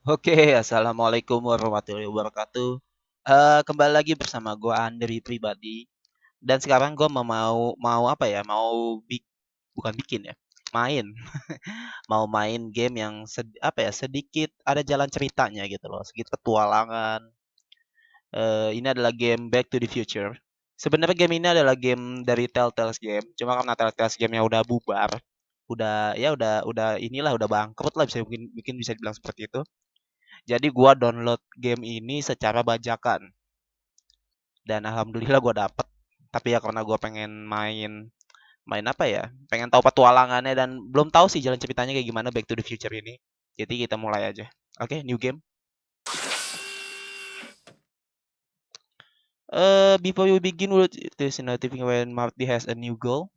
Oke, assalamualaikum warahmatullahi wabarakatuh. Kembali lagi bersama gue Andri pribadi. Dan sekarang gue mau mau apa ya? Bukan bikin ya, main. Mau main game yang apa ya? Sedikit ada jalan ceritanya gitu loh, sedikit petualangan. Ini adalah game Back to the Future. Sebenarnya game ini adalah game dari Telltale Game. Cuma karena Telltale Game-nya udah bubar, udah inilah udah bangkrut lah bisa mungkin mungkin bisa dibilang seperti itu. Jadi gua download game ini secara bajakan dan alhamdulillah gua dapet. Tapi ya karena gua pengen main main apa ya? Pengen tahu petualangannya dan belum tahu sih jalan ceritanya kayak gimana Back to the Future ini. Jadi kita mulai aja. Oke, new game. Before we begin, would this notifying when Marty has a new goal?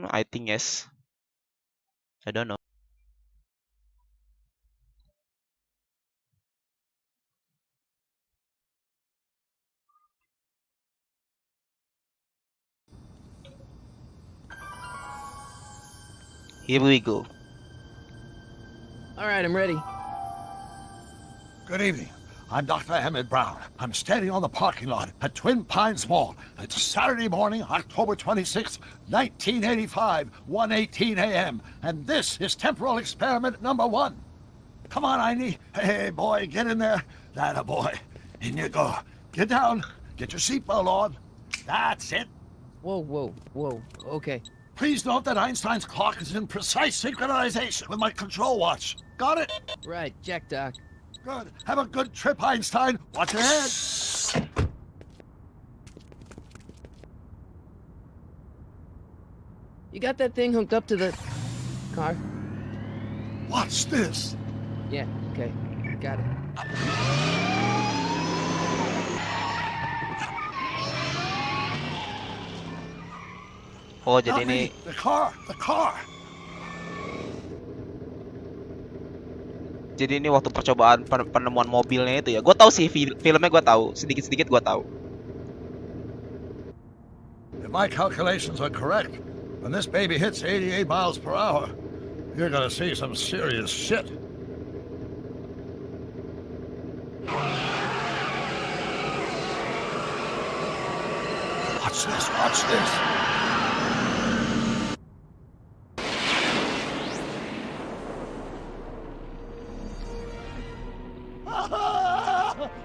I think yes. I don't know. Here we go. All right, I'm ready. Good evening. I'm Dr. Emmett Brown. I'm standing on the parking lot at Twin Pines Mall. It's Saturday morning, October 26th, 1985, 1:18 a.m. And this is temporal experiment number 1. Come on, Einie. Hey, boy, get in there. That a boy. In you go. Get down. Get your seatbelt on. That's it. Whoa. Okay. Please note that Einstein's clock is in precise synchronization with my control watch. Got it? Right, check, Doc. Good. Have a good trip, Einstein. Watch your head. You got that thing hooked up to the car? Watch this. Yeah, okay. Got it. Oh, jadi Not ini me. The car. waktu percobaan penemuan mobilnya itu ya. Gue tahu sih filmnya gue tahu, sedikit-sedikit gue tahu. If my calculations are correct, when this baby hits 88 miles per hour, you're gonna see some serious shit. Watch this.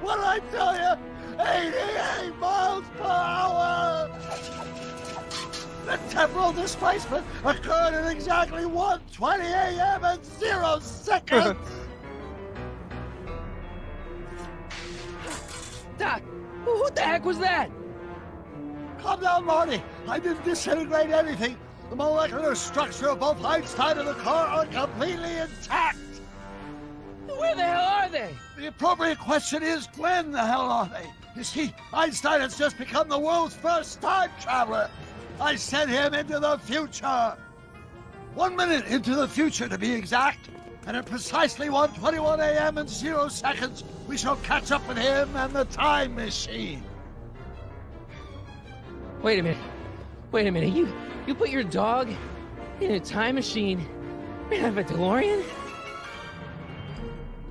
What did I tell you? 88 miles per hour! The temporal displacement occurred at exactly 1:20 a.m. and 0 seconds! Doc, who the heck was that? Calm down, Marty. I didn't disintegrate anything. The molecular structure of both Einstein and the car are completely intact. Where the hell are they? The appropriate question is, when the hell are they? You see, Einstein has just become the world's first time traveler. I sent him into the future. 1 minute into the future, to be exact. And at precisely 1:21 a.m. and 0 seconds, we shall catch up with him and the time machine. Wait a minute. You put your dog in a time machine made out of a DeLorean?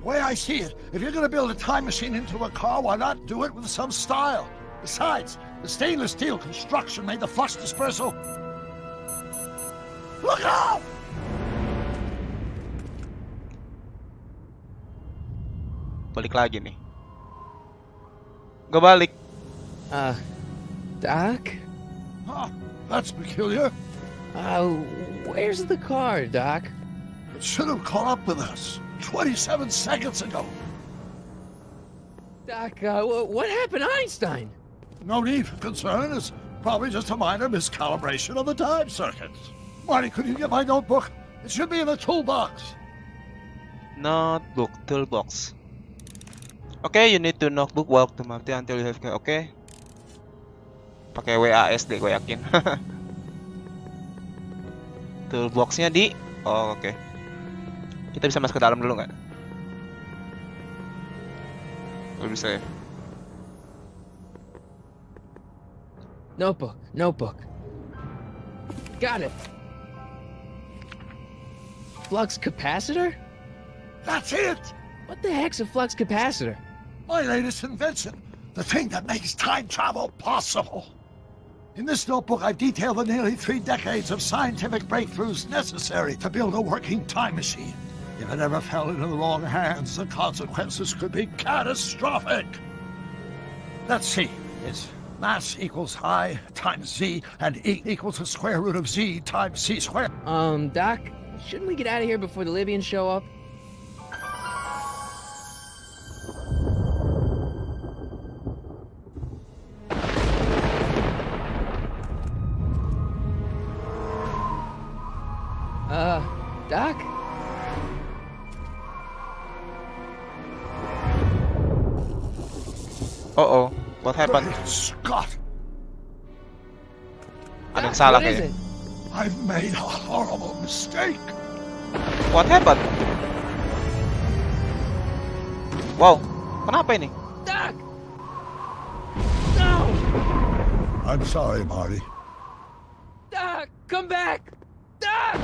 The way I see it, if you're going to build a time machine into a car, why not do it with some style? Besides, the stainless steel construction made the flux dispersal. Look out! Balik lagi nih. Gue balik. Doc? Huh, that's peculiar. Where's the car, Doc? It should have caught up with us 27 seconds ago. Doc, what happened to Einstein? No need for concern. It's probably just a minor miscalibration of the time circuits. Marty, could you get my notebook? It should be in the toolbox. Notebook toolbox. Okay, you need to notebook walk to Marty until you have okay. Pakai WASD gue yakin. Toolboxnya di oh, oke. Kita bisa masuk ke dalam dulu nggak? Oh, bisa ya. Notebook. Got it. Flux capacitor? That's it! What the heck's a flux capacitor? My latest invention. The thing that makes time travel possible. In this notebook, I've detailed the nearly 3 decades of scientific breakthroughs necessary to build a working time machine. If it ever fell into the wrong hands, the consequences could be catastrophic. Let's see. It's mass equals I times Z, and E equals the square root of Z times C squared. Doc, shouldn't we get out of here before the Libyans show up? Doc? Uh-oh. What happened? Great Scott! Ada yang Doc, salah what is kayaknya. it? I've made a horrible mistake. What happened? Wow, kenapa ini? Doc! No! I'm sorry, Marty. Doc, come back! Doc!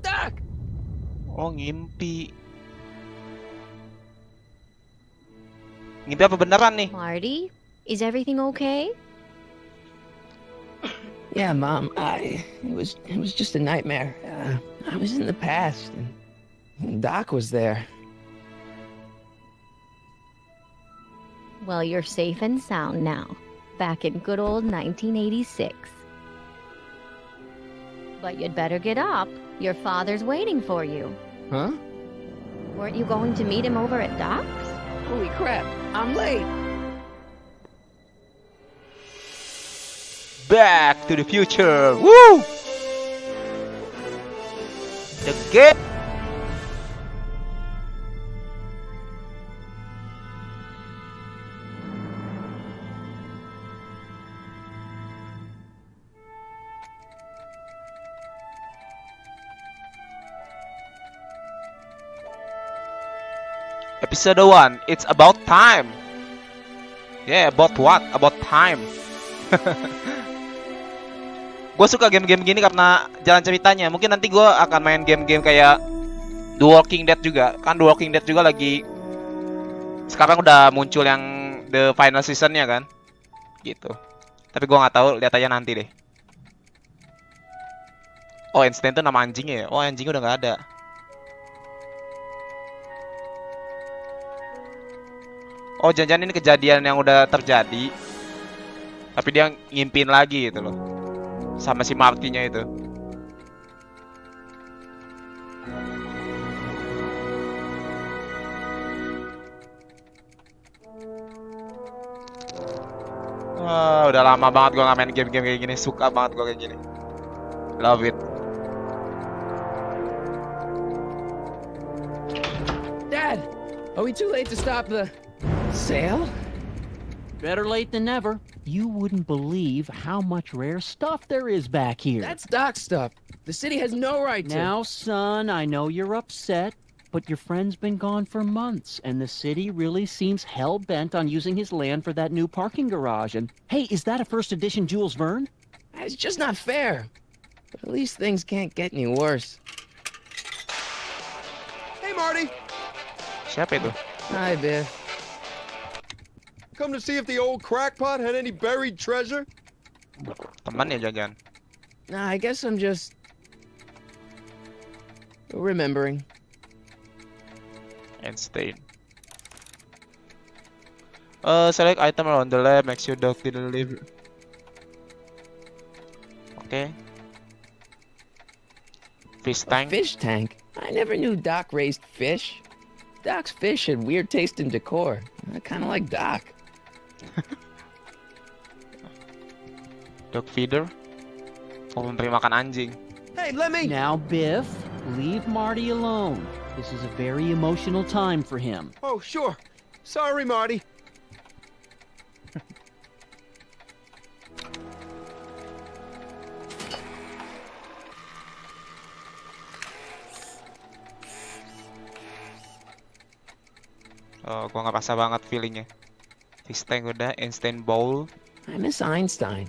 Doc! Oh, ngimpi. Ngimpi apa beneran nih? Marty, is everything okay? Yeah, Mom. It was just a nightmare. I was in the past, and Doc was there. Well, you're safe and sound now, back in good old 1986. But you'd better get up. Your father's waiting for you. Huh? Weren't you going to meet him over at Doc's? Holy crap! I'm late. Back to the future. Woo! The game. Episode 1, it's about time. Yeah, about what? About time. Gue suka game-game gini karena jalan ceritanya. Mungkin nanti gue akan main game-game kayak The Walking Dead juga. Kan The Walking Dead juga lagi sekarang udah muncul yang the final seasonnya kan, gitu. Tapi gue nggak tahu, lihat aja nanti deh. Oh, Einstein itu nama anjingnya ya? Oh, anjingnya udah nggak ada. Oh, jangan-jangan ini kejadian yang udah terjadi, tapi dia ngimpin lagi gitu loh, sama si Marty-nya itu. Udah lama banget gua nggak main game-game kayak gini. Suka banget gua kayak gini. Love it. Dad, are we too late to stop the sale? Better late than never. You wouldn't believe how much rare stuff there is back here. That's Doc's stuff. The city has no right to. Now, son, I know you're upset, but your friend's been gone for months, and the city really seems hell-bent on using his land for that new parking garage. And, hey, is that a first edition Jules Verne? It's just not fair. But at least things can't get any worse. Hey, Marty. Siapa itu? Hi, Biff. Come to see if the old crackpot had any buried treasure? Teman ya jangan. Nah, I guess I'm just remembering. Einstein. Select item around the lab. Make sure dog didn't leave. Okay. Fish tank. Fish tank? I never knew Doc raised fish. Doc's fish had weird taste and decor. I kind of like Doc. Dog feeder. Oh, memberi makan anjing. Hey, let me... Now, Biff, leave Marty alone. This is a very emotional time for him. Oh, sure. Sorry, Marty. Oh, gua nggak rasa banget feelingnya. Fish tank udah, Einstein bowl. I miss Einstein.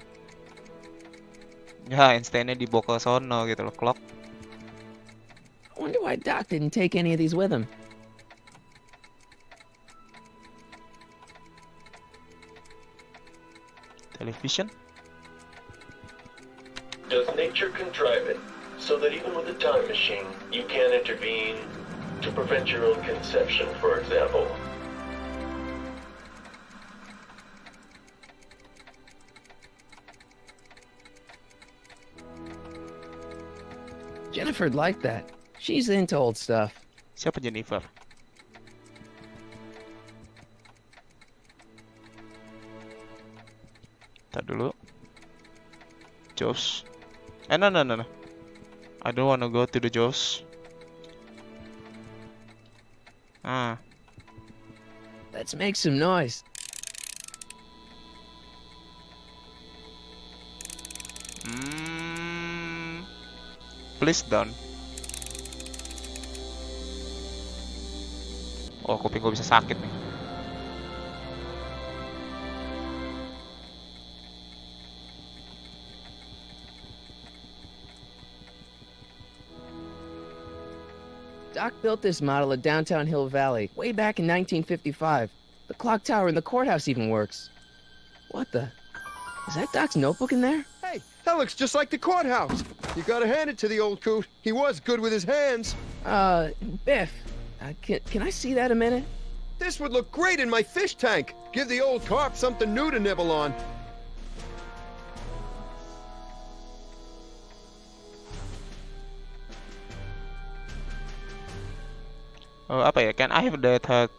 Ya, Einstein-nya dibawa ke sono gitu loh, clock. I wonder why Doc didn't take any of these with him. Television. Does nature contrive it so that even with a time machine, you can intervene to prevent your own conception, for example? Jennifer'd like that. She's into old stuff. Siapa Jennifer? Ntar dulu. Jaws. No. I don't wanna go to the Jaws. Ah, Let's make some noise. please don't. Oh, kuping gue bisa sakit nih. Doc built this model of downtown Hill Valley way back in 1955. The clock tower in the courthouse even works. What the? Is that Doc's notebook in there? Hey, that looks just like the courthouse. You gotta hand it to the old coot. He was good with his hands. Biff, can I see that a minute? This would look great in my fish tank. Give the old carp something new to nibble on. Oh, apa ya? Can I have the third?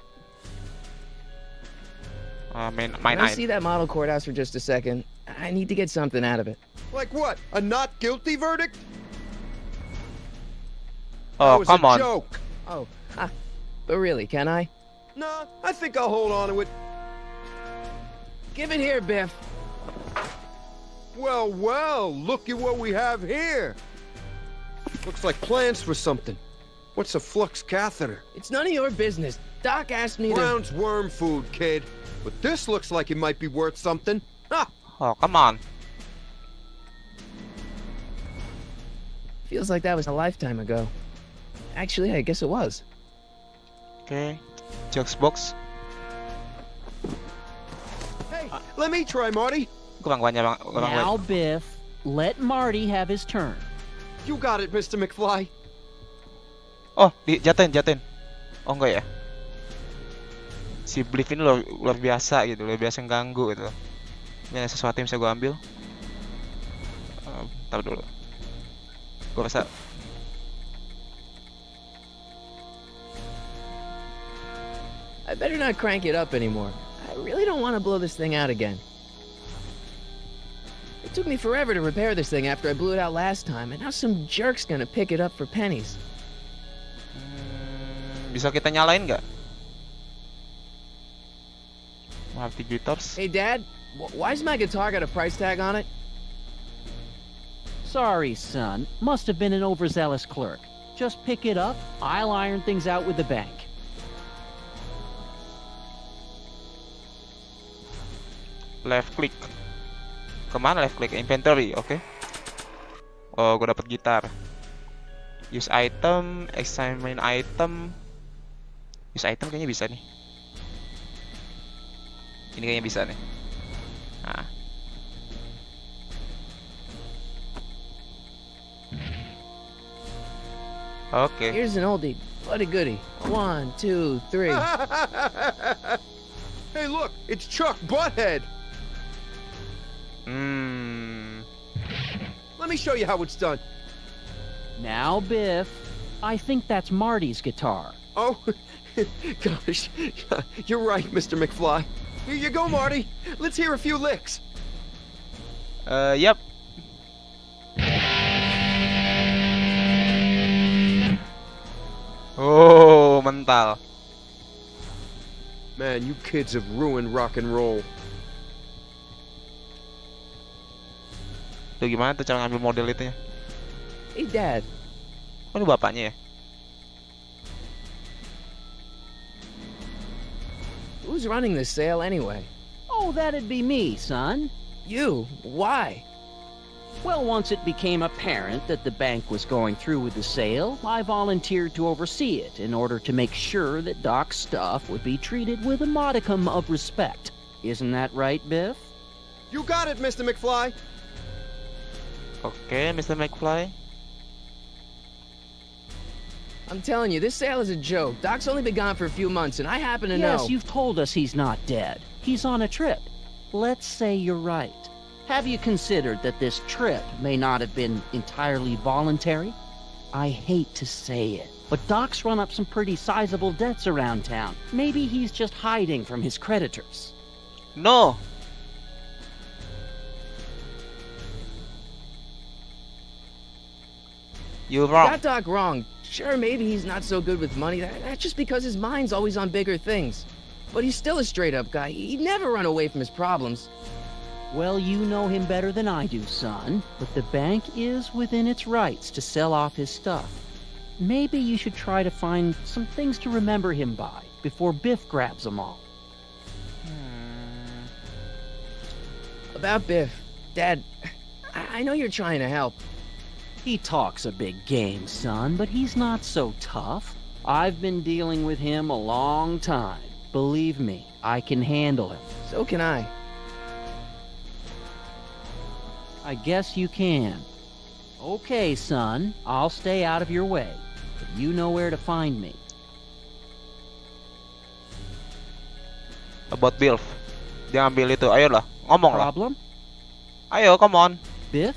Mine Can I eye. see that model courthouse for just a second? I need to get something out of it. Like what? A not guilty verdict? Oh, that was come a on. joke. Oh, but really, can I? Nah, I think I'll hold on to it. Give it here, Biff. Well, look at what we have here. Looks like plans for something. What's a flux catheter? It's none of your business. Doc asked me to... Brown's worm food, kid. But this looks like it might be worth something. Ha! Oh, come on. Feels like that was a lifetime ago. Actually, I guess it was. Okay. Jokes box. Hey, let me try, Marty. Kurang banyak bang. Kurang banyak. Now, Biff, let Marty have his turn. You got it, Mr. McFly. Oh, jatuhin. Oh enggak ya? Si Bliff ini luar biasa gitu, luar biasa ganggu gitu. Ini ada sesuatu yang bisa gue ambil. Bentar dulu. Gue rasa I better not crank it up anymore. I really don't want to blow this thing out again. It took me forever to repair this thing after I blew it out last time, and now some jerk's gonna pick it up for pennies. bisa kita nyalain nggak? Multi guitars. Hey, Dad, why's my guitar got a price tag on it? Sorry, son. Must have been an overzealous clerk. Just pick it up. I'll iron things out with the bank. Left click. Kemana left click? Inventory, oke. Oh, gue dapet gitar. Use item, examine item. Use item kayaknya bisa nih. Ini kayaknya bisa nih. Nah. Oke. Here's an oldie, but a goodie. 1, 2, 3. Hey, look, it's Chuck Butthead. Let me show you how it's done. Now, Biff, I think that's Marty's guitar. Oh, gosh, you're right, Mr. McFly. Here you go, Marty. Let's hear a few licks. Yep. Oh, mental. Man, you kids have ruined rock and roll. Tuh gimana tuh cara ngambil model itu ya? Hey, Dad. Oh, ini bapaknya ya? Who's running this sale anyway? Oh, that'd be me, son. You? Why? Well, once it became apparent that the bank was going through with the sale, I volunteered to oversee it in order to make sure that Doc's stuff would be treated with a modicum of respect. Isn't that right, Biff? You got it, Mr. McFly. Oke, Mr. McFly. I'm telling you, this sale is a joke. Doc's only been gone for a few months, and I happen to know. Yes, you've told us he's not dead. He's on a trip. Let's say you're right. Have you considered that this trip may not have been entirely voluntary? I hate to say it, but Doc's run up some pretty sizable debts around town. Maybe he's just hiding from his creditors. No. You're wrong. Got Doc wrong. Sure, maybe he's not so good with money. That's just because his mind's always on bigger things. But he's still a straight-up guy. He'd never run away from his problems. Well, you know him better than I do, son, but the bank is within its rights to sell off his stuff. Maybe you should try to find some things to remember him by before Biff grabs them all. About Biff, Dad, I know you're trying to help. He talks a big game, son, but he's not so tough. I've been dealing with him a long time. Believe me, I can handle him. So can I. I guess you can. Okay, son, I'll stay out of your way, but you know where to find me. About Bill. Dia ambil itu. Ayolah, ngomong lah. Problem? Ayo, come on. Biff?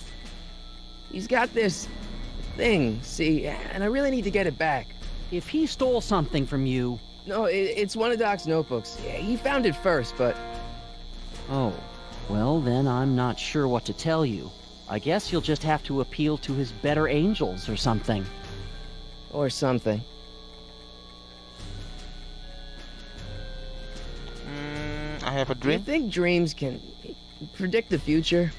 He's got this thing, see, and I really need to get it back. If he stole something from you... No, it's one of Doc's notebooks. Yeah, he found it first, but... Oh, well then I'm not sure what to tell you. I guess you'll just have to appeal to his better angels or something. Or something. I have a Do you dream. think dreams can predict the future?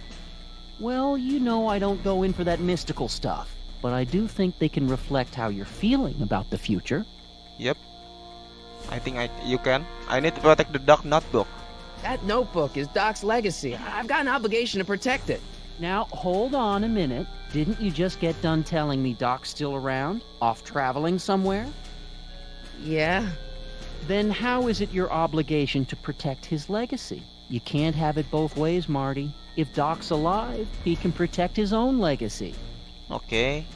Well, you know I don't go in for that mystical stuff, but I do think they can reflect how you're feeling about the future. Yep. I think you can. I need to protect the Doc notebook. That notebook is Doc's legacy. I've got an obligation to protect it. Now, hold on a minute. Didn't you just get done telling me Doc's still around? Off traveling somewhere? Yeah? Then how is it your obligation to protect his legacy? You can't have it both ways, Marty. If Doc's alive, he can protect his own legacy. Oke.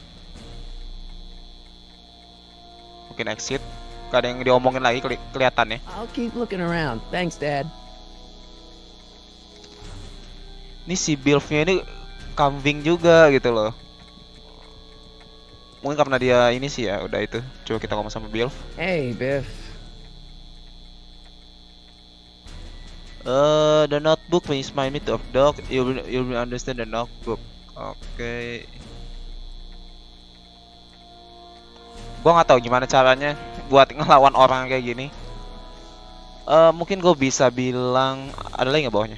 Mungkin exit. Gak ada yang diomongin lagi kelihatannya. I'll keep looking around. Thanks, Dad. Ini si Bilf-nya ini kambing juga gitu loh. Mungkin karena dia ini sih ya, udah itu. Coba kita ngomong sama Bilf. Hey, Biff. The notebook when you smile me to of dog, you will understand the notebook. Oke. Gua nggak tahu gimana caranya buat ngelawan orang kayak gini. Mungkin gue bisa bilang ada lagi nggak bawahnya?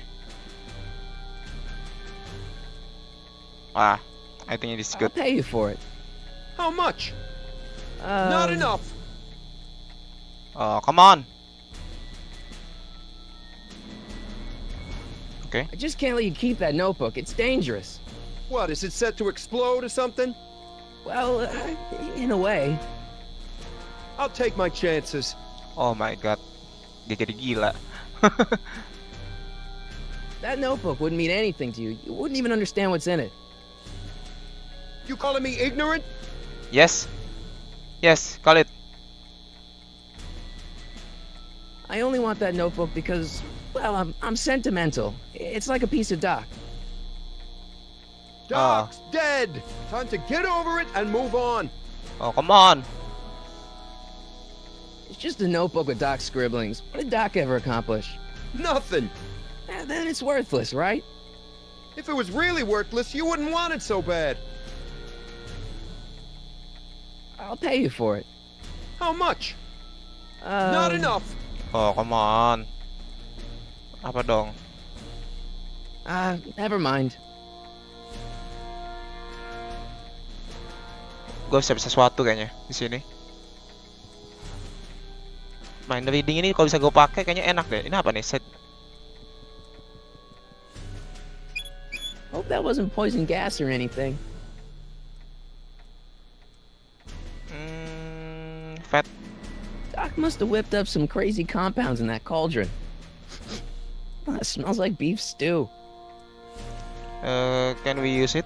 Ah, I think it is I'll good. pay you for it. How much? Not enough. Oh, come on. Okay. I just can't let you keep that notebook. It's dangerous. What, is it set to explode or something? Well, in a way. I'll take my chances. Oh my god. Dia jadi gila. That notebook wouldn't mean anything to you. You wouldn't even understand what's in it. You calling me ignorant? Yes. Yes, call it. I only want that notebook because, well, I'm sentimental. It's like a piece of Doc. Doc's dead. Time to get over it and move on. Oh, come on. It's just a notebook with Doc's scribblings. What did Doc ever accomplish? Nothing. Then it's worthless, right? If it was really worthless, you wouldn't want it so bad. I'll pay you for it. How much? Not enough. Oh, come on. Apa dong? Never mind. Gue bisa sesuatu kayaknya di sini. Mind reading ini kalau bisa gue pakai kayaknya enak deh. Ini apa nih? Set. Hope that that wasn't poison gas or anything. Fat. Doc must have whipped up some crazy compounds in that cauldron. It smells like beef stew. Can we use it?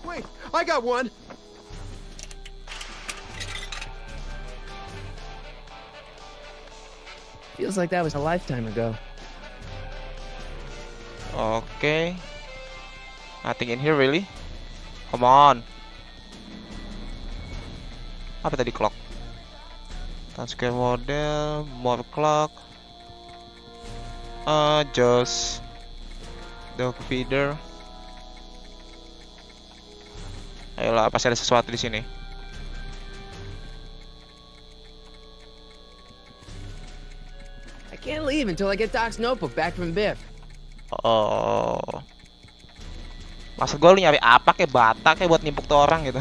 Wait, I got one! Feels like that was a lifetime ago. Okay. Nothing in here really. Come on. Apa tadi clock? Touchscreen model, more clock. Just dog feeder. Ayolah, pasti ada sesuatu di sini. I can't leave until I get Doc's notebook back from Biff. Oh. Maksud gue lu nyari apa kayak bata kayak buat nimpuk tuh orang gitu.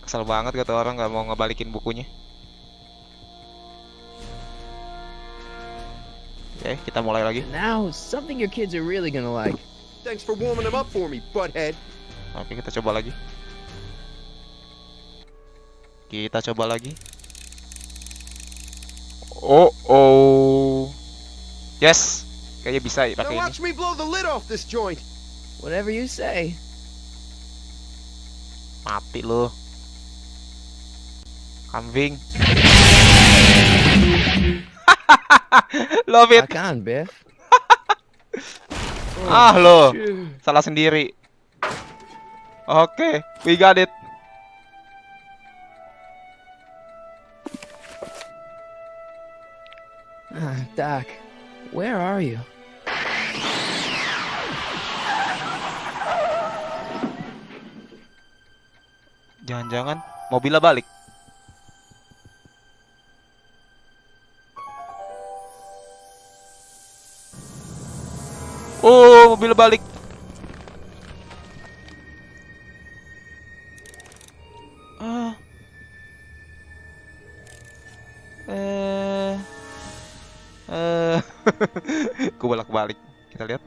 Kesel banget kata orang nggak mau ngebalikin bukunya. Oke, kita mulai lagi. Now, something your kids are really gonna like. Thanks for warming them up for me, butthead. Oke, kita coba lagi. Kita coba lagi. Oh. Yes. Kayaknya bisa ya Now pakai ini. watch me blow the lid off this joint. Whatever you say. Mati lu. Kambing. Love it. Rock on, Biff. Lo. Shit. Salah sendiri. Oke, we got it. Doc, where are you? Jangan-jangan mobilnya balik. Oh, mobil balik. Ah. Gue bolak-balik. Kita lihat.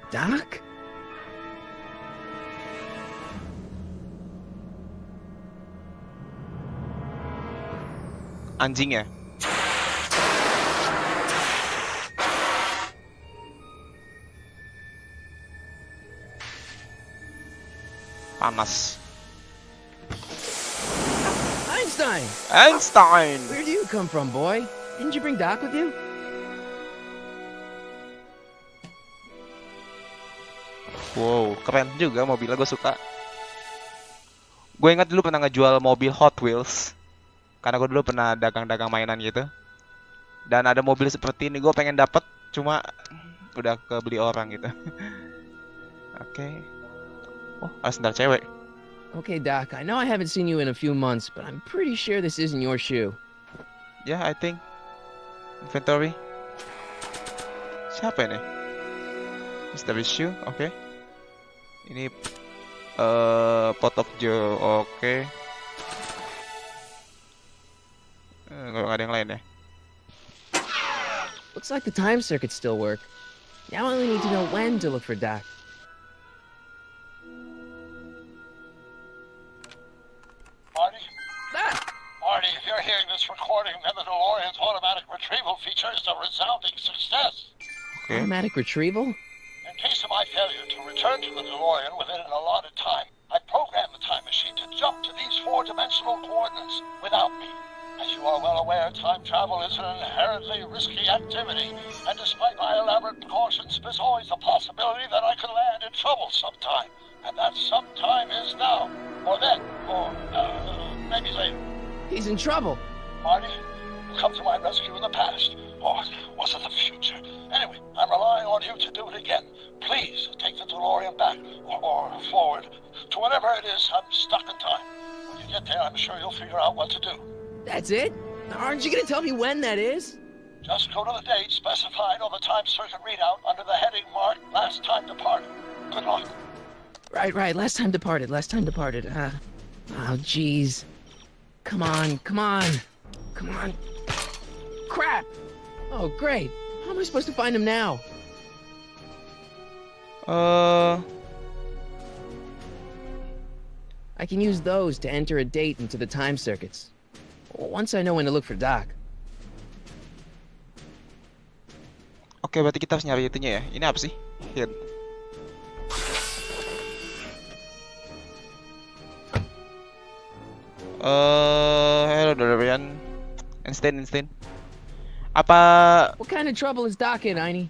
Doc? Anjing ya. Panas. Einstein. Where do you come from, boy? Didn't you bring Doc with you? Wow, keren juga mobilnya, gue suka. Gue ingat dulu pernah ngejual mobil Hot Wheels. Karena gue dulu pernah dagang-dagang mainan gitu. Dan ada mobil seperti ini gue pengen dapet, cuma udah kebeli orang gitu. Oke. Oh, ada sendal cewek. Okay, Doc, I know I haven't seen you in a few months, but I'm pretty sure this isn't your shoe. Yeah, I think. Inventory. Siapa ini? Mystery shoe, oke. Ini pot of Joe, oke. Nggak ada yang lain ya. Looks like the time circuits still work. Now I only need to know when to look for Doc. Marty? Marty, if you're hearing this recording, then the DeLorean's automatic retrieval feature is a resounding success. Okay. Automatic retrieval? In case of my failure to return to the DeLorean within an allotted time, I programmed the time machine to jump to these four-dimensional coordinates without me. As you are well aware, time travel is an inherently risky activity, and despite my elaborate precautions, there's always a possibility that I could land in trouble sometime. And that sometime is now, or then, or maybe later. He's in trouble. Marty, you come to my rescue in the past, or was it the future? Anyway, I'm relying on you to do it again. Please take the DeLorean back, or forward, to whatever it is. I'm stuck in time. When you get there, I'm sure you'll figure out what to do. That's it? Aren't you gonna tell me when that is? Just go to the date specified on the time circuit readout under the heading marked Last Time Departed. Good luck. Right. Last time departed. Oh, jeez. Come on. Crap! Oh, great. How am I supposed to find him now? I can use those to enter a date into the time circuits. Once I know when to look for Doc. Oke, berarti kita harus nyari itunya ya. Ini apa sih? Hint. Hello Dorian. Instant. Apa What kind of trouble is Doc in, Einie?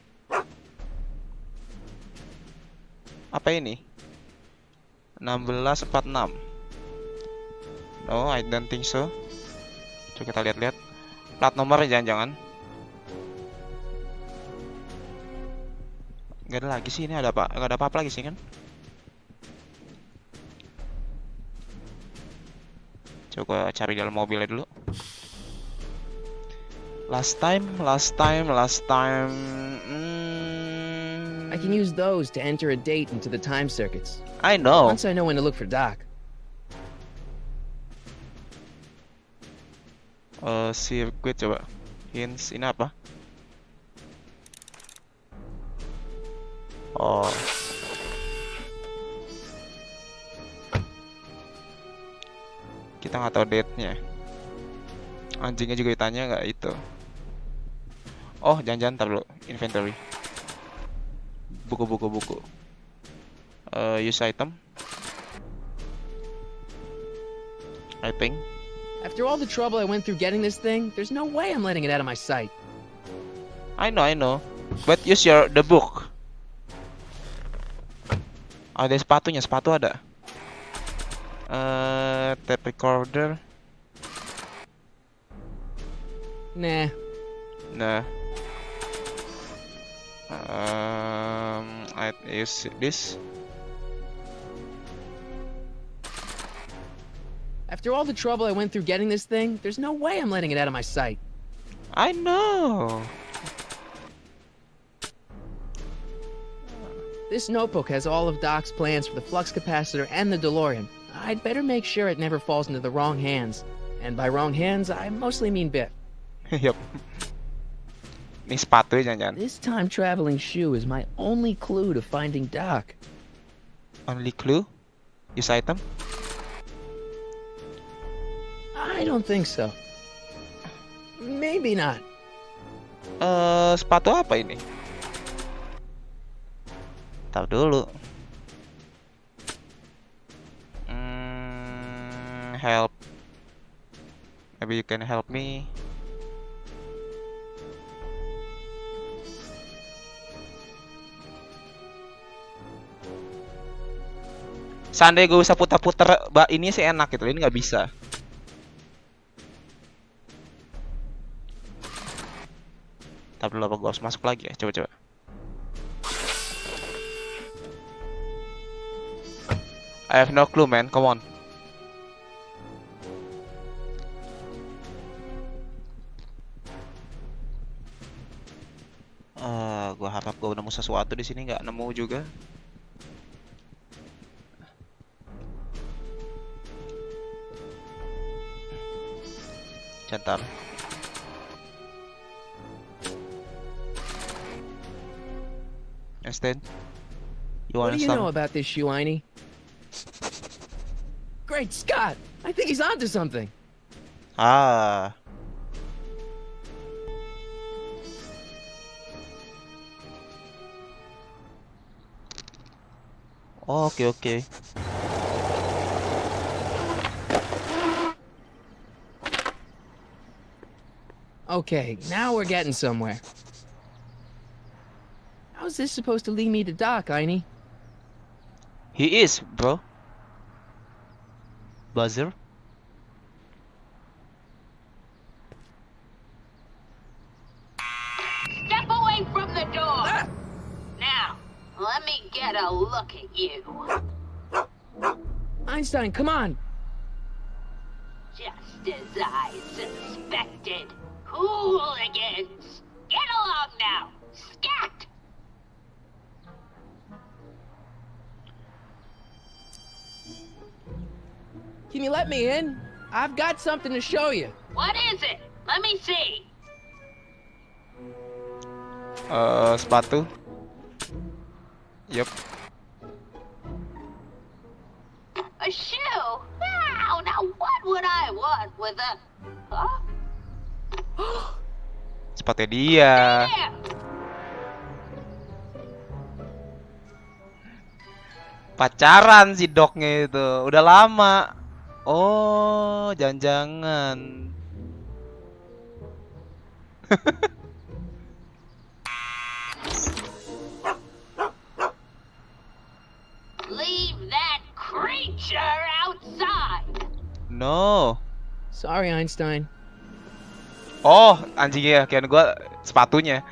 apa ini? 1646. No, I don't think so. Coba kita lihat-lihat. Plat nomornya jangan-jangan. Gak ada lagi sih, ini ada apa? Gak ada apa-apa lagi sih kan? Coba cari dalam mobilnya dulu. Last time. I can use those to enter a date into the time circuits. I know. Once I know when to look for Doc. Sirkuit coba. Hints ini apa? Oh. Kita nggak tahu date-nya. Anjingnya juga ditanya nggak itu. Oh, jangan-jangan ntar dulu. Inventory. Buku. Use item. I think. After all the trouble I went through getting this thing, there's no way I'm letting it out of my sight. I know. But use the book. Ada sepatunya, sepatu ada. Tape recorder. Nah. I use this. After all the trouble I went through getting this thing, there's no way I'm letting it out of my sight. I know. This notebook has all of Doc's plans for the flux capacitor and the DeLorean. I'd better make sure it never falls into the wrong hands. And by wrong hands, I mostly mean Biff. Yup. Ini sepatu ya jangan-jangan. This time-traveling shoe is my only clue to finding Doc. Only clue? Use item? I don't think so. Maybe not. Sepatu apa ini? Tahu dulu. Help. Maybe you can help me. Seandainya gue bisa putar-putar ini sih enak gitu, ini nggak bisa. Tapi dulu apa gue harus masuk lagi ya, coba. I have no clue man, come on. Gue harap gue nemu sesuatu di sini, nggak nemu juga. Cantar. Instead, you What want do you know some? about this shoe, Einie? Great Scott! I think he's onto something. Ah. Oke. Okay, now we're getting somewhere. How's this supposed to lead me to Doc, Einie? He is, bro. Buzzer. Step away from the door! Now, let me get a look at you. Einstein, come on! Just as I suspected. Hooligans! Get along now! Scat! Can you let me in? I've got something to show you. What is it? Let me see. Sepatu. Yup. A shoe? Wow, now what would I want with a... Huh? Sepatu dia. There! Pacaran si doknya itu. Udah lama. Oh, jangan-jangan. Leave that creature outside! No. Sorry, Einstein. Oh, anjingnya. Kirain gua sepatunya.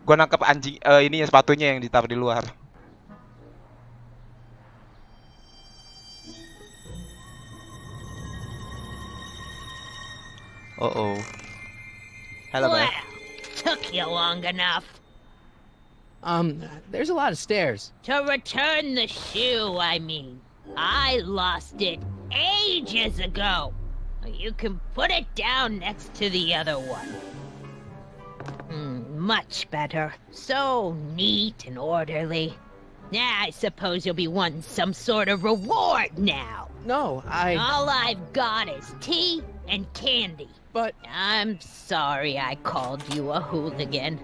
Gua nangkep anjing ininya sepatunya yang ditaruh di luar. Oh. Hello, man. Well, took you long enough. There's a lot of stairs. To return the shoe, I mean. I lost it ages ago. You can put it down next to the other one. Much better. So neat and orderly. I suppose you'll be wanting some sort of reward now. No, All I've got is tea and candy. But I'm sorry I called you a hooligan.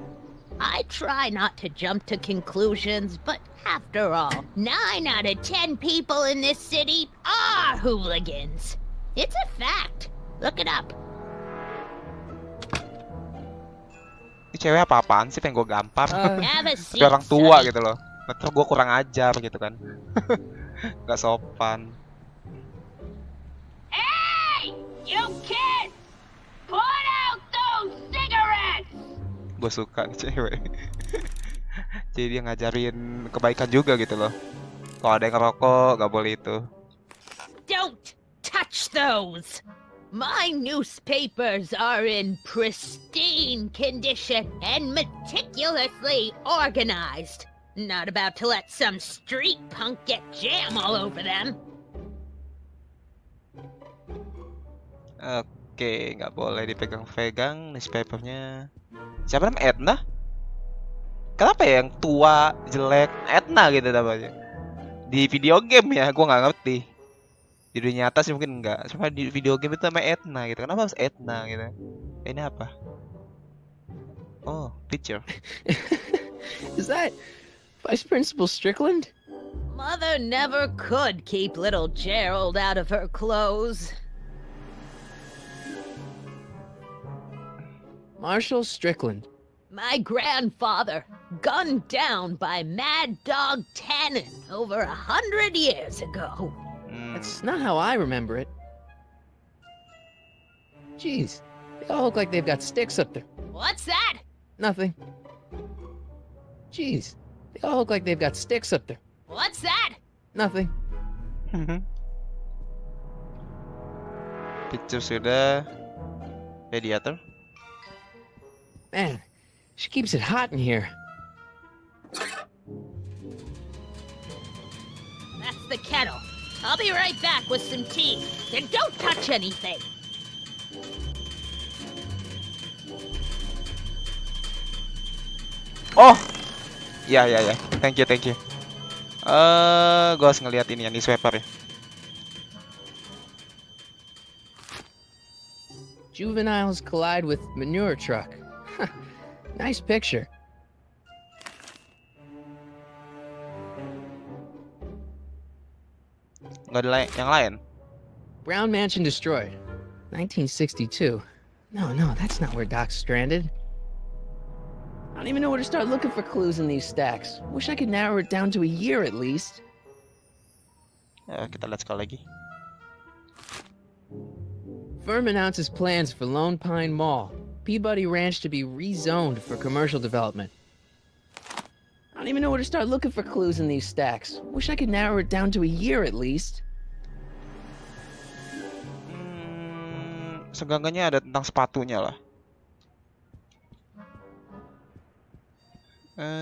I try not to jump to conclusions, but after all, 9 out of 10 people in this city are hooligans. It's a fact. Look it up. Ini cewek apa-apaan sih pengen gue gampar? Have a Tapi seat, orang tua sonny. gitu loh. Betul gue kurang ajar gitu kan. Gak sopan. Hey! You kids! Put out those cigarettes! Gue suka nih cewek. Jadi dia ngajarin kebaikan juga gitu loh. Kalau ada yang ngerokok gak boleh itu. Don't touch those! My newspapers are in pristine condition and meticulously organized. Not about to let some street punk get jam all over them. Oke, nggak boleh dipegang-pegang newspapernya. Siapa namanya Edna? Kenapa ya yang tua, jelek, Edna gitu namanya? Di video game ya, gua nggak ngerti. Di dunia nyata sih mungkin enggak. Cuma di video game itu namanya Edna gitu. Kenapa harus Edna gitu? Ini apa? Oh, teacher. is that Vice Principal Strickland? Mother never could keep little Gerald out of her clothes. Marshall Strickland. My grandfather, gunned down by Mad Dog Tannen over 100 years ago. That's not how I remember it. Jeez, they all look like they've got sticks up there. What's that? Nothing. Jeez, they all look like they've got sticks up there. What's that? Nothing. Teacher sudah. Mediator. Man, she keeps it hot in here. That's the kettle. I'll be right back with some tea. Then don't touch anything. Oh, ya. Thank you. Gue harus ngeliat ini yang newspaper ya. Juveniles collide with manure truck. Nice picture. Nggak ada yang lain. Brown Mansion destroyed. 1962. No, that's not where Doc's stranded. I don't even know where to start looking for clues in these stacks. Wish I could narrow it down to a year at least. Ya, kita lihat sekali lagi. Firm announces plans for Lone Pine Mall, Peabody Ranch to be rezoned for commercial development. I don't even know where to start looking for clues in these stacks. Wish I could narrow it down to a year at least. Seenggaknya ada tentang sepatunya lah.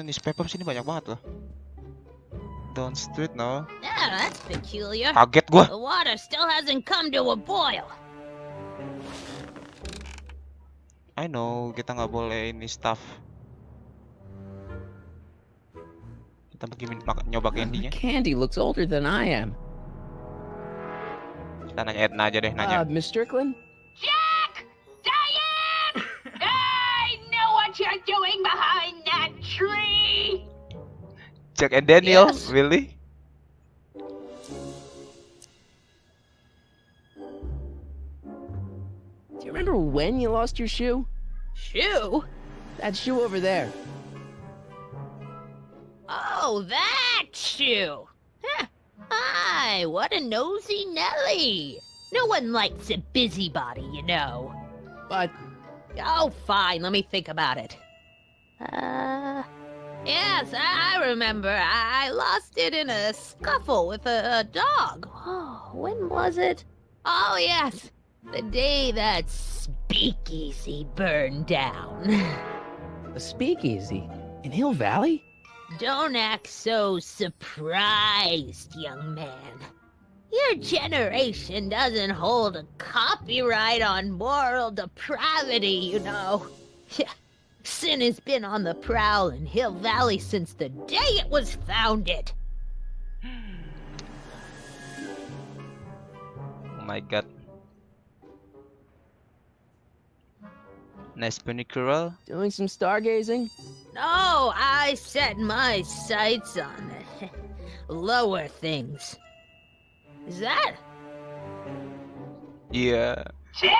Newspaper sini banyak banget loh. Down Street no. Yeah, that's peculiar. Kaget gua. The water still hasn't come to a boil. I know kita nggak boleh ini stuff. Kita nyoba candy-nya. Candy looks older than I am. Kita nanya Edna aja deh, nanya. Miss Strickland? Jack! Diane! I know what you're doing behind that tree! Jack and Daniel, Yes. really? Do you remember when you lost your shoe? Shoe? That shoe over there. Oh, that shoe! Huh. Hi, what a nosy Nelly! No one likes a busybody, you know. But Oh, fine, let me think about it. Yes, I remember. I lost it in a scuffle with a dog. Oh, when was it? Oh, yes, the day that speakeasy burned down. a speakeasy in Hill Valley? Don't act so surprised, young man. Your generation doesn't hold a copyright on moral depravity, you know. Sin has been on the prowl in Hill Valley since the day it was founded. Oh my god. Nice Punicural. Doing some stargazing? No, I set my sights on lower things. Is that? Iya. Tiff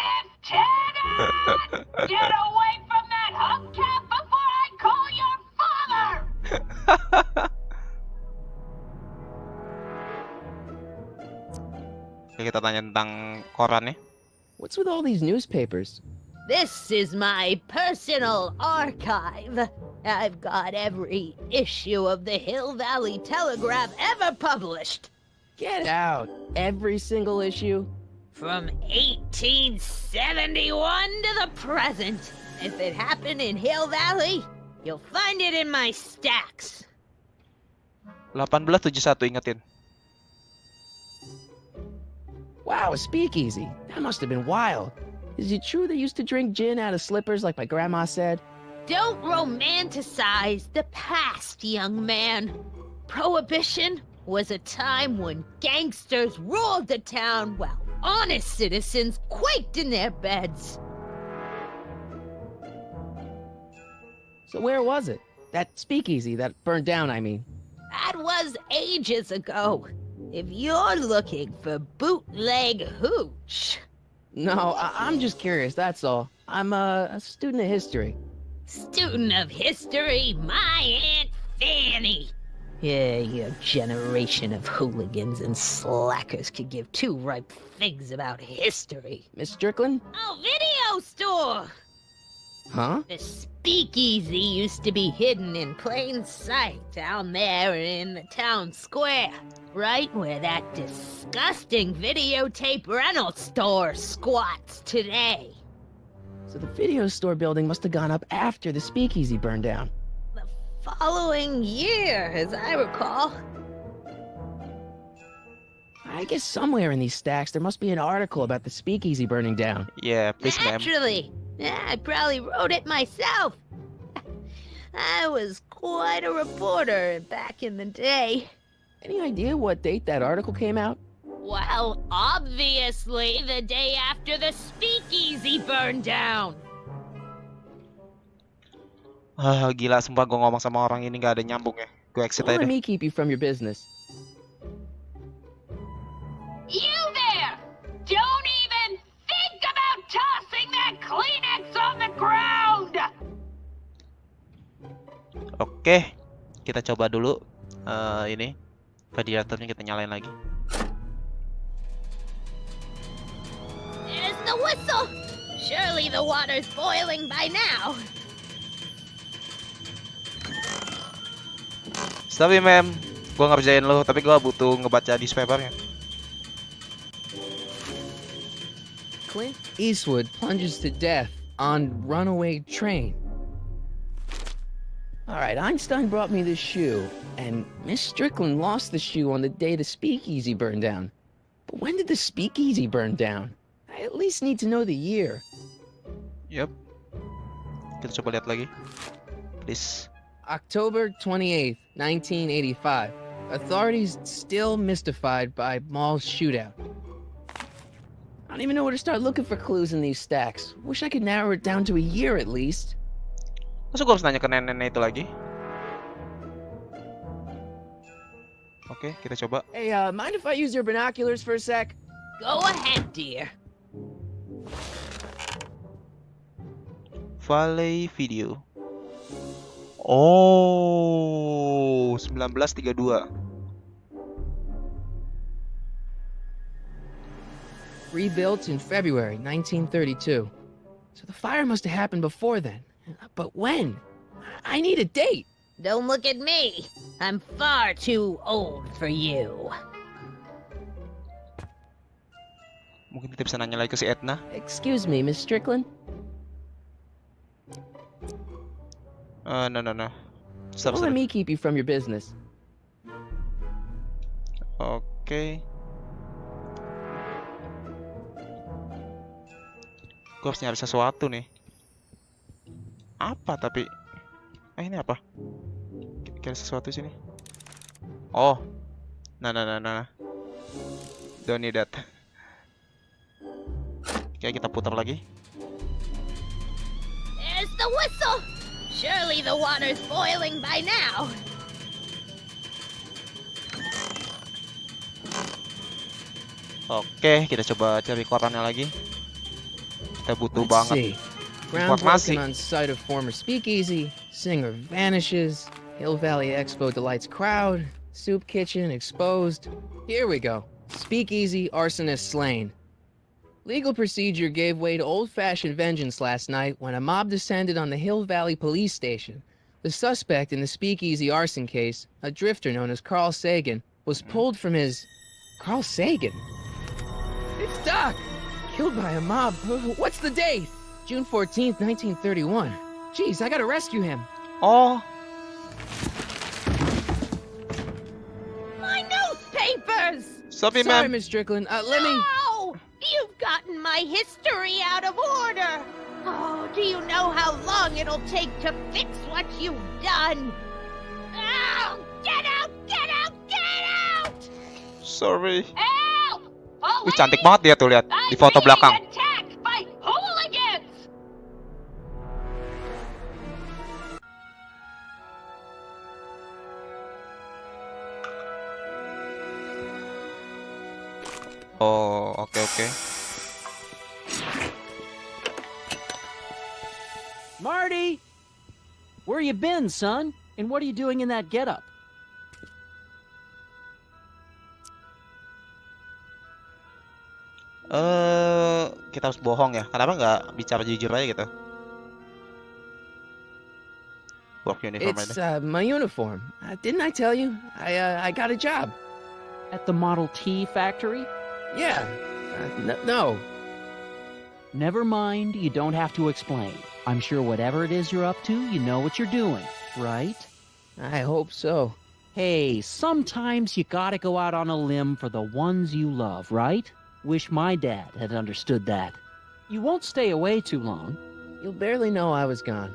Tannen! Get away from that hubcap before I call your father! Oke, kita tanya tentang koran ya. What's with all these newspapers? This is my personal archive. I've got every issue of the Hill Valley Telegraph ever published. Get out. Every single issue? From 1871 to the present. If it happened in Hill Valley, you'll find it in my stacks. 1871 ingetin. Wow, a speakeasy. That must have been wild. Is it true they used to drink gin out of slippers like my grandma said? Don't romanticize the past, young man. Prohibition was a time when gangsters ruled the town while honest citizens quaked in their beds. So where was it? That speakeasy that burned down, I mean. That was ages ago. If you're looking for bootleg hooch. No, I'm just curious, that's all. I'm a student of history. Student of history, my Aunt Fanny. Yeah, your generation of hooligans and slackers could give two ripe figs about history. Miss Strickland? Oh, video store! Huh? The speakeasy used to be hidden in plain sight down there in the town square, right where that disgusting videotape rental store squats today. So the video store building must have gone up after the speakeasy burned down. The following year, as I recall. I guess somewhere in these stacks there must be an article about the speakeasy burning down. Yeah, please ma'am. Naturally. Yeah, I probably wrote it myself. I was quite a reporter back in the day. Any idea what date that article came out? Well, obviously the day after the speakeasy burned down. Ah, gila sumpah gue ngomong sama orang ini gak ada nyambung ya. Gue exit Don't aja let deh. me keep you from your business. You there! Don't even think about tossing that Kleenex on the ground! Oke, kita coba dulu ini radiatornya kita nyalain lagi. There's the whistle! Surely the water's boiling by now. Tapi ma'am, gue ngerjain lo, tapi gue butuh ngebaca newspapernya. Clint Eastwood plunges to death on runaway train. Alright, Einstein brought me this shoe, and Miss Strickland lost the shoe on the day the speakeasy burned down. But when did the speakeasy burn down? I at least need to know the year. Yup. Kita coba lihat lagi. Please. October 28th, 1985. Authorities still mystified by mall shootout. I don't even know where to start looking for clues in these stacks. Wish I could narrow it down to a year at least. Masa gue harus nanya ke nenek itu lagi? Oke, kita coba. Hey, mind if I use your binoculars for a sec? Go ahead, dear. Valley video. Oh, 1932. Rebuilt in February 1932. So the fire must have happened before then. But when? I need a date. Don't look at me. I'm far too old for you. Mungkin kita bisa nanya lagi ke si Edna. Excuse me, Miss Strickland? No. Stop. Don't let me keep you from your business. Oke. Gue harus nyari sesuatu nih. Apa tapi? Ini apa? Kira sesuatu sini. Oh. Nah. Don't need that. Oke, kita putar lagi. There's the whistle. Surely the water's boiling by now. Oke, kita coba cari korannya lagi. Kita butuh Let's banget see. Ground informasi. broken on site of former speakeasy. Singer vanishes. Hill Valley Expo delights crowd. Soup kitchen exposed. Here we go. Speakeasy arsonist slain. Legal procedure gave way to old-fashioned vengeance last night when a mob descended on the Hill Valley police station. The suspect in the speakeasy arson case, a drifter known as Carl Sagan, was pulled from his... Carl Sagan? It's Doc! Killed by a mob. What's the date? June 14th, 1931. Jeez, I gotta rescue him. Oh, My newspapers! sorry, Sorry, ma'am. Miss Strickland. Let me... No! You've gotten my history out of order! Oh, do you know how long it'll take to fix what you've done? Oh, get out! Get out! Get out! Sorry. Help! Wih, cantik banget dia tuh, lihat di foto belakang. Attacked by hooligans! Oh, oke. Marty! Where you been, son? And what are you doing in that getup? Kita harus bohong ya. Kenapa nggak bicara jujur aja gitu? Work uniform It's aja. my uniform. Didn't I tell you? I got a job. At the Model T factory? Yeah. No. Never mind, you don't have to explain. I'm sure whatever it is you're up to, you know what you're doing, right? I hope so. Hey, sometimes you gotta go out on a limb for the ones you love, right? Wish my dad had understood that. You won't stay away too long. You'll barely know I was gone.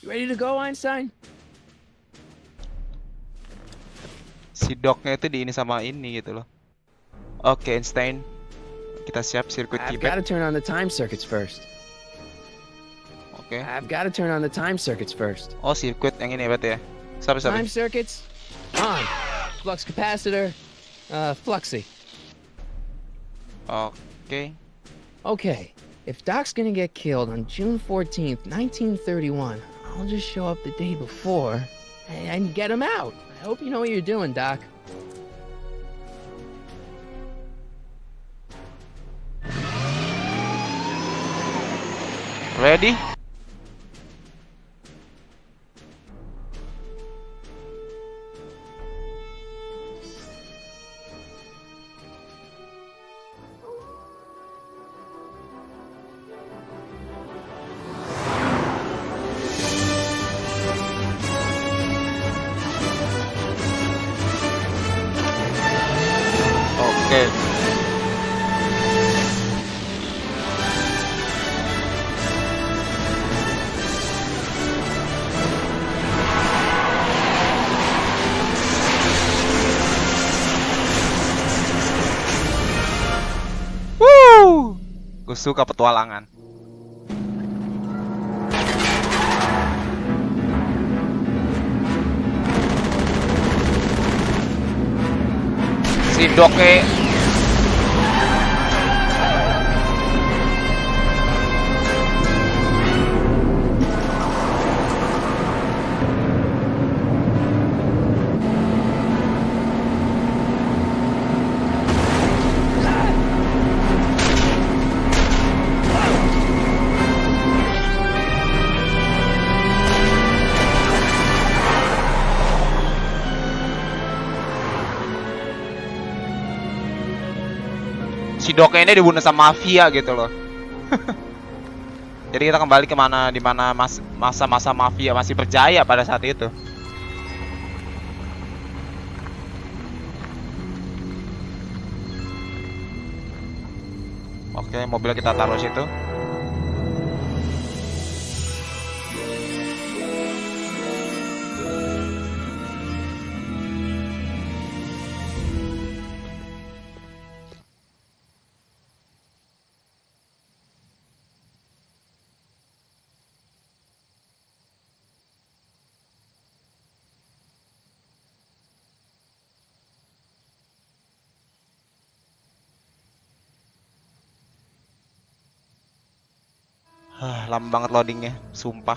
You ready to go, Einstein? Si doknya itu di ini sama ini gitu loh. Oke, Einstein. Kita siap sirkuit I've got to Tibet. turn on the time circuits first. Oke. I've got to turn on the time circuits first. Oh, sirkuit yang ini berarti ya. Sorry. Time circuits on. Flux capacitor, fluxy. Oke. Okay, if Doc's gonna get killed on June 14th, 1931, I'll just show up the day before and get him out. I hope you know what you're doing, Doc. Ready? Oke. suka petualangan. Si Doke. Si Doke ini dibunuh sama mafia gitu loh. Jadi kita kembali ke mana di mana masa-masa mafia masih berjaya pada saat itu. Oke, mobil kita taruh situ. Lama banget loadingnya, sumpah.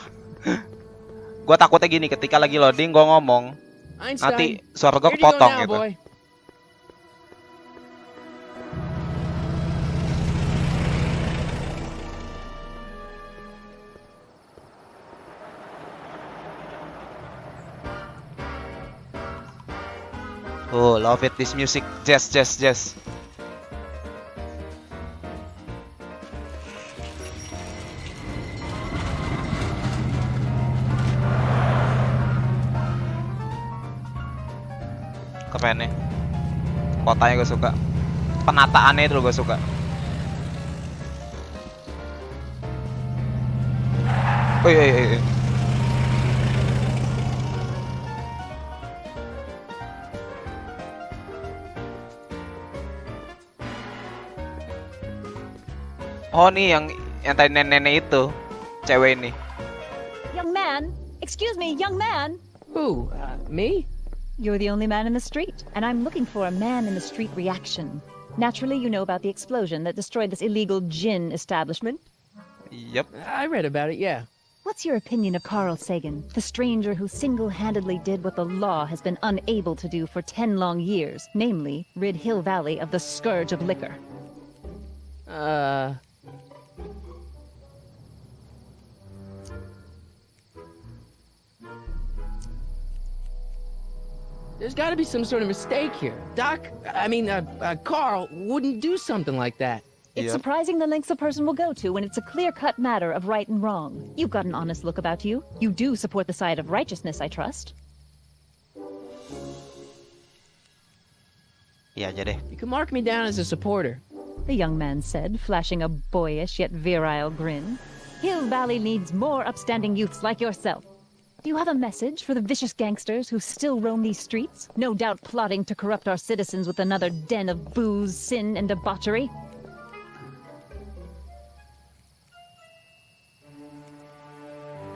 Gue takutnya gini, ketika lagi loading gue ngomong, nanti suara gue kepotong gitu. Oh, love it, this music, jazz. Keren nih. Kotanya gue suka. Penataannya itu gue suka. Wih. Oh nih yang tadi nenek itu, cewek ini. Young man, excuse me, young man. Who? Me? You're the only man in the street, and I'm looking for a man in the street reaction. Naturally, you know about the explosion that destroyed this illegal gin establishment. Yep. I read about it, yeah. What's your opinion of Carl Sagan, the stranger who single-handedly did what the law has been unable to do for 10 long years, namely, rid Hill Valley of the scourge of liquor? There's got to be some sort of mistake here. Carl wouldn't do something like that. It's surprising the lengths a person will go to when it's a clear-cut matter of right and wrong. You've got an honest look about you. You do support the side of righteousness, I trust. Iya aja deh. You can mark me down as a supporter. The young man said, flashing a boyish yet virile grin. Hill Valley needs more upstanding youths like yourself. Do you have a message for the vicious gangsters who still roam these streets, no doubt plotting to corrupt our citizens with another den of booze, sin, and debauchery?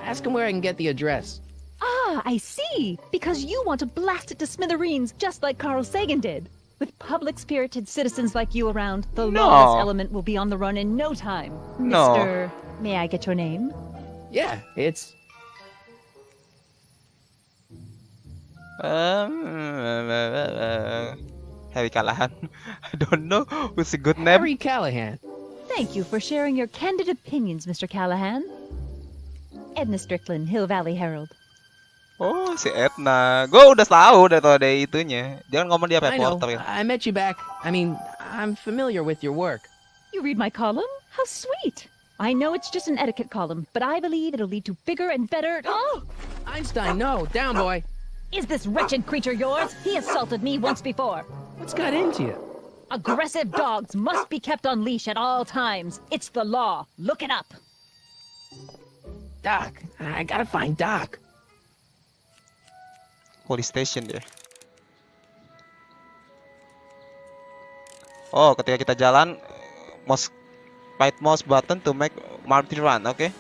Ask him where I can get the address. Ah, I see! Because you want to blast it to smithereens just like Carl Sagan did. With public-spirited citizens like you around, the lawless element will be on the run in no time. No. Mr. May I get your name? Yeah, it's... Harry Callahan. I don't know who's a good name. Harry Callahan. Thank you for sharing your candid opinions, Mr. Callahan. Edna Strickland, Hill Valley Herald. Oh, si Edna. Gue udah tahu dari itunya. Jangan ngomong dia I know. reporter ya. I met you back. I'm familiar with your work. You read my column? How sweet! I know it's just an etiquette column, but I believe it'll lead to bigger and better... Oh! Einstein, no. Down, boy. Is this wretched creature yours? He assaulted me once before. What's got into you? Aggressive dogs must be kept on leash at all times. It's the law. Look it up. Doc. I gotta find Doc. Police station dia. Oh, ketika kita jalan, Right mouse button to make Marty run, oke?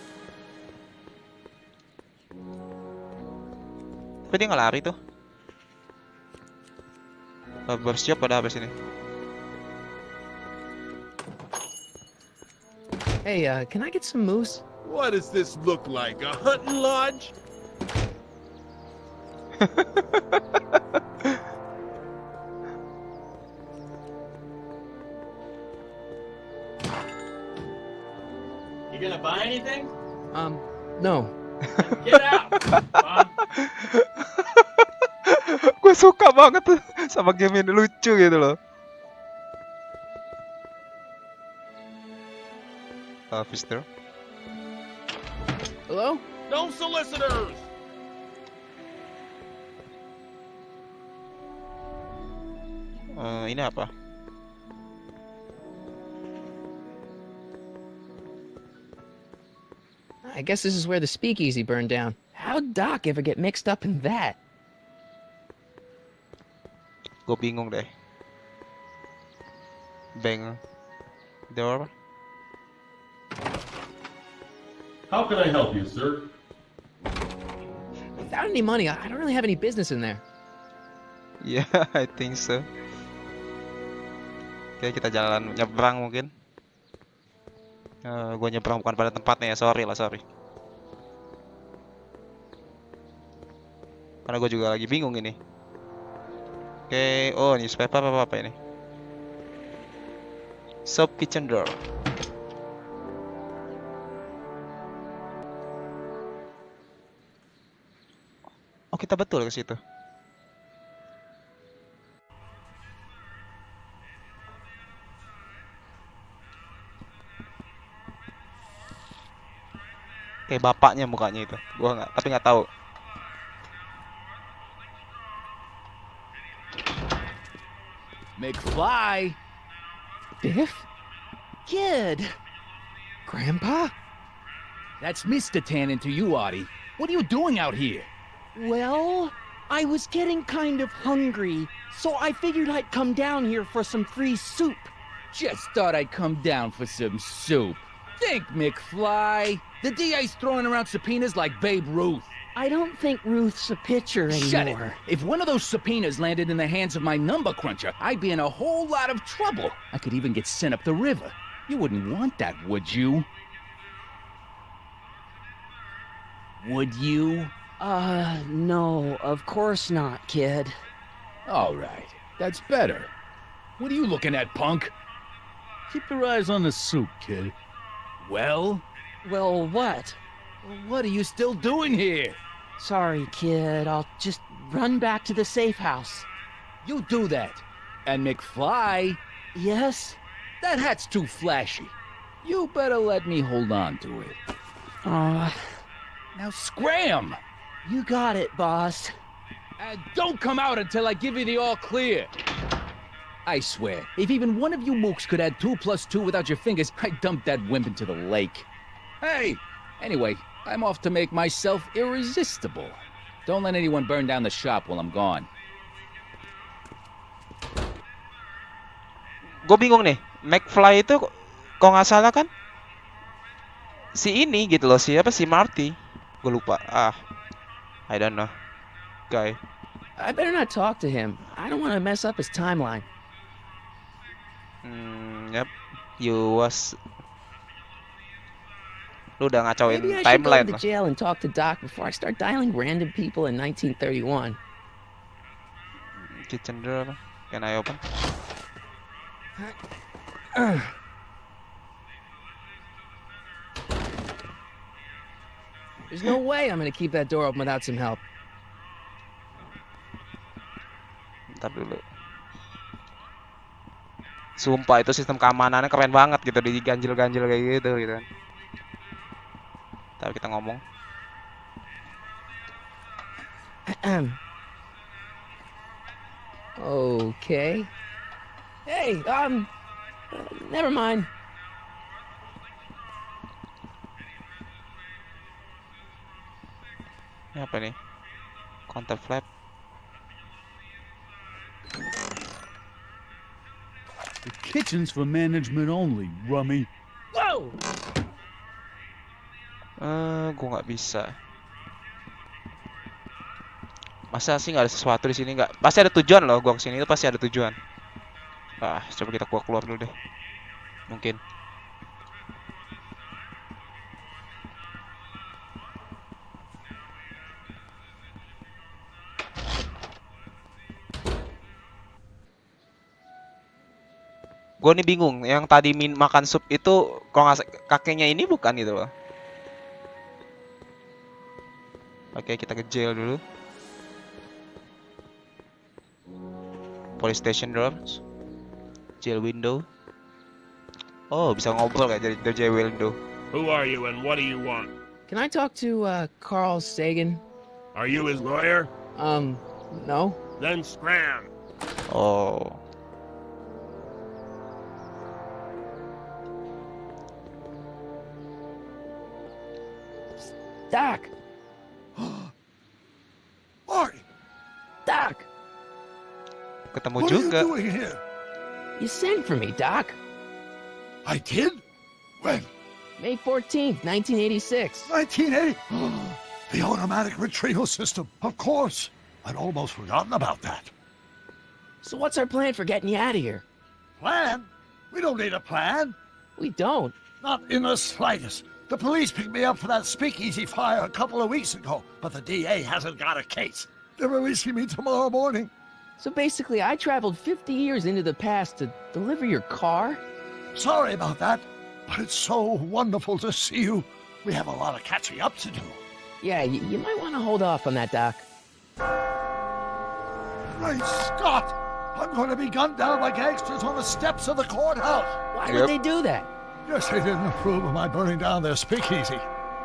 Tapi dia nggak lari tuh. Bersiap pada habis ini. Hey, can I get some moose? What does this look like? A hunting lodge? You gonna buy anything? No. Get out! Gue suka banget tuh sama game ini, lucu gitu loh. Officer. Hello? No solicitors! Ini apa? I guess this is where the speakeasy burned down. How'd Doc ever get mixed up in that? Gue bingung deh. Bang door. How can I help you, sir? Without any money, I don't really have any business in there. Yeah, I think so. Oke, kita jalan nyebrang mungkin. Gue nyebrang bukan pada tempatnya ya, sorry. Karena gue juga lagi bingung ini. Oke, oh newspaper apa ini? Shop kitchen door. Oh, kita betul ke situ. Kayak bapaknya mukanya itu. Gua nggak tahu. McFly! Biff? Kid! Grandpa? That's Mr. Tannen to you, Artie. What are you doing out here? Well, I was getting kind of hungry, so I figured I'd come down here for some free soup. Just thought I'd come down for some soup. Think, McFly. The DA's throwing around subpoenas like Babe Ruth. I don't think Ruth's a pitcher anymore. Shut it. If one of those subpoenas landed in the hands of my number cruncher, I'd be in a whole lot of trouble. I could even get sent up the river. You wouldn't want that, would you? Would you? No, of course not, kid. All right. That's better. What are you looking at, punk? Keep your eyes on the soup, kid. Well? Well, what? What are you still doing here? Sorry, kid. I'll just run back to the safe house. You do that. And McFly, Yes? that hat's too flashy. You better let me hold on to it. Now scram! You got it, boss. And don't come out until I give you the all clear. I swear, if even one of you mooks could add 2 + 2 without your fingers, I'd dump that wimp into the lake. Hey! Anyway, I'm off to make myself irresistible. Don't let anyone burn down the shop while I'm gone. Gue bingung nih. McFly itu kok nggak salah kan? Si ini gitu loh, siapa si Marty? Gue lupa. I don't know. Guy. I better not talk to him. I don't want to mess up his timeline. Yep. You was. Lu udah ngacauin Maybe I should go timeline to lah. jail and talk to Doc before I start dialing random people in 1931. Kitchen door. Can I open? There's no way I'm gonna keep that door open without some help. Ntar dulu. Sumpah itu sistem keamanannya keren banget gitu, diganjil-ganjil kayak gitu kan. Ntar kita ngomong. Okay. Hey, never mind. Ini apa nih? Counter flap. The kitchen's for management only, rummy. Whoa! go! Gue nggak bisa. Masa sih nggak ada sesuatu di sini nggak? Pasti ada tujuan loh. Gua kesini itu pasti ada tujuan. Coba kita keluar dulu deh. Mungkin. Gue nih bingung, yang tadi makan sup itu kalau nggak kakeknya ini bukan gitu loh. Oke, kita ke jail dulu. Police station doors. Jail window. Oh, bisa ngobrol kayak dari jail window. Who are you and what do you want? Can I talk to Carl Sagan? Are you his lawyer? No. Then scram. Oh. Doc. Marty! Doc! Ketemu What are you juga. doing here? You sent for me, Doc. I did? When? May 14th, 1986. 1980? The automatic retrieval system. Of course. I'd almost forgotten about that. So what's our plan for getting you out of here? Plan? We don't need a plan. We don't. Not in the slightest. The police picked me up for that speakeasy fire a couple of weeks ago, but the DA hasn't got a case. They're releasing me tomorrow morning. So basically, I traveled 50 years into the past to deliver your car? Sorry about that, but it's so wonderful to see you. We have a lot of catching up to do. Yeah, you might want to hold off on that, Doc. Great Scott! I'm going to be gunned down by gangsters on the steps of the courthouse. Why would they do that? Guess they didn't approve of my burning down their speakeasy.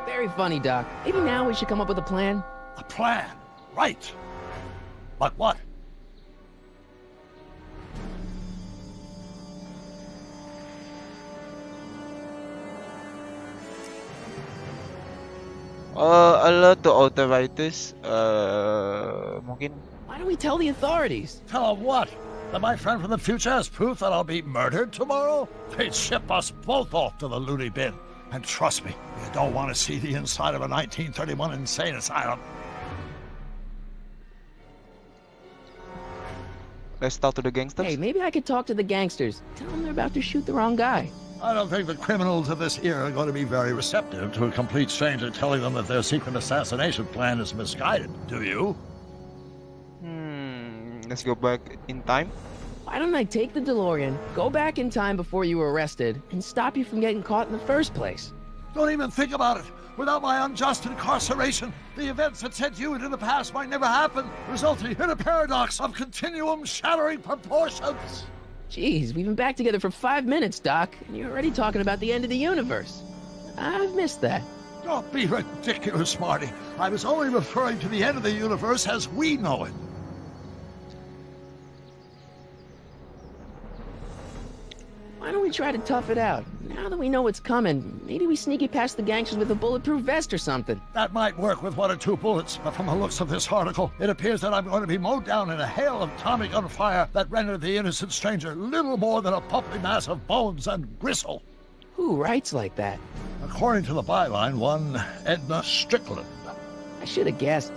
Very funny, Doc. Maybe now we should come up with a plan. A plan? Right. But what? Alert to authorities. Mungkin. Why don't we tell the authorities? Tell them what? That my friend from the future has proof that I'll be murdered tomorrow? They'd ship us both off to the loony bin. And trust me, you don't want to see the inside of a 1931 insane asylum. Let's talk to the gangsters. Hey, maybe I could talk to the gangsters. Tell them they're about to shoot the wrong guy. I don't think the criminals of this era are going to be very receptive to a complete stranger telling them that their secret assassination plan is misguided, do you? Let's go back in time. Why don't I take the DeLorean, go back in time before you were arrested, and stop you from getting caught in the first place? Don't even think about it. Without my unjust incarceration, the events that sent you into the past might never happen, resulting in a paradox of continuum-shattering proportions. Jeez, we've been back together for 5 minutes, Doc, and you're already talking about the end of the universe. I've missed that. Don't be ridiculous, Marty. I was only referring to the end of the universe as we know it. Why don't we try to tough it out? Now that we know what's coming, maybe we sneak it past the gangsters with a bulletproof vest or something. That might work with 1 or 2 bullets, but from the looks of this article, it appears that I'm going to be mowed down in a hail of Tommy gunfire that rendered the innocent stranger little more than a puppy mass of bones and gristle. Who writes like that? According to the byline, one Edna Strickland. I should have guessed.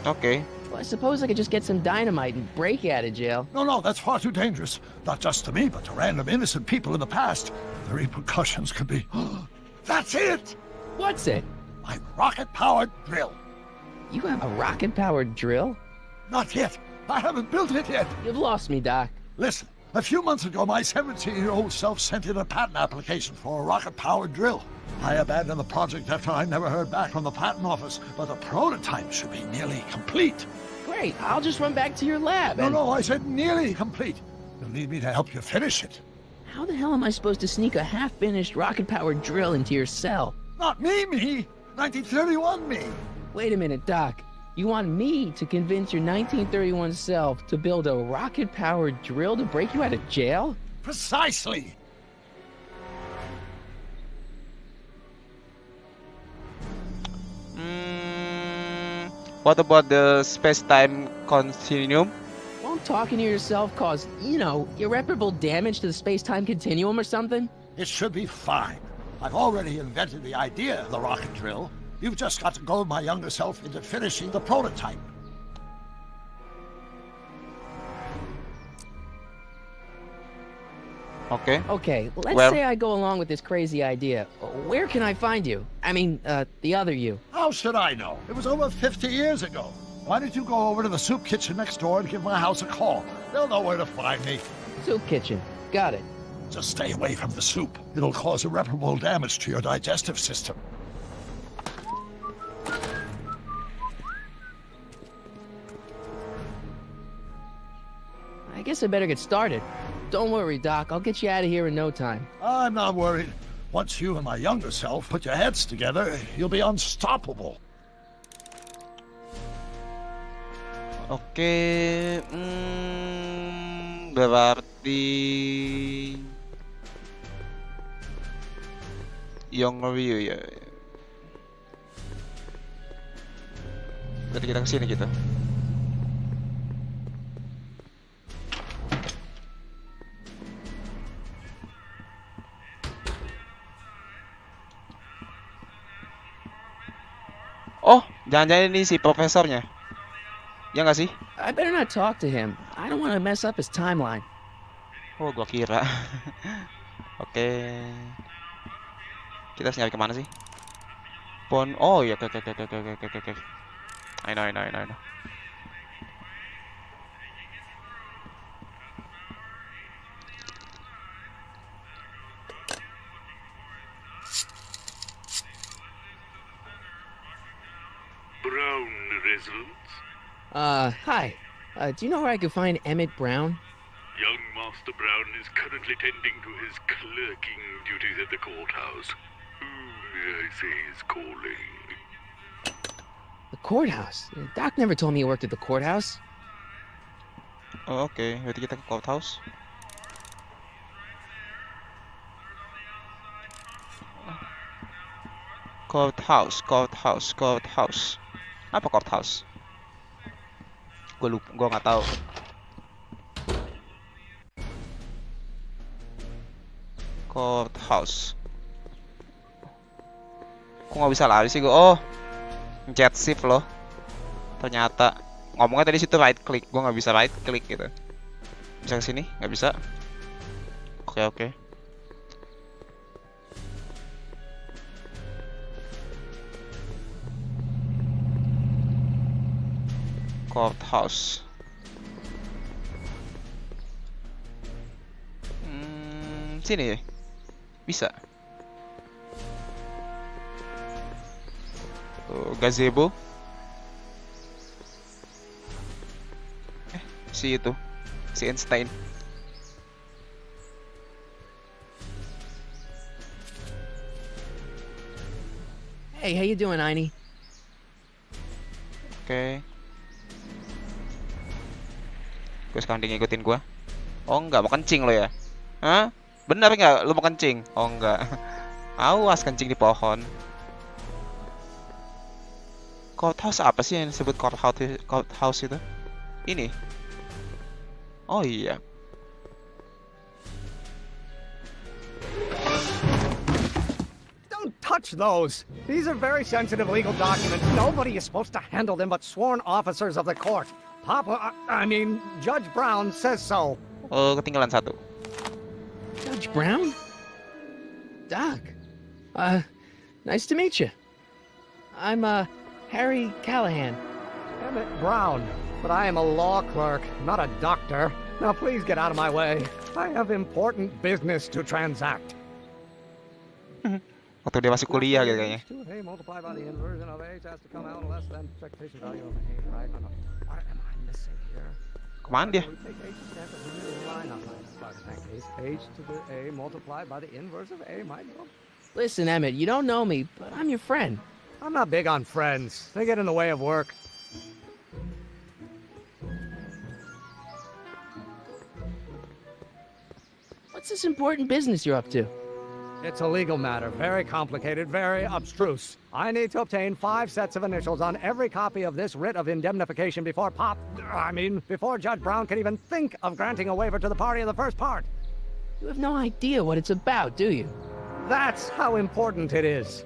Okay. Well, I suppose I could just get some dynamite and break you out of jail. No, that's far too dangerous. Not just to me, but to random innocent people in the past. The repercussions could be... That's it! What's it? My rocket-powered drill. You have a rocket-powered drill? Not yet. I haven't built it yet. You've lost me, Doc. Listen, a few months ago, my 17-year-old self sent in a patent application for a rocket-powered drill. I abandoned the project after I never heard back from the patent office, but the prototype should be nearly complete. Great, I'll just run back to your lab and... No, I said nearly complete. You'll need me to help you finish it. How the hell am I supposed to sneak a half-finished rocket-powered drill into your cell? Not me! 1931 me! Wait a minute, Doc. You want me to convince your 1931 self to build a rocket-powered drill to break you out of jail? Precisely! What about the space-time continuum? Won't talking to yourself cause, irreparable damage to the space-time continuum or something? It should be fine. I've already invented the idea of the rocket drill. You've just got to goad my younger self into finishing the prototype. Oke. Okay, let's Where? say I go along with this crazy idea. Where can I find you? I mean, the other you. How should I know? It was over 50 years ago. Why don't you go over to the soup kitchen next door and give my house a call? They'll know where to find me. Soup kitchen. Got it. Just stay away from the soup. It'll cause irreparable damage to your digestive system. I guess I better get started. Don't worry, Doc. I'll get you out of here in no time. I'm not worried. Once you and my younger self put your heads together, you'll be unstoppable. Oke. Berarti Young Review ya. Berarti kita kesini gitu. Oh, jangan-jangan ini si profesornya. Ya nggak sih? I better not talk to him. I don't want to mess up his timeline. Oh, gua kira. Oke. Kita harus nyari kemana sih? Oh iya, oke. I know. Brown results? Hi. Do you know where I could find Emmett Brown? Young Master Brown is currently tending to his clerking duties at the courthouse. Who may I say is calling? The courthouse? Doc never told me he worked at the courthouse. Oh, oke. Berarti kita ke courthouse. Courthouse. Apa courthouse? Gue nggak tahu. Courthouse. Kok nggak bisa lari sih gue? Oh, jet shift loh. Ternyata ngomongnya tadi situ right click, gue nggak bisa right click gitu. Bisa ke sini? Nggak bisa. Oke. Courthouse. Sini ya? Bisa. Gazebo. Si itu. Si Einstein. Hey, how you doing, Einie? Oke. Gue sekarang dia ngikutin gue. Oh enggak, mau kencing lo ya? Hah? Bener nggak? Lu mau kencing? Oh enggak. Awas kencing di pohon. Courthouse apa sih yang disebut courthouse itu? Ini. Oh iya. Don't touch those. These are very sensitive legal documents. Nobody is supposed to handle them but sworn officers of the court. Judge Brown says so. Oh, ketinggalan satu. Judge Brown? Doc. Nice to meet you. I'm, Harry Callahan. Emmett Brown. But I am a law clerk, not a doctor. Now please get out of my way. I have important business to transact. Waktu dia masih kuliah gitu kayaknya. A multiplied by the inversion of H has to come out less than expectation value of A, right? What am I missing here? Kemana dia? H to the A multiplied by the inverse of A might go. Listen, Emmett, you don't know me, but I'm your friend. I'm not big on friends. They get in the way of work. What's this important business you're up to? It's a legal matter, very complicated, very abstruse. I need to obtain 5 sets of initials on every copy of this writ of indemnification before Judge Brown can even think of granting a waiver to the party in the first part. You have no idea what it's about, do you? That's how important it is.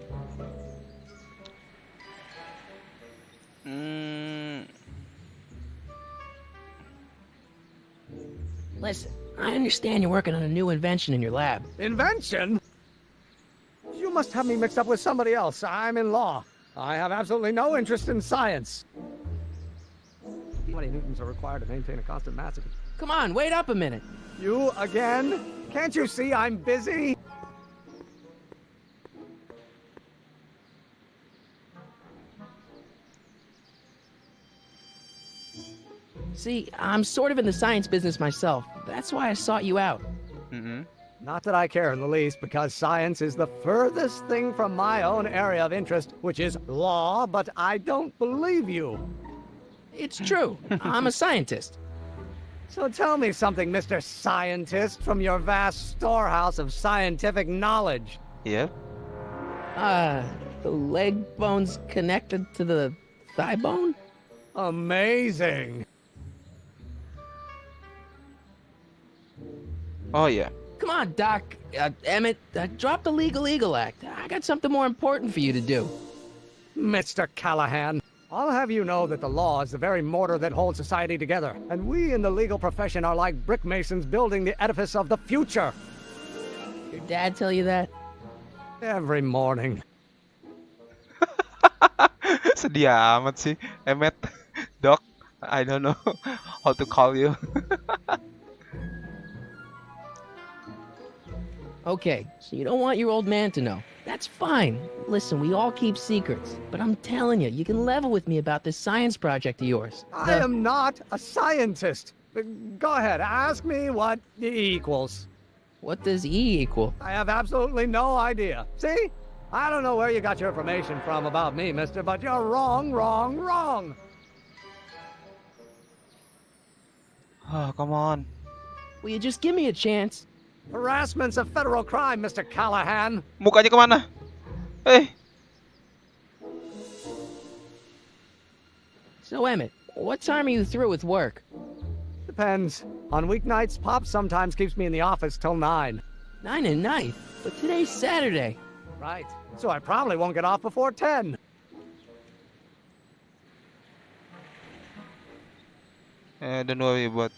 Listen, I understand you're working on a new invention in your lab. Invention? You must have me mixed up with somebody else. I'm in law. I have absolutely no interest in science. How many newtons are required to maintain a constant mass? Come on, wait up a minute. You again? Can't you see I'm busy? See, I'm sort of in the science business myself. That's why I sought you out. Not that I care in the least, because science is the furthest thing from my own area of interest, which is law, but I don't believe you. It's true. I'm a scientist. So tell me something, Mr. Scientist, from your vast storehouse of scientific knowledge. Yep. The leg bone's connected to the thigh bone? Amazing. Oh yeah. Come on, Doc. Emmett, drop the Legal Eagle Act. I got something more important for you to do. Mr. Callahan, I'll have you know that the law is the very mortar that holds society together, and we in the legal profession are like brick masons building the edifice of the future. Your dad tell you that? Every morning. Sedih amat sih, Emmet. Doc, I don't know how to call you. Okay, so you don't want your old man to know. That's fine. Listen, we all keep secrets. But I'm telling you, you can level with me about this science project of yours. I am not a scientist. Go ahead, ask me what E equals. What does E equal? I have absolutely no idea. See? I don't know where you got your information from about me, mister, but you're wrong, wrong, wrong. Oh, come on. Will you just give me a chance? Harassment's a federal crime, Mr. Callahan. Mukanya kemana? Hey. So, Emmett, what time are you through with work? Depends. On weeknights, Pop sometimes keeps me in the office till 9. 9 at night? But today's Saturday. Right. So I probably won't get off before 10. Don't worry about.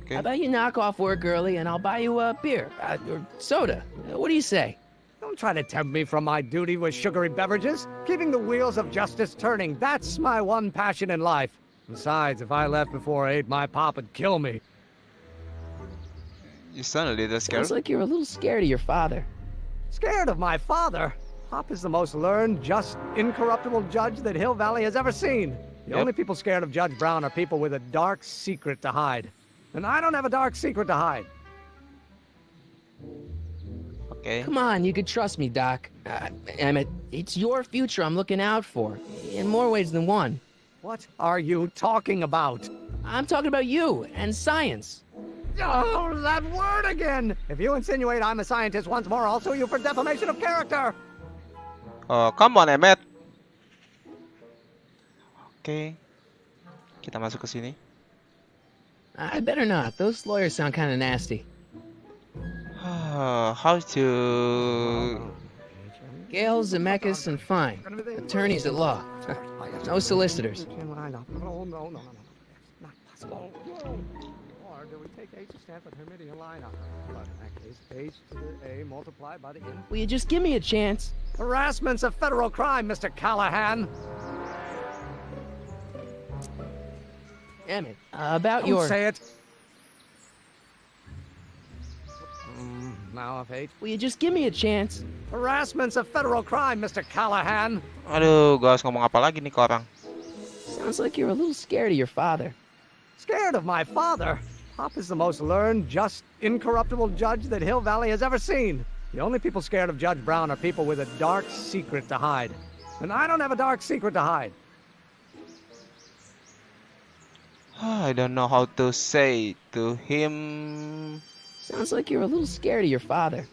Okay. How about you knock off work early and I'll buy you a beer or soda? What do you say? Don't try to tempt me from my duty with sugary beverages. Keeping the wheels of justice turning, that's my one passion in life. Besides, if I left before 8, my pop would kill me. You sound a little scared. Sounds like you're a little scared of your father. Scared of my father? Pop is the most learned, just, incorruptible judge that Hill Valley has ever seen. The only people scared of Judge Brown are people with a dark secret to hide. And I don't have a dark secret to hide. Okay. Come on, you could trust me, Doc. Emmett, it's your future I'm looking out for, in more ways than one. What are you talking about? I'm talking about you and science. Oh, that word again! If you insinuate I'm a scientist once more, I'll sue you for defamation of character! Oh, come on, Emmet. Okay. Kita masuk ke sini. I better not. Those lawyers sound kind of nasty. How to... Gale, Zemeckis, and Fine. Attorneys at law. No solicitors. No, not possible. Or do we take H to stand for the Hermitian lineup? But in that case, H to the A multiplied by the N. Will you just give me a chance? Harassment's a federal crime, Mr. Callahan. Emmett, about Don't your... say it. Now if H. Will you just give me a chance? Harassment's a federal crime, Mr. Callahan. Aduh, gue harus ngomong apa lagi nih ke orang? Sounds like you're a little scared of your father. Scared of my father? Pop is the most learned, just, incorruptible judge that Hill Valley has ever seen. The only people scared of Judge Brown are people with a dark secret to hide. And I don't have a dark secret to hide. I don't know how to say to him. Sounds like you're a little scared of your father.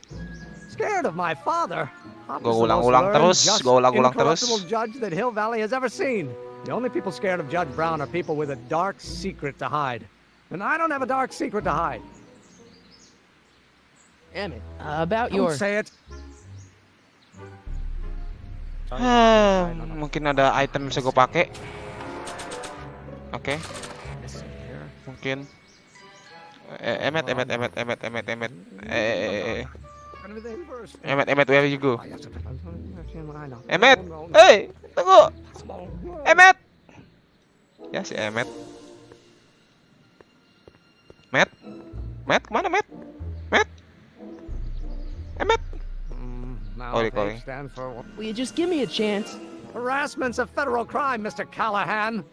Scared of my father? Pop Gue is the most ulang-ulang learned, terus, just, gue ulang-ulang terus. incorruptible judge that Hill Valley has ever seen. The only people scared of Judge Brown are people with a dark secret to hide. And I don't have a dark secret to hide. Emmett, about Don't your... say it. Mungkin ada item yang bisa gue pakai. Oke. Mungkin. Emmet. Emmet, where you go? Emmet, hey, tunggu. Emmet. Ya si Emmet. Matt, kemana Matt? Emmet. Oh, dia calling. Will you just give me a chance? Harassment's a federal crime, Mr. Callahan.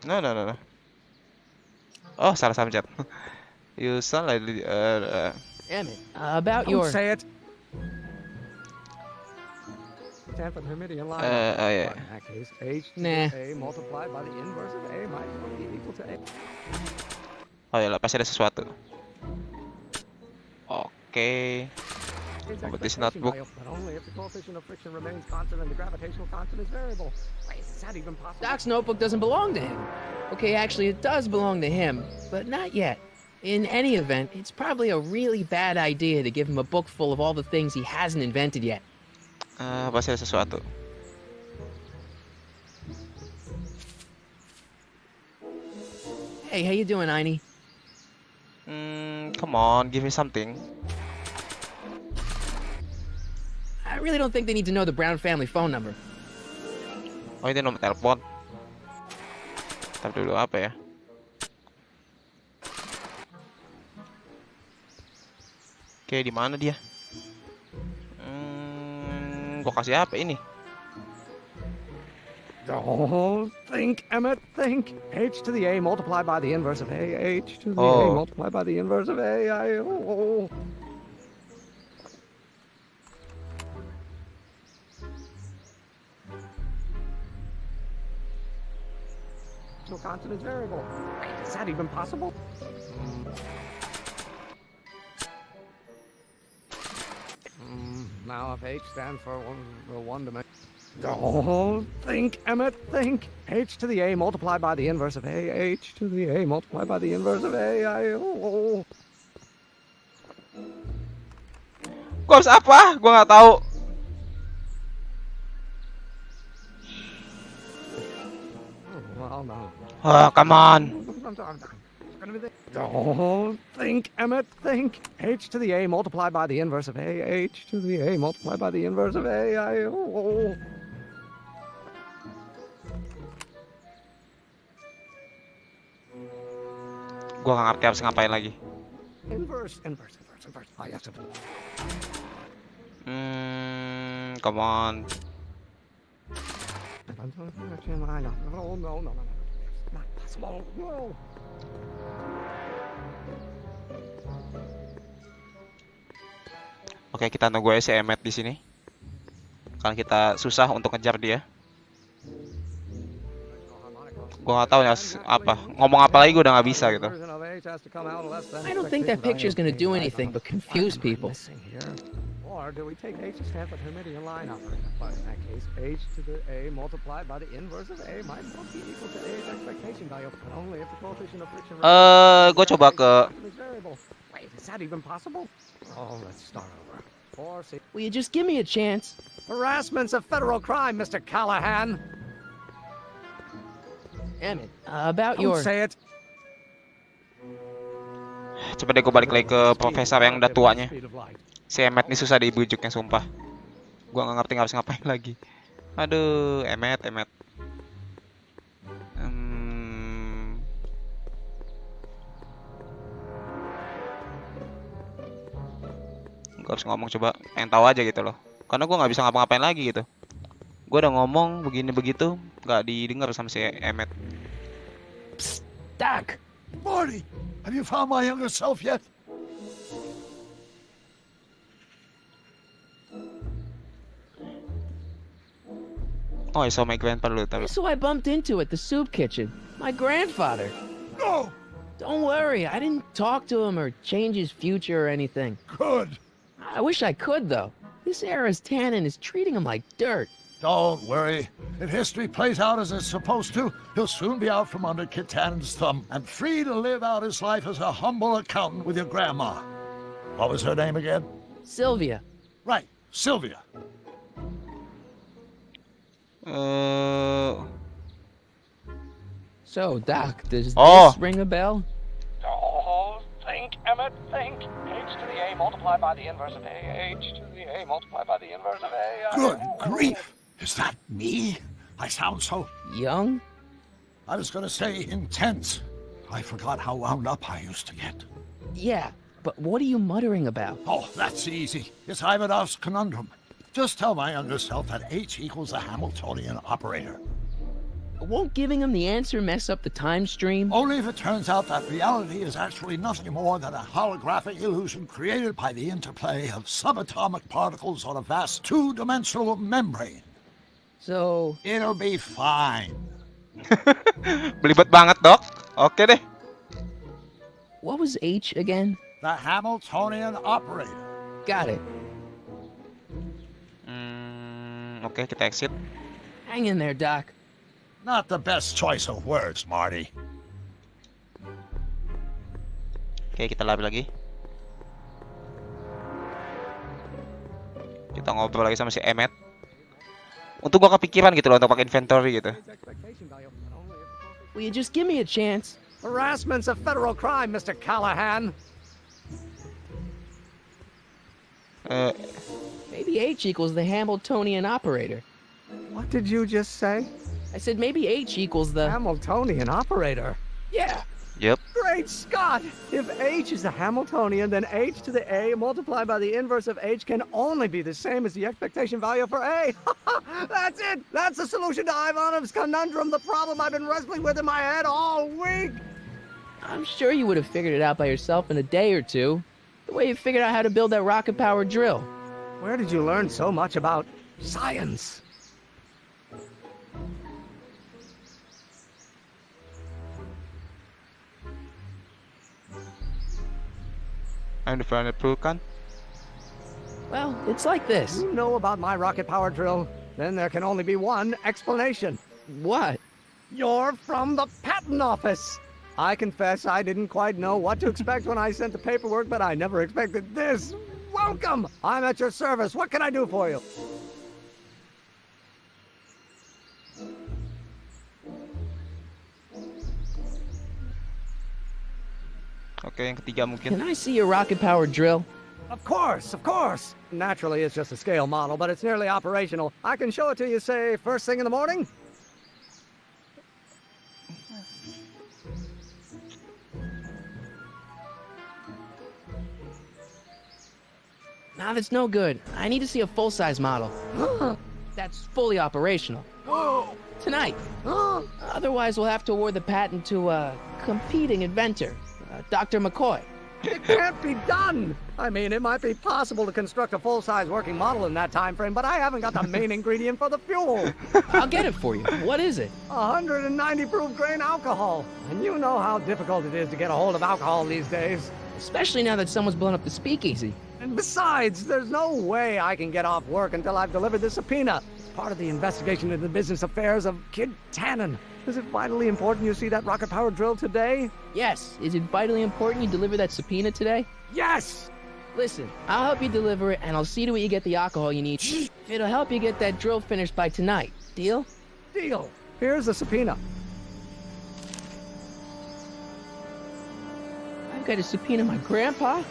No. Oh, salah subject. You sound like Emmett, about Don't your... say it. Stanford Hermitian line. Oh yeah. In that case, h to Nah. the a multiplied by the inverse of a might be equal to a. Oh ya, pasti ada sesuatu. Oke. But this notebook. But only if the coefficient of friction remains constant and the gravitational constant is variable. Wait, is that even possible? Doc's notebook doesn't belong to him. Okay, actually, it does belong to him, but not yet. In any event, it's probably a really bad idea to give him a book full of all the things he hasn't invented yet. Pasti ada sesuatu. Hey, how you doing, Einie? Come on, give me something. I really don't think they need to know the Brown family phone number. Oh, ini nomor telepon. Tapi dulu apa ya? Oke, di mana dia? Gua kasih apa ini? Don't think, Emmett, think. H to the a multiplied by the inverse of a. H to the a Oh. multiplied by the inverse of a. So constant is variable. Wait, is that even possible? Now if H stands for one dimension. Don't think, Emmett, think. H to the a multiplied by the inverse of a. H to the a multiplied by the inverse of a. Gua harus apa? Gua nggak tahu. Well, no. Oh, come on. Don't think, Emmett, think. H to the a multiplied by the inverse of a. H to the a multiplied by the inverse of a. Gua nggak ngerti harus ngapain lagi. Inverse. Oh, yes. Come on. No. Not possible. No. Oke, kita nunggu aja si Emmet di sini. Karena kita susah untuk ngejar dia. Gua nggak tahu ya apa. Ngomong apa lagi gua udah nggak bisa gitu. I don't think that picture's gonna do anything but confuse people. Or do we take H to Stanford Hermitian line operator? But in that case, H to the a multiplied by the inverse of a might not be equal to a's expectation value, but only if the coefficient of friction. Gua coba ke. Wait, is that even possible? Oh, let's start over. Will you just give me a chance? Harassment's a federal crime, Mr. Callahan. Emmett, about Don't your... say it. Coba deh gua balik lagi ke profesor yang udah tuanya. Si Emmet nih susah dibujuknya, sumpah. Gua nggak ngerti harus ngapain lagi. Aduh, Emmet. Gua harus ngomong coba, pengen tahu aja gitu loh. Karena gua nggak bisa ngapa-ngapain lagi gitu. Gua udah ngomong begini begitu, nggak didengar sama si Emmet. Psst, Doc. Marty, have you found my younger self yet? Oh, I saw my grandpa dulu tapi. Guess who I bumped into at the soup kitchen? My grandfather. No! Don't worry, I didn't talk to him or change his future or anything. Good. I wish I could, though. This era's tannin is treating him like dirt. Don't worry. If history plays out as it's supposed to, he'll soon be out from under Kit Tannen's thumb and free to live out his life as a humble accountant with your grandma. What was her name again? Sylvia. Right, Sylvia. So, Doc, does Oh. this ring a bell? Oh, think, Emmett, think. H to the A multiplied by the inverse of A. H to the A multiplied by the inverse of A. Good grief! Is that me? I sound so... Young? I was gonna say intense. I forgot how wound up I used to get. Yeah, but what are you muttering about? Oh, that's easy. It's Ivanov's conundrum. Just tell my younger self that H equals a Hamiltonian operator. Won't giving him the answer mess up the time stream? Only if it turns out that reality is actually nothing more than a holographic illusion created by the interplay of subatomic particles on a vast two-dimensional membrane. So... It'll be fine. Belibet banget, Dok. Oke deh. What was H again? The Hamiltonian operator. Got it. Oke, kita exit. Hang in there, Doc. Not the best choice of words, Marty. Oke, kita lari lagi. Kita ngobrol lagi sama si Emmet. Untuk gua kepikiran gitu loh untuk pakai inventory gitu. Will you just give me a chance? Harassment's a federal crime, Mr. Callahan. Maybe H equals the Hamiltonian operator. What did you just say? I said maybe H equals the... Hamiltonian operator? Yeah. Yep. Great Scott! If H is a Hamiltonian, then H to the A multiplied by the inverse of H can only be the same as the expectation value for A. That's it! That's the solution to Ivanov's conundrum, the problem I've been wrestling with in my head all week! I'm sure you would have figured it out by yourself in a day or two. The way you figured out how to build that rocket-powered drill. Where did you learn so much about science? I'm the final kan? Well, it's like this. You know about my rocket power drill? Then there can only be one explanation. What? You're from the patent office. I confess I didn't quite know what to expect when I sent the paperwork, but I never expected this. Welcome! I'm at your service. What can I do for you? Oke, yang ketiga mungkin. Can I see your rocket-powered drill? Of course, of course. Naturally, it's just a scale model, but it's nearly operational. I can show it to you, say, first thing in the morning? Nah, that's no good. I need to see a full-size model. That's fully operational. Tonight. Otherwise, we'll have to award the patent to a competing inventor, Dr. McCoy. It can't be done! I mean, it might be possible to construct a full-size working model in that time frame, but I haven't got the main ingredient for the fuel. I'll get it for you. What is it? 190 proof grain alcohol. And you know how difficult it is to get a hold of alcohol these days. Especially now that someone's blown up the speakeasy. And besides, there's no way I can get off work until I've delivered this subpoena. It's part of the investigation into the business affairs of Kid Tannen. Is it vitally important you see that rocket-powered drill today? Yes. Is it vitally important you deliver that subpoena today? Yes! Listen, I'll help you deliver it, and I'll see to it you get the alcohol you need. It'll help you get that drill finished by tonight. Deal? Deal. Here's the subpoena. I've got to subpoena my grandpa?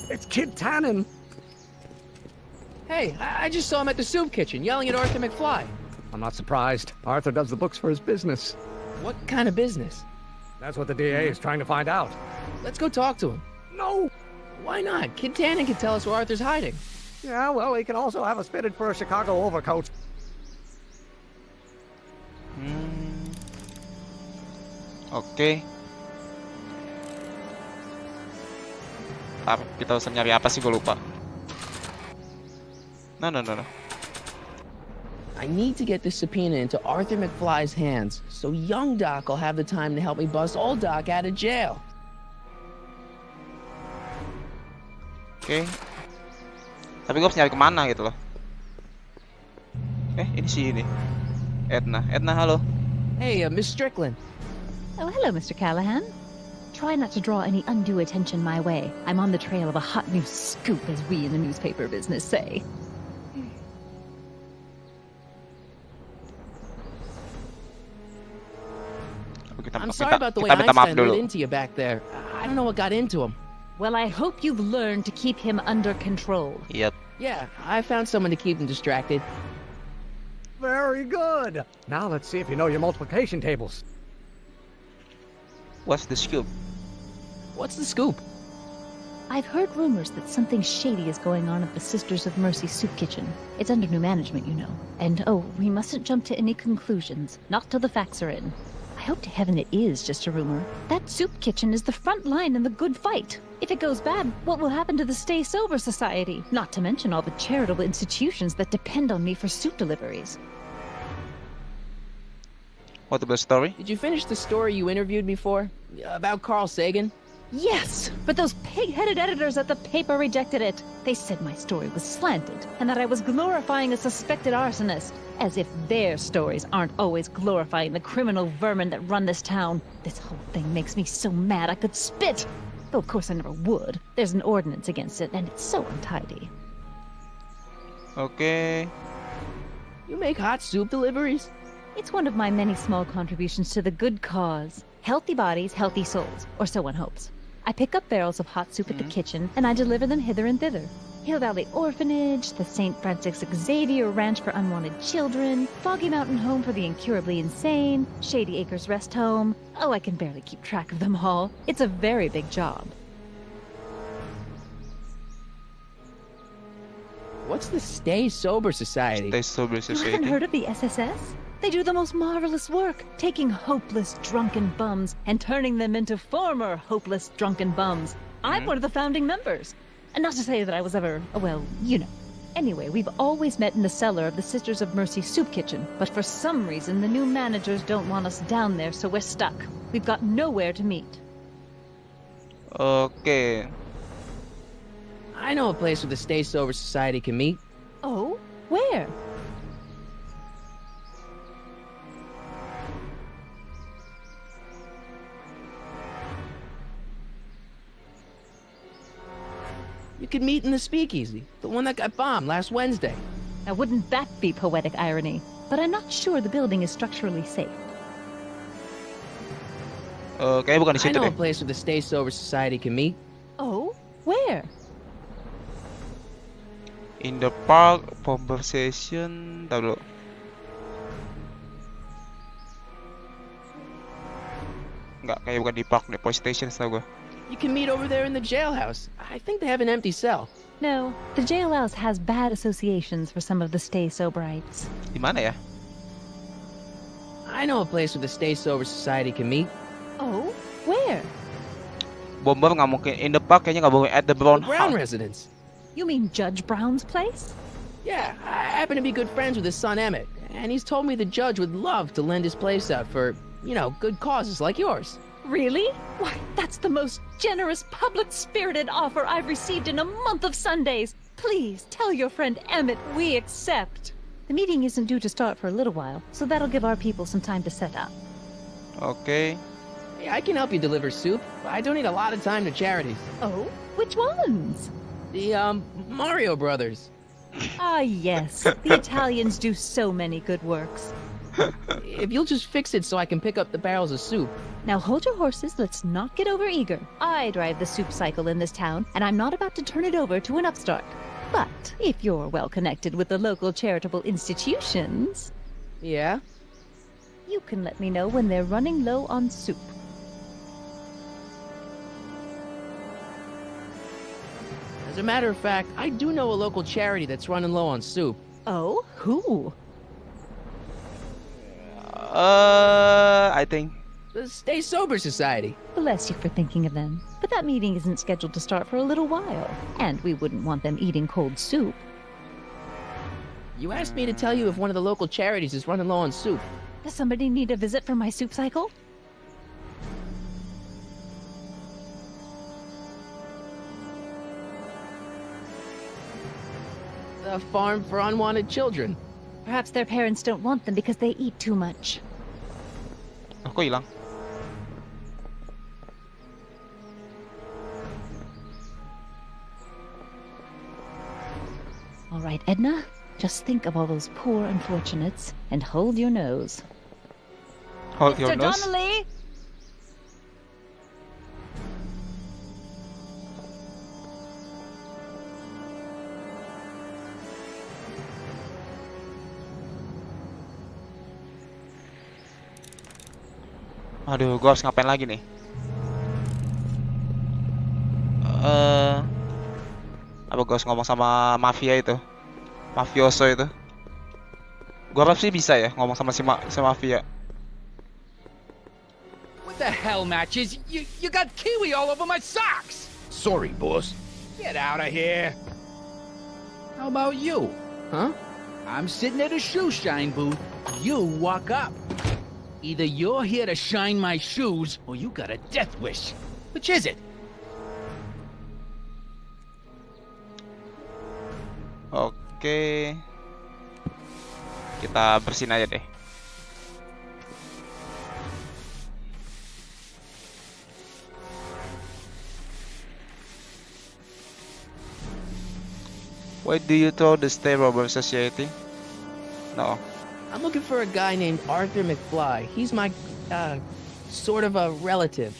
It's Kid Tannen. Hey, I just saw him at the soup kitchen, yelling at Arthur McFly. I'm not surprised. Arthur does the books for his business. What kind of business? That's what the DA is trying to find out. Let's go talk to him. No! Why not? Kid Tannen can tell us where Arthur's hiding. Yeah, well, he can also have us fitted for a Chicago overcoat. Oke. Kita harus nyari apa sih, gue lupa. No. I need to get this subpoena into Arthur McFly's hands, so young Doc will have the time to help me bust old Doc out of jail. Oke. Tapi gue harus nyari kemana gitu loh. Ini sih ini. Edna, halo. Hey, Miss Strickland. Oh, hello, Mr. Callahan. Try not to draw any undue attention my way. I'm on the trail of a hot new scoop, as we in the newspaper business say. I'm sorry about the way Einstein lit into you back there. I don't know what got into him. Well, I hope you've learned to keep him under control. Yep. Yeah, I found someone to keep him distracted. Very good. Now let's see if you know your multiplication tables. What's the scoop? What's the scoop? I've heard rumors that something shady is going on at the Sisters of Mercy soup kitchen. It's under new management, you know. And oh, we mustn't jump to any conclusions. Not till the facts are in. I hope to heaven it is just a rumor. That soup kitchen is the front line in the good fight. If it goes bad, what will happen to the Stay Sober Society? Not to mention all the charitable institutions that depend on me for soup deliveries. What about the story? Did you finish the story you interviewed me for? About Carl Sagan? Yes, but those pig-headed editors at the paper rejected it. They said my story was slanted, and that I was glorifying a suspected arsonist. As if their stories aren't always glorifying the criminal vermin that run this town. This whole thing makes me so mad I could spit. Though of course I never would. There's an ordinance against it, and it's so untidy. Okay. You make hot soup deliveries? It's one of my many small contributions to the good cause. Healthy bodies, healthy souls, or so one hopes. I pick up barrels of hot soup at the kitchen, and I deliver them hither and thither. Hill Valley Orphanage, the St. Francis Xavier Ranch for Unwanted Children, Foggy Mountain Home for the Incurably Insane, Shady Acres Rest Home. Oh, I can barely keep track of them all. It's a very big job. What's the Stay Sober Society? Stay Sober You Society. haven't heard of the SSS? They do the most marvelous work, taking hopeless drunken bums and turning them into former hopeless drunken bums. I'm one of the founding members. And not to say that I was ever, well, you know. Anyway, we've always met in the cellar of the Sisters of Mercy soup kitchen, but for some reason the new managers don't want us down there, so we're stuck. We've got nowhere to meet. Okay. I know a place where the Stay Sober Society can meet. Oh? Where? You could meet in the speakeasy, the one that got bombed last Wednesday. Now wouldn't that be poetic irony? But I'm not sure the building is structurally safe. Kayaknya bukan di I situ know a deh. place where the Stay Sober Society can meet. Oh? Where? In the park, conversation. Tahu dulu. Enggak, kayak bukan di park deh, police station setahu gue. You can meet over there in the jailhouse. I think they have an empty cell. No, the jailhouse has bad associations for some of the Stay Soberites. Di mana ya? I know a place where the Stay Sober Society can meet. Oh? Where? Bomber nggak mungkin. In the park kayaknya nggak boleh. At the Brown The Brown House. residence. You mean Judge Brown's place? Yeah, I happen to be good friends with his son Emmett, and he's told me the judge would love to lend his place out for, you know, good causes like yours. Really? Why, that's the most generous, public-spirited offer I've received in a month of Sundays. Please, tell your friend Emmett we accept. The meeting isn't due to start for a little while, so that'll give our people some time to set up. Okay. Hey, I can help you deliver soup. I donate a lot of time to charities. Oh? Which ones? The, Mario Brothers. Ah, yes. The Italians do so many good works. If you'll just fix it so I can pick up the barrels of soup. Now hold your horses, let's not get over-eager. I drive the soup cycle in this town, and I'm not about to turn it over to an upstart. But if you're well connected with the local charitable institutions... Yeah? You can let me know when they're running low on soup. As a matter of fact, I do know a local charity that's running low on soup. Oh? Who? I think. The Stay Sober Society. Bless you for thinking of them. But that meeting isn't scheduled to start for a little while. And we wouldn't want them eating cold soup. You asked me to tell you if one of the local charities is running low on soup. Does somebody need a visit for my soup cycle? The Farm for Unwanted Children. Perhaps their parents don't want them because they eat too much. Aku hilang. right, Edna. Just think of all those poor unfortunates and hold your nose. Hold your Mr. nose. Donnelly! Aduh, gue harus ngapain lagi nih? Apa gue harus ngomong sama mafia itu? Mafioso itu? Gue harap sih bisa ya ngomong sama si mafia. What the hell, Matches? You got kiwi all over my socks! Sorry, boss. Get out of here! How about you? Huh? I'm sitting at a shoe shine booth. You walk up. Either you're here to shine my shoes, or you got a death wish. Which is it? Oke. Kita bersihin aja deh. Why do you throw the Stay Robber Society? No. I'm looking for a guy named Arthur McFly. He's my, sort of a relative.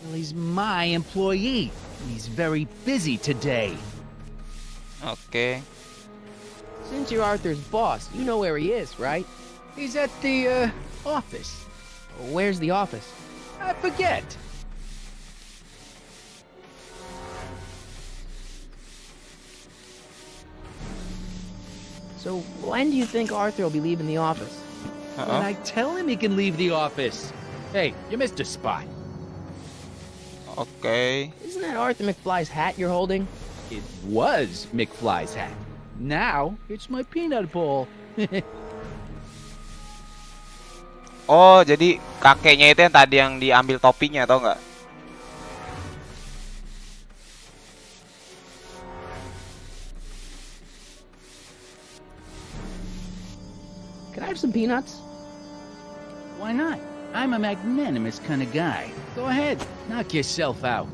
Well, he's my employee. He's very busy today. Oke. Since you're Arthur's boss, you know where he is, right? He's at the, office. Where's the office? I forget. So when do you think Arthur will be leaving the office? When I tell him he can leave the office. Hey, you missed a spot. Oke. Isn't that Arthur McFly's hat you're holding? It was McFly's hat. Now, it's my peanut ball. Oh, jadi kakeknya itu yang tadi yang diambil topinya, tau nggak? Can I have some peanuts? Why not? I'm a magnanimous kind of guy. Go ahead, knock yourself out.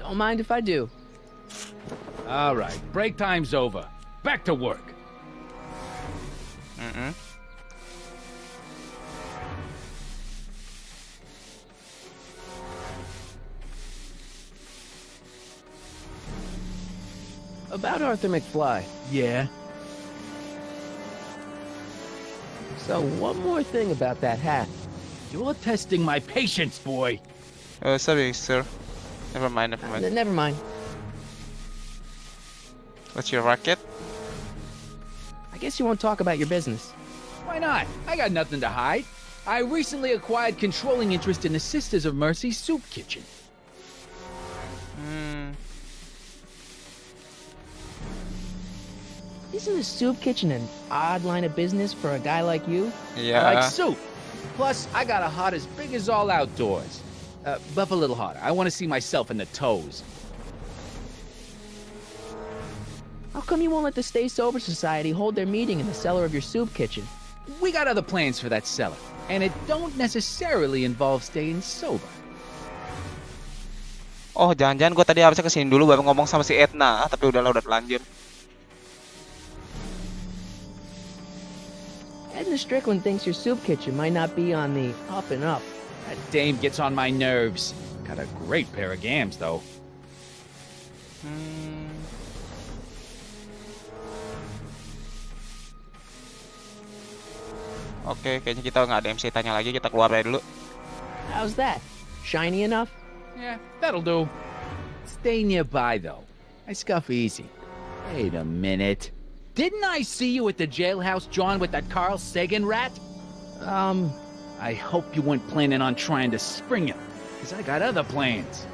Don't mind if I do. All right, break time's over. Back to work. About Arthur McFly. Yeah? So one more thing about that hat. You're testing my patience, boy. Sorry, sir. Never mind, never mind. Never mind. What's your racket? I guess you won't talk about your business. Why not? I got nothing to hide. I recently acquired controlling interest in the Sisters of Mercy soup kitchen. Isn't a soup kitchen an odd line of business for a guy like you? Yeah. I like soup. Plus, I got a heart as big as all outdoors. Buff a little harder. I want to see myself in the toes. How come you won't let the Stay Sober Society hold their meeting in the cellar of your soup kitchen? We got other plans for that cellar, and it don't necessarily involve staying sober. Oh, jangan-jangan gue tadi harusnya kesini dulu baru ngomong sama si Edna. Tapi udahlah, udah terlanjur. Edna Strickland thinks your soup kitchen might not be on the up and up. That dame gets on my nerves. Got a great pair of gams, though. Oke, kayaknya kita nggak ada yang bisa tanya lagi. Kita keluar aja dulu. How's that? Shiny enough? Yeah, that'll do. Stay nearby, though. I scuff easy. Wait a minute. Didn't I see you at the jailhouse, John, with that Carl Sagan rat? I hope you weren't planning on trying to spring him, because I got other plans.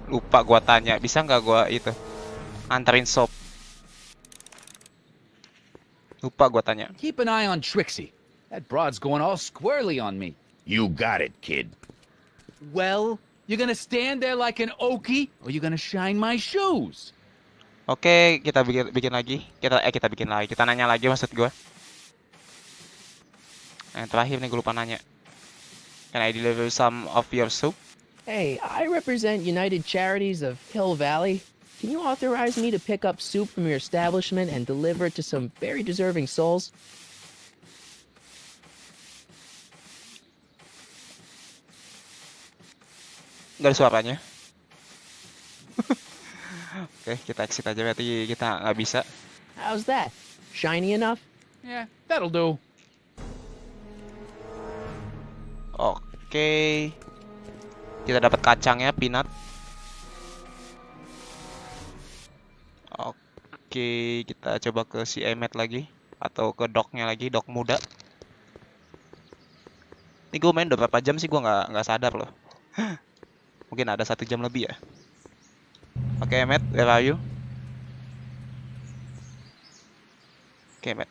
Lupa gua tanya, bisa nggak gua itu anterin sop? Lupa gua tanya. Keep an eye on Trixie. That broad's going all squirrely on me. You got it, kid. Well, you're gonna stand there like an okie, or you're gonna shine my shoes? Oke, kita bikin lagi. Kita bikin lagi. Kita nanya lagi maksud gua. Yang terakhir nih gue lupa nanya. Can I deliver some of your soup? Hey, I represent United Charities of Hill Valley. Can you authorize me to pick up soup from your establishment and deliver it to some very deserving souls? Gak ada suaranya. Oke, kita exit aja berarti kita nggak bisa. How's that? Shiny enough? Yeah, that'll do. Oke. Kita dapat kacangnya, peanut. Oke, kita coba ke si Emmet lagi atau ke doknya lagi, dok muda. Ini gue main udah berapa jam sih, gue nggak sadar loh. Mungkin ada 1 jam lebih ya. Oke, Emmet, where are you? Oke, Emmet.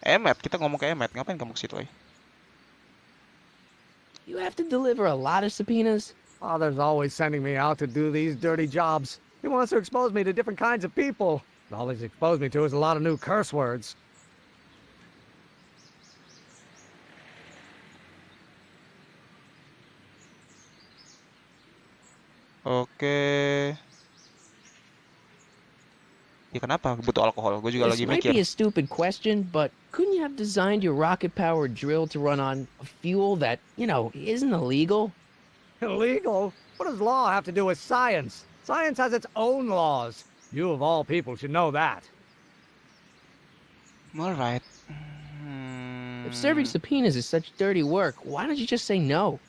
Emmet, kita ngomong ke Emmet, ngapain kamu ke situ, woy? You have to deliver a lot of subpoenas? Father's always sending me out to do these dirty jobs. He wants to expose me to different kinds of people. All he's exposed me to is a lot of new curse words. Oke. Ya kenapa butuh alkohol? Gue juga This lagi might be mikir. a stupid question, but couldn't you have designed your rocket-powered drill to run on a fuel that, isn't illegal? Illegal? What does law have to do with science? Science has its own laws. You of all people should know that. Alright. If serving subpoenas is such dirty work, why don't you just say no?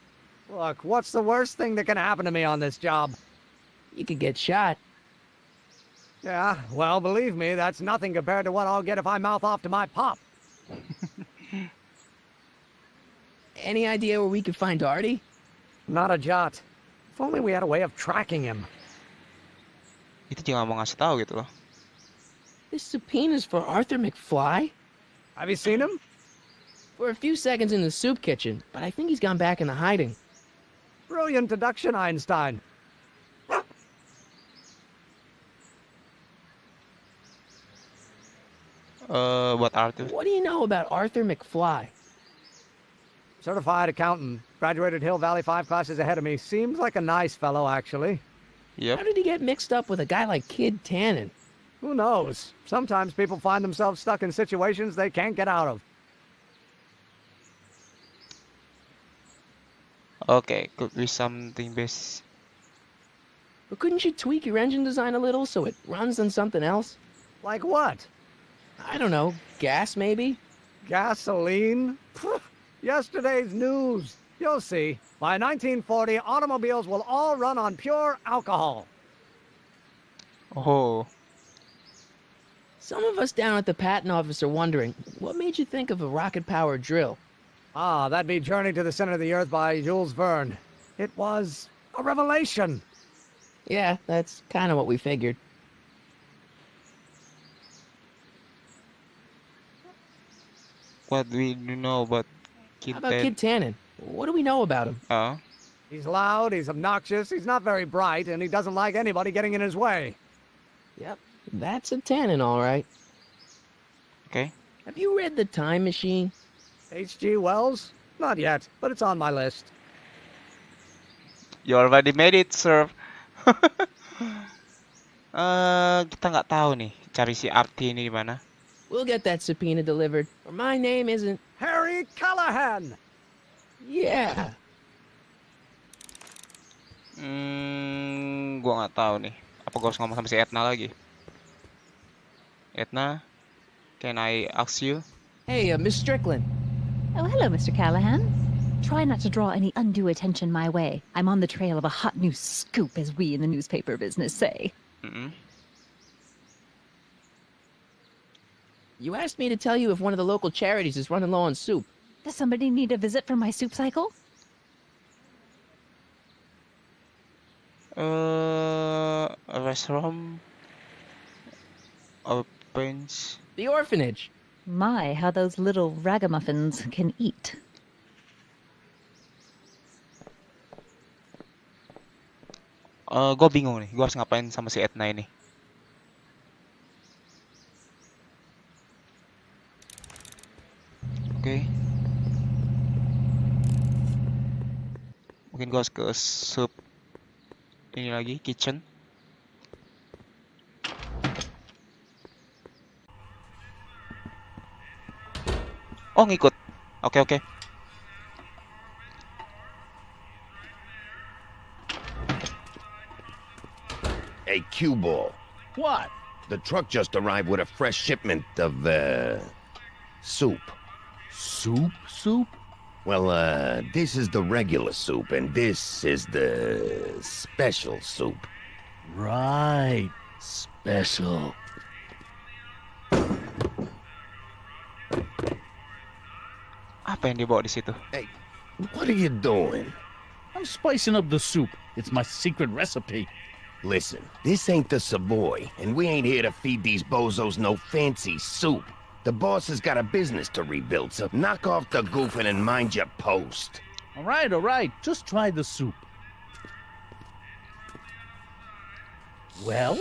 Look, what's the worst thing that can happen to me on this job? You could get shot. Yeah, well, believe me, that's nothing compared to what I'll get if I mouth off to my pop. Any idea where we could find Artie? Not a jot. If only we had a way of tracking him. Itu juga nggak mau ngasih tahu gitu loh. This subpoena's for Arthur McFly? Have you seen him? For a few seconds in the soup kitchen, but I think he's gone back into hiding. Brilliant deduction, Einstein. Buat Arthur. What do you know about Arthur McFly? Certified accountant. Graduated Hill Valley 5 classes ahead of me. Seems like a nice fellow, actually. Yep. How did he get mixed up with a guy like Kid Tannen? Who knows? Sometimes people find themselves stuck in situations they can't get out of. Okay, could be something best. But couldn't you tweak your engine design a little so it runs on something else? Like what? I don't know. Gas, maybe? Gasoline? Yesterday's news. You'll see. By 1940, automobiles will all run on pure alcohol. Oh. Some of us down at the patent office are wondering, what made you think of a rocket-powered drill? Ah, that'd be Journey to the Center of the Earth by Jules Verne. It was a revelation. Yeah, that's kind of what we figured. What do we know about Kid How about Kid Tannen? What do we know about him? He's loud, he's obnoxious, he's not very bright, and he doesn't like anybody getting in his way. Yep, that's a Tannen, all right. Okay. Have you read The Time Machine? H.G. Wells? Not yet, but it's on my list. You already made it, sir. Kita nggak tahu nih cari si Artie ini di mana. We'll get that subpoena delivered, or my name isn't... Harry Callahan! Yeah. Gua nggak tahu nih. Apa gua harus ngomong sama si Edna lagi? Edna, can I ask you? Hey, Miss Strickland. Oh, hello, Mr. Callahan. Try not to draw any undue attention my way. I'm on the trail of a hot new scoop, as we in the newspaper business say. You asked me to tell you if one of the local charities is running low on soup. Does somebody need a visit from my soup cycle? A restaurant opens. The orphanage. My, how those little ragamuffins can eat. Gue bingung nih, gue harus ngapain sama si Edna ini. Oke. Mungkin gue harus ke sub ini lagi, kitchen. Oh, ngikut. Oke. Hey, Q-Ball. What? The truck just arrived with a fresh shipment of, soup. Soup? Well, this is the regular soup, and this is the special soup. Right. Special. Apa yang dia bawa di situ? Hey, what are you doing? I'm spicing up the soup. It's my secret recipe. Listen, this ain't the Savoy, and we ain't here to feed these bozos no fancy soup. The boss has got a business to rebuild, so knock off the goofing and mind your post. All right. Just try the soup. Well?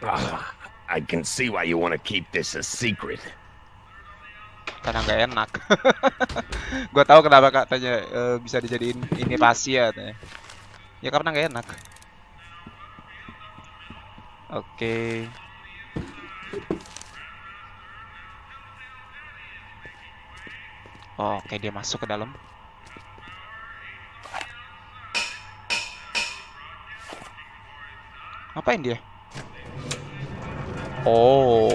I can see why you want to keep this a secret. Karena nggak enak. Gue tahu kenapa katanya bisa dijadiin ini rahasia katanya. Ya karena nggak enak. Oke. Oke, dia masuk ke dalam. Ngapain dia? Oh.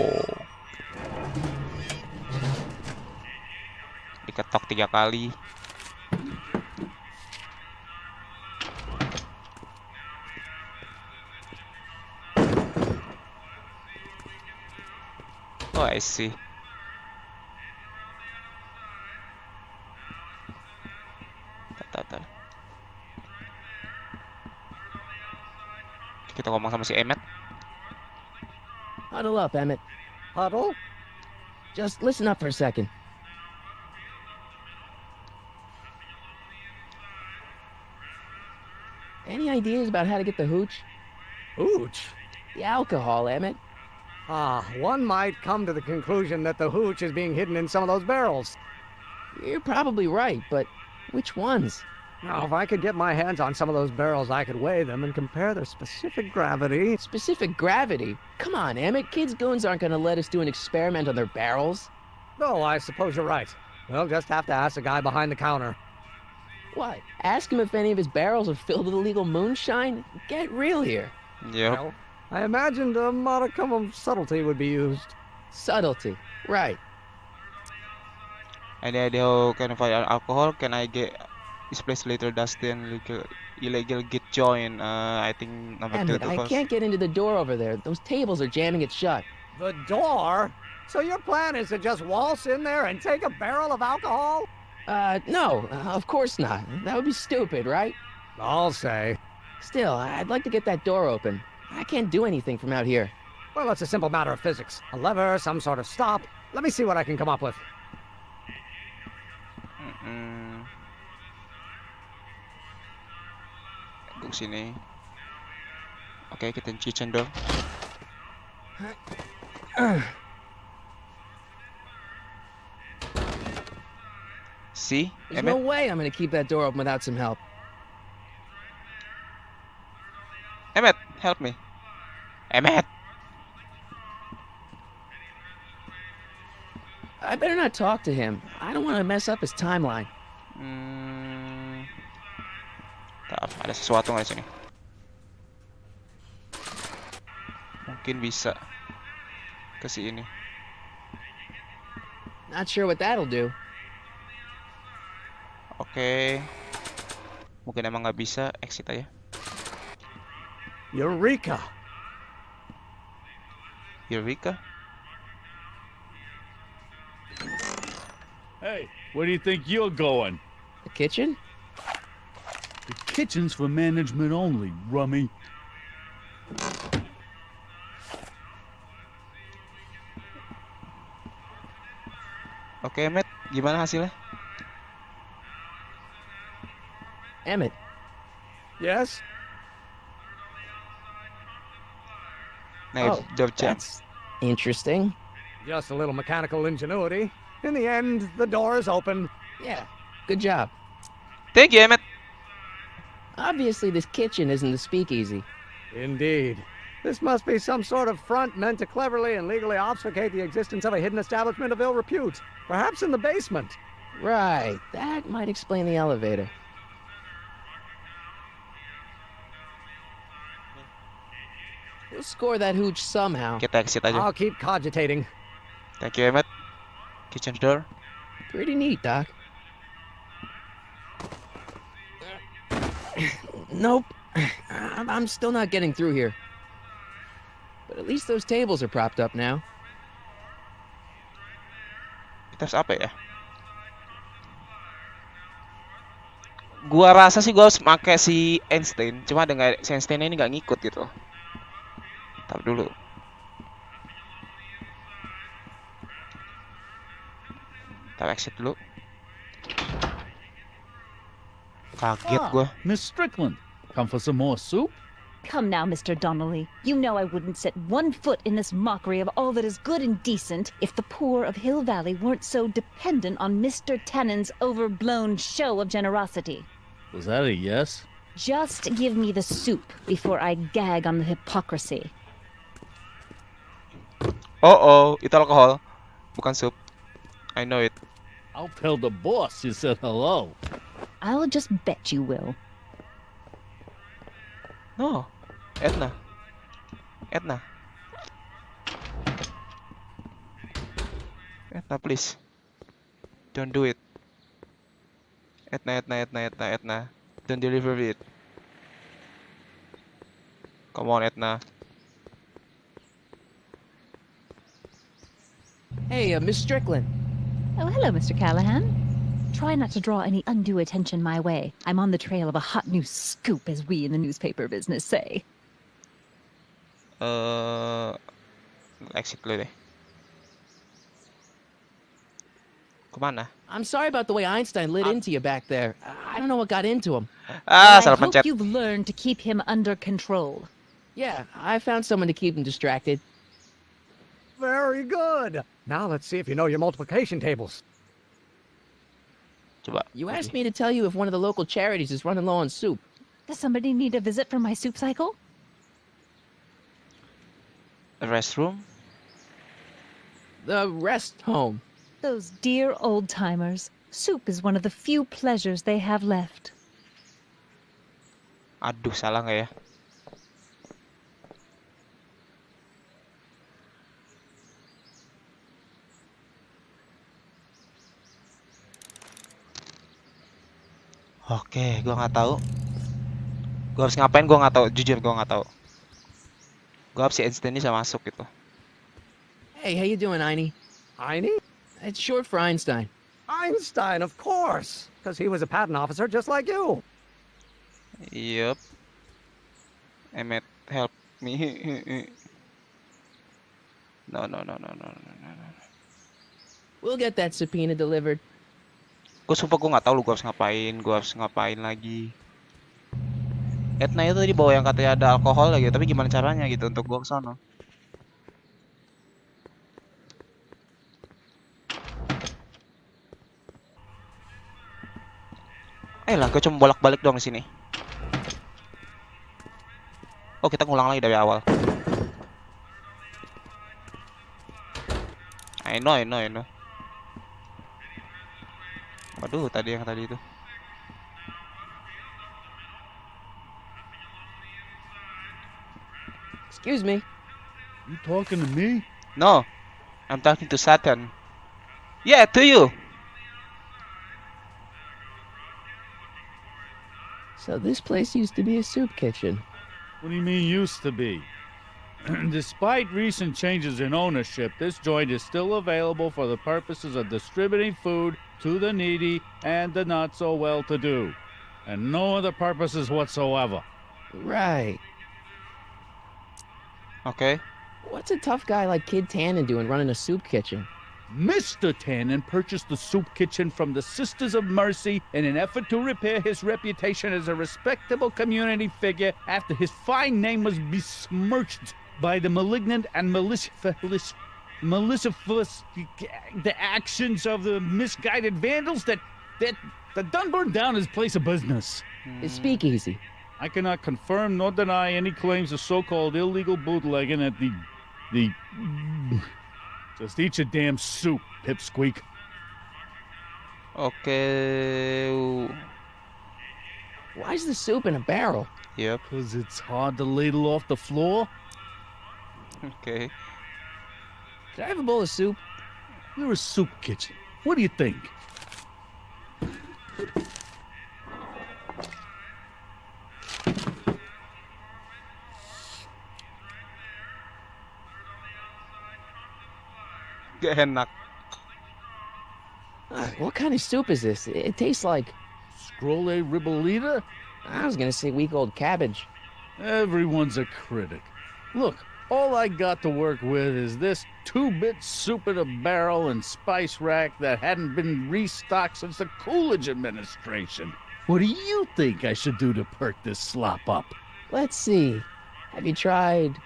Diketok 3 kali. Oh, I see. Bentar. Kita ngomong sama si Emmet. Huddle up, Emmett. Huddle? Just listen up for a second. Any ideas about how to get the hooch? Hooch? The alcohol, Emmett. One might come to the conclusion that the hooch is being hidden in some of those barrels. You're probably right, but which ones? Now, if I could get my hands on some of those barrels, I could weigh them and compare their specific gravity. Specific gravity? Come on, Emmett. Kids' goons aren't gonna let us do an experiment on their barrels. Oh, I suppose you're right. We'll just have to ask the guy behind the counter. What? Ask him if any of his barrels are filled with illegal moonshine? Get real here. Yep. Well, I imagined a modicum of subtlety would be used. Subtlety. Right. Any idea how can I find alcohol? Can I get this place later dusty and illegal get join? I think number 2 Emmett, I can't get into the door over there. Those tables are jamming it shut. The door? So your plan is to just waltz in there and take a barrel of alcohol? No, of course not. That would be stupid, right? I'll say. Still, I'd like to get that door open. I can't do anything from out here. Well, it's a simple matter of physics. A lever, some sort of stop. Let me see what I can come up with. Ke sini. Oke, kita kitchen door. See? There's no way I'm gonna keep that door open without some help. Emmet, help me. Emmet! I better not talk to him. I don't want to mess up his timeline. Ada sesuatu nggak di sini? Mungkin bisa ke si ini. Not sure what that'll do. Oke. Mungkin emang nggak bisa, exit aja. Eureka! Eureka? Hey, where do you think you're going? The kitchen? The kitchen's for management only, rummy. Oke, Matt, gimana hasilnya? Emmett. Yes? Oh, that's interesting. Just a little mechanical ingenuity. In the end, the door is open. Yeah, good job. Thank you, Emmett. Obviously, this kitchen isn't the speakeasy. Indeed. This must be some sort of front meant to cleverly and legally obfuscate the existence of a hidden establishment of ill repute. Perhaps in the basement. Right. That might explain the elevator. We'll score that hooch somehow. Kita exit aja. I'll keep cogitating. Thank you, Emmett. Kitchen door. Pretty neat, Doc. Nope. I'm still not getting through here. But at least those tables are propped up now. Kita harus apa ya? Gua rasa sih gua harus pakai si Einstein. Cuma dengan si Einstein ini nggak ngikut gitu. Tar dulu. Kita exit dulu. Kaget gua. Miss Strickland, come for some more soup? Come now, Mr. Donnelly. You know I wouldn't set one foot in this mockery of all that is good and decent if the poor of Hill Valley weren't so dependent on Mr. Tannen's overblown show of generosity. Was that a yes? Just give me the soup before I gag on the hypocrisy. Oh, itu alkohol, bukan sup. I know it. I'll tell the boss you said hello. I'll just bet you will. No, Edna. Edna, please. Don't do it. Edna. Don't deliver it. Come on, Edna. Hey, Miss Strickland. Oh, hello, Mr. Callahan. Try not to draw any undue attention my way. I'm on the trail of a hot new scoop, as we in the newspaper business say. Exit dulu deh. Kemana? I'm sorry about the way Einstein lit into you back there. I don't know what got into him. I hope you've learned to keep him under control. Yeah, I found someone to keep him distracted. Very good. Now let's see if you know your multiplication tables. Coba. You asked me to tell you if one of the local charities is running low on soup. Does somebody need a visit from my soup cycle? The restroom? The rest home. Those dear old-timers. Soup is one of the few pleasures they have left. Aduh, salah nggak ya? Oke, gua nggak tahu. Gua harus ngapain? Gua nggak tahu. Jujur, gua nggak tahu. Gua harus si Einstein ini bisa masuk gitu. Hey, how you doing, Einie? Einie? It's short for Einstein. Einstein, of course. Because he was a patent officer just like you. Yup. Emmett, help me. No. We'll get that subpoena delivered. Gue sumpah gue nggak tahu lu gue harus ngapain lagi. Edna itu tadi bawa yang katanya ada alkohol lagi, tapi gimana caranya gitu untuk gue kesana? Lah, gue cuma bolak-balik doang di sini. Oh, kita ngulang lagi dari awal. I know. Waduh, tadi itu. Excuse me. You talking to me? No, I'm talking to Satan. Yeah, to you. So this place used to be a soup kitchen. What do you mean used to be? Despite recent changes in ownership, this joint is still available for the purposes of distributing food to the needy and the not-so-well-to-do, and no other purposes whatsoever. Right. Okay. What's a tough guy like Kid Tannen doing running a soup kitchen? Mr. Tannen purchased the soup kitchen from the Sisters of Mercy in an effort to repair his reputation as a respectable community figure after his fine name was besmirched by the malignant and malicious the actions of the misguided vandals that done burned down his place of business. His speakeasy. I cannot confirm nor deny any claims of so-called illegal bootlegging at the... Just eat your damn soup, pipsqueak. Oke. Why's the soup in a barrel? Yep. Because it's hard to ladle off the floor. Okay. Could I have a bowl of soup? We're a soup kitchen. What do you think? Gak enak. What kind of soup is this? It tastes like... Scrolle ribolita? I was gonna say week-old cabbage. Everyone's a critic. Look, all I got to work with is this 2-bit soup in a barrel and spice rack that hadn't been restocked since the Coolidge administration. What do you think I should do to perk this slop up? Let's see. Have you tried...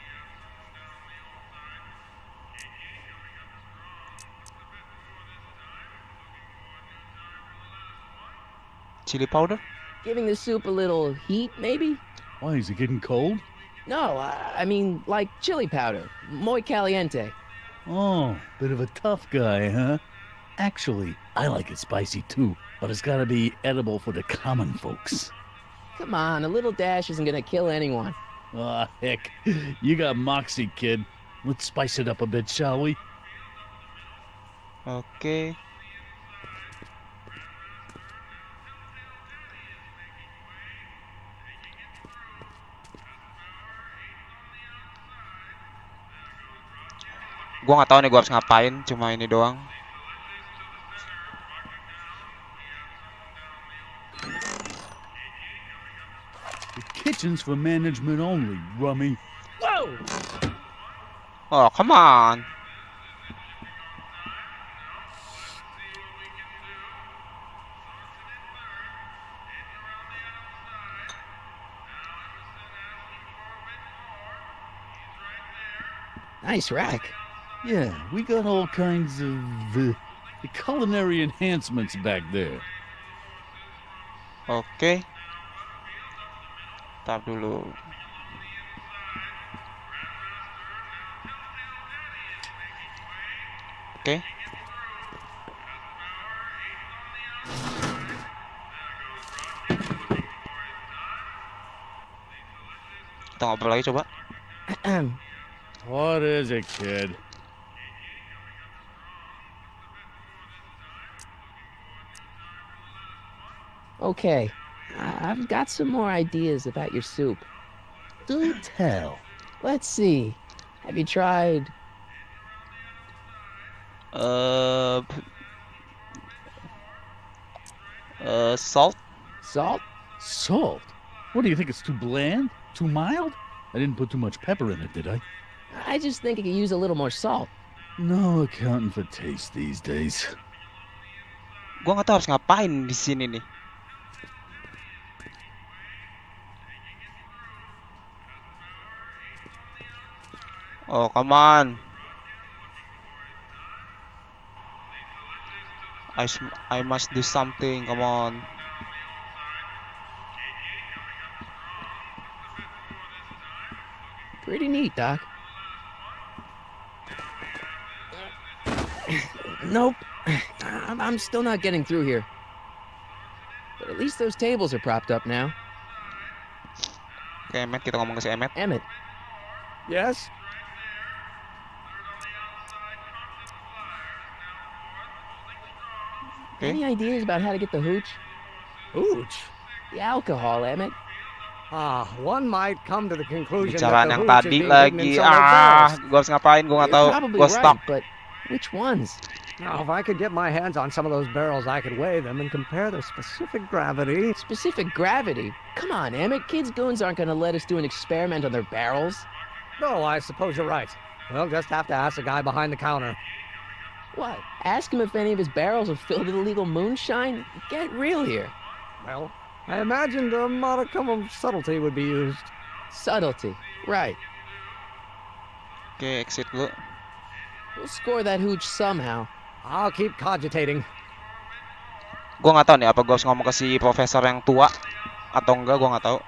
Chili powder? Giving the soup a little heat, maybe? Why, is it getting cold? No, I mean, like chili powder. Muy caliente. Oh, bit of a tough guy, huh? Actually, I like it spicy too, but it's gotta be edible for the common folks. Come on, a little dash isn't gonna kill anyone. Ah, heck. You got moxie, kid. Let's spice it up a bit, shall we? Oke. Gua nggak tahu nih gua harus ngapain, cuma ini doang. The kitchen's for management only, rummy. Whoa! Oh, come on. Nice rack. Yeah, we got all kinds of culinary enhancements back there. Oke. Tar dulu. Oke. Kita ngobrol lagi coba. What is it, kid? Okay, I've got some more ideas about your soup. Do tell. Let's see. Have you tried... Salt? Salt? Salt? What do you think, it's too bland? Too mild? I didn't put too much pepper in it, did I? I just think it could use a little more salt. No accounting for taste these days. Gua nggak tahu harus ngapain di sini nih. Oh, come on. I must do something. Come on. Pretty neat, Doc. Nope. I'm still not getting through here. But at least those tables are propped up now. Oke, Emmet, kita ngomong ke si Emmet. Emmett. Yes? Okay. Any ideas about how to get the hooch? Hooch? The alcohol, Emmett. One might come to the conclusion Bicaraan that the yang hooch is tadi being hidden in lagi. some of those barrels. Gua harus ngapain? Gua nggak tahu. You're probably Gua right, stuck. but which ones? Now, if I could get my hands on some of those barrels, I could weigh them and compare their specific gravity. Specific gravity? Come on, Emmett. Kids' goons aren't going to let us do an experiment on their barrels. No, I suppose you're right. We'll just have to ask the guy behind the counter. What? Ask him if any of his barrels are filled with illegal moonshine? Get real here. Well, I imagined a modicum of subtlety would be used. Subtlety. Right. Oke, exit dulu. We'll score that hooch somehow. I'll keep cogitating. Gua nggak tahu nih apa gua harus ngomong ke si profesor yang tua Atau enggak, gua nggak tahu.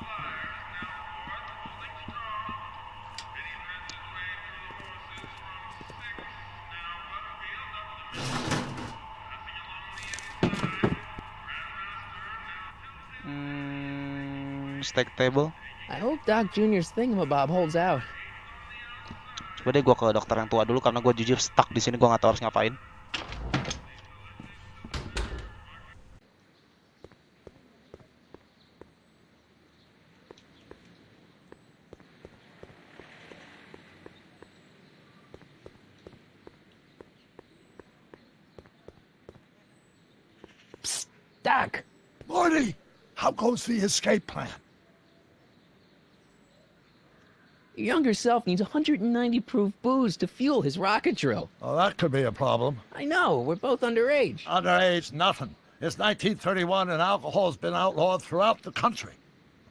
Stack table. I hope Doc Jr.'s thingamabob holds out. Coba deh gua ke dokter yang tua dulu karena gua jujur stuck di sini, gua nggak tahu harus ngapain. Doc! Morty! How goes the escape plan? Your younger self needs 190 proof booze to fuel his rocket drill. Oh, that could be a problem. I know, we're both underage. Underage, nothing. It's 1931 and alcohol's been outlawed throughout the country.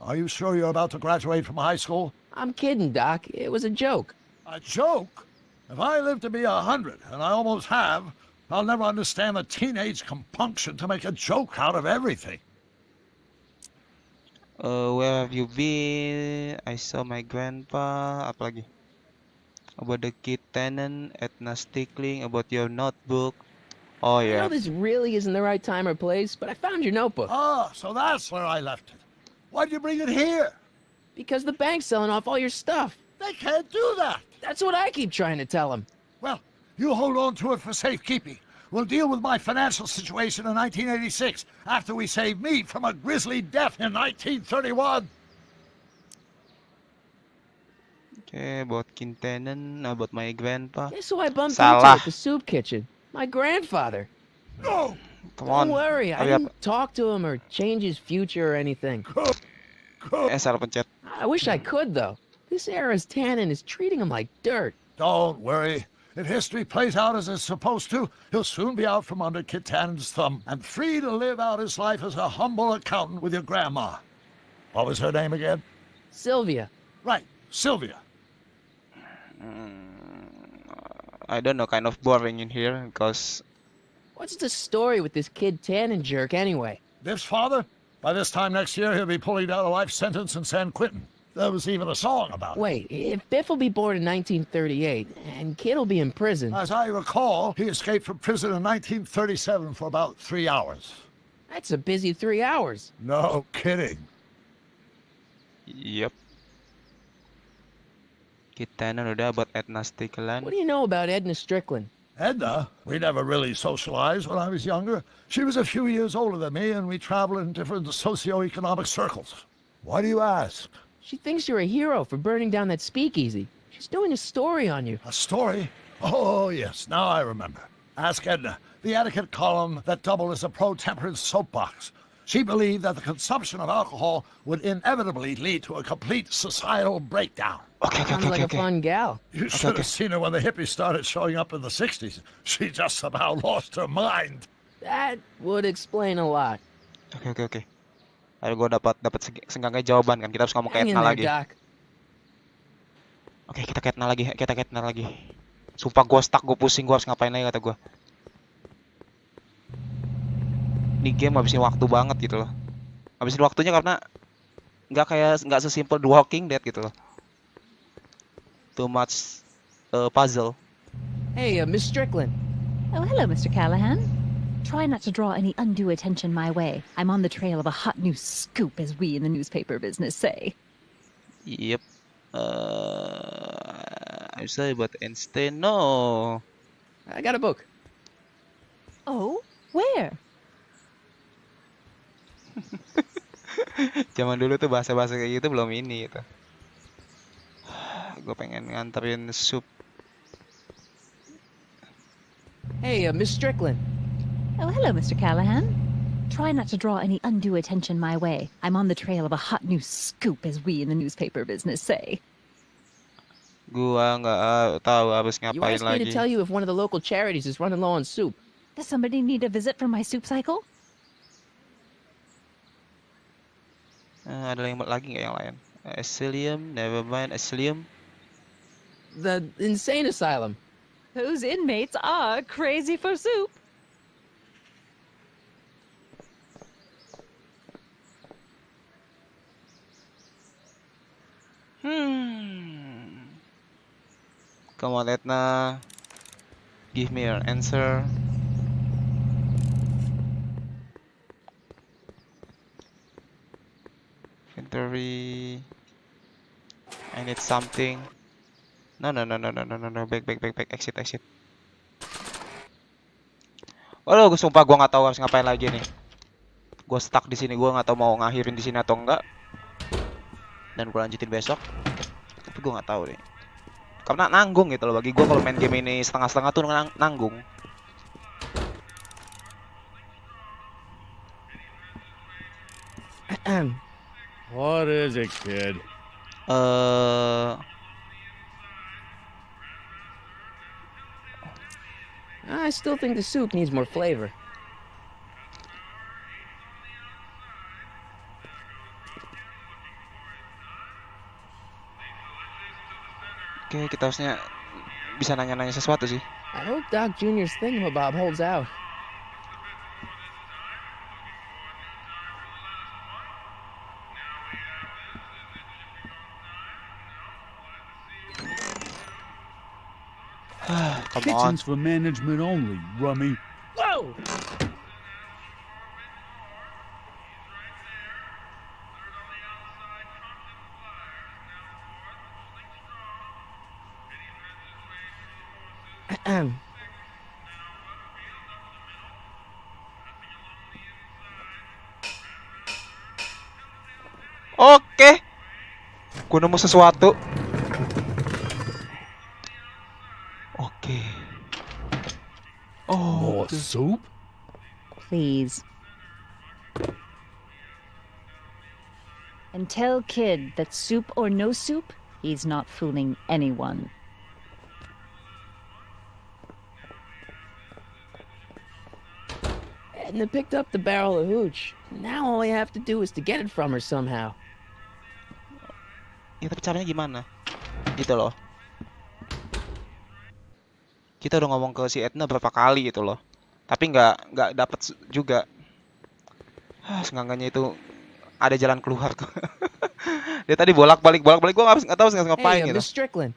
Are you sure you're about to graduate from high school? I'm kidding, Doc. It was a joke. A joke? If I live to be 100, and I almost have, I'll never understand the teenage compunction to make a joke out of everything. Where have you been? I saw my grandpa. Apa lagi? About the kid tenant, Edna stickling, about your notebook. Oh I yeah. know this really isn't the right time or place, but I found your notebook. Ah, so that's where I left it. Why'd you bring it here? Because the bank's selling off all your stuff. They can't do that. That's what I keep trying to tell them. Well, you hold on to it for safekeeping. We'll deal with my financial situation in 1986 after we save me from a grisly death in 1931. Okay, about Kintanen, about my grandpa. Guess who I bumped into Salah. at the soup kitchen? My grandfather. No! Come on. Don't worry, I Hurry up. didn't talk to him or change his future or anything. Salah pencet. I wish I could, though. This era's tannin is treating him like dirt. Don't worry. If history plays out as it's supposed to, he'll soon be out from under Kit Tannen's thumb and free to live out his life as a humble accountant with your grandma. What was her name again? Sylvia. Right, Sylvia. I don't know, kind of boring in here because What's the story with this kid Tannen jerk anyway? Biff's father? By this time next year, he'll be pulling down a life sentence in San Quentin. There was even a song about it. Wait, if Biff will be born in 1938 and Kid will be in prison... As I recall, he escaped from prison in 1937 for about 3 hours. That's a busy 3 hours. No kidding. Yep. Kita udah about Edna Stickland. What do you know about Edna Strickland? Edna? We never really socialized when I was younger. She was a few years older than me, and we traveled in different socioeconomic circles. Why do you ask? She thinks you're a hero for burning down that speakeasy. She's doing a story on you. A story? Oh, yes, now I remember. Ask Edna, the etiquette column that doubled as a pro-temperance soapbox. She believed that the consumption of alcohol would inevitably lead to a complete societal breakdown. Sounds like a fun gal. You should have seen her when the hippies started showing up in the 60s. She just about lost her mind. That would explain a lot. Oke. Ayo gue dapat seenggaknya jawaban kan. Kita harus ngomong ke Hang in Edna there, lagi. Doc. Oke, kita ke Edna lagi. Sumpah gue stuck, gue pusing, gue harus ngapain lagi kata gue. Ini game habisin waktu banget gitu loh. Habisin waktunya karena nggak sesimpel The Walking Dead gitu loh. Too much puzzle. Hey, Miss Strickland. Oh, hello, Mr. Callahan. Try not to draw any undue attention my way. I'm on the trail of a hot new scoop, as we in the newspaper business say. Yep. I'm sorry, but Einstein, no. I got a book. Oh, where? Zaman dulu tuh bahasa-bahasa kayak gitu belum ini gitu. Gue pengen nganterin sup. Hey, Miss Strickland. Oh, hello, Mr. Callahan. Try not to draw any undue attention my way. I'm on the trail of a hot new scoop, as we in the newspaper business say. Gua nggak tahu harus You ngapain asked me to lagi. tell you if one of the local charities is running low on soup. Does somebody need a visit from my soup cycle? Ada yang lagi nggak yang lain? Asylum, never mind. Asylum. The insane asylum. Those inmates are crazy for soup. Come on, Edna. Give me your answer. Inventory. I need something. No. Back. Exit. Waduh, gue sumpah gue nggak tahu harus ngapain lagi nih. Gue stuck di sini, gue nggak tahu mau ngakhirin di sini atau enggak. Dan gue lanjutin besok. Tapi gue nggak tahu deh. Karena nanggung gitu loh bagi gue kalau main game ini setengah-setengah tuh nanggung. What is it, kid? I still think the soup needs more flavor. Oke, kita harusnya bisa nanya-nanya sesuatu sih. I hope Doc Jr.'s thingamabob holds out. Come Kitchen's on. for management only, rummy. Whoa! Oke. Gue nemu sesuatu. Oke. Oh, More soup? Please. And tell Kid that soup or no soup, he's not fooling anyone. Edna picked up the barrel of hooch. Now all I have to do is to get it from her somehow. ya tapi caranya gimana? Gitu loh. Kita udah ngomong ke si Edna berapa kali gitu loh. Tapi nggak dapet juga. Seenggaknya itu ada jalan keluar kok. Dia tadi bolak-balik, gue nggak tahu ngapain Hey, gitu. Miss Strickland.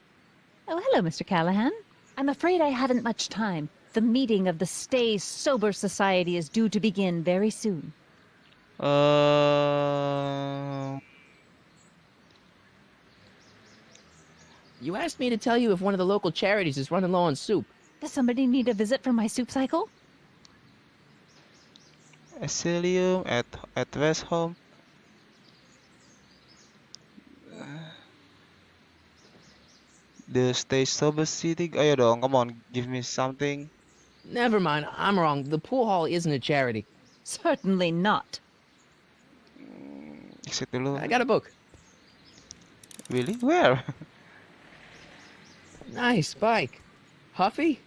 Oh, hello, Mr. Callahan. I'm afraid I haven't much time. The meeting of the Stay Sober Society is due to begin very soon. You asked me to tell you if one of the local charities is running low on soup. Does somebody need a visit from my soup cycle? Asylum at West Home. The Stay Sober City. Ayo dong, come on, give me something. Never mind, I'm wrong. The pool hall isn't a charity. Certainly not. Exit dulu. I got a book. Really? Where? Nice bike. Huffy?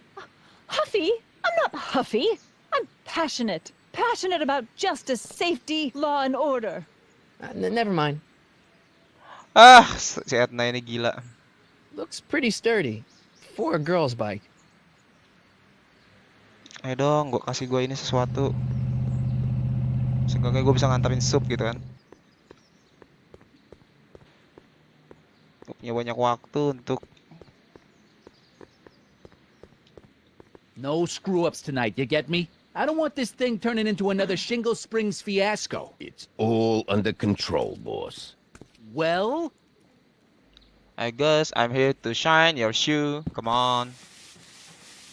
Huffy? I'm not huffy. I'm passionate. Passionate about justice, safety, law, and order. Never mind. Si Edna ini gila. Looks pretty sturdy. For a girl's bike. Ayo dong, kasih gue ini sesuatu. Seenggaknya gue bisa nganterin sup gitu kan. Gue punya banyak waktu untuk... No screw-ups tonight, you get me? I don't want this thing turning into another Shingle Springs fiasco. It's all under control, boss. Well? I guess I'm here to shine your shoe. Come on.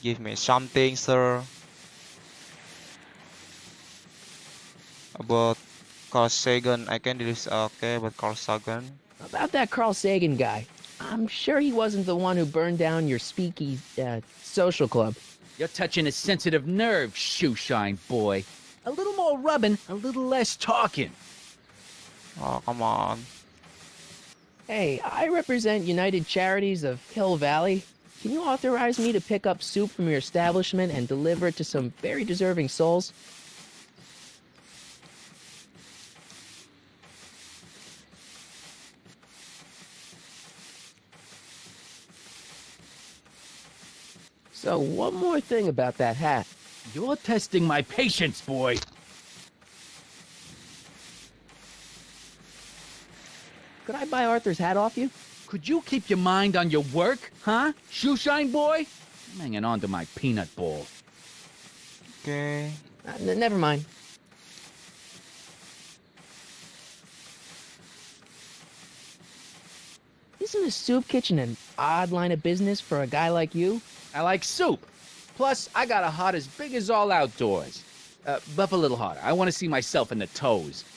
Give me something, sir. About Carl Sagan, I can do this. Okay, but Carl Sagan. About that Carl Sagan guy. I'm sure he wasn't the one who burned down your social club. You're touching a sensitive nerve, shoeshine boy. A little more rubbing, a little less talking. Oh, come on. Hey, I represent United Charities of Hill Valley. Can you authorize me to pick up soup from your establishment and deliver it to some very deserving souls? So, one more thing about that hat. You're testing my patience, boy. Could I buy Arthur's hat off you? Could you keep your mind on your work, huh? Shoeshine boy? I'm hanging on to my peanut ball. Oke. Never mind. Isn't a soup kitchen an odd line of business for a guy like you? I like soup. Plus, I got a hut as big as all outdoors. Buff a little harder. I want to see myself in the toes.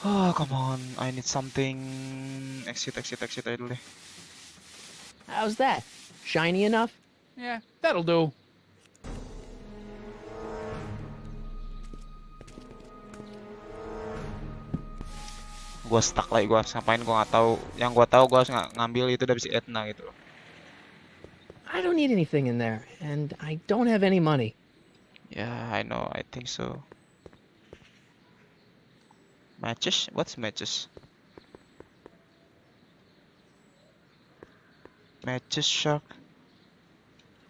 Oh, come on. I need something. Exit aja dulu deh. How's that? Shiny enough? Yeah, that'll do. Gue stuck lagi, gue harus ngapain gue nggak tahu. Yang gue tahu gue harus ngambil itu dari si Etna gitu. I don't need anything in there, and I don't have any money. Yeah, I know. I think so. Matches? What's matches? Matches shark.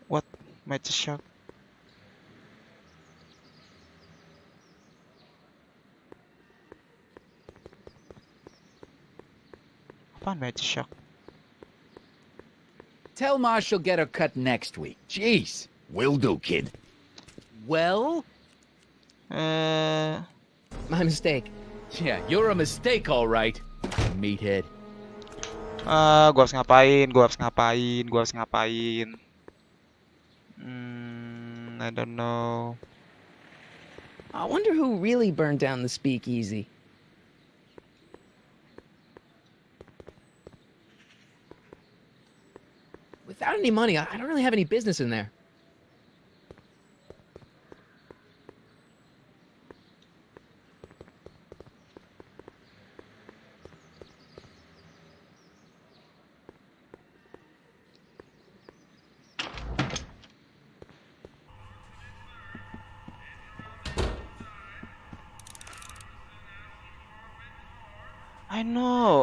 What? Matches shark? Apaan matches shark? Tell Ma she'll get her cut next week. Jeez. Will do, kid. Well? My mistake. Yeah, you're a mistake, all right, meathead. Gua harus ngapain? I don't know. I wonder who really burned down the speakeasy. Without any money, I don't really have any business in there.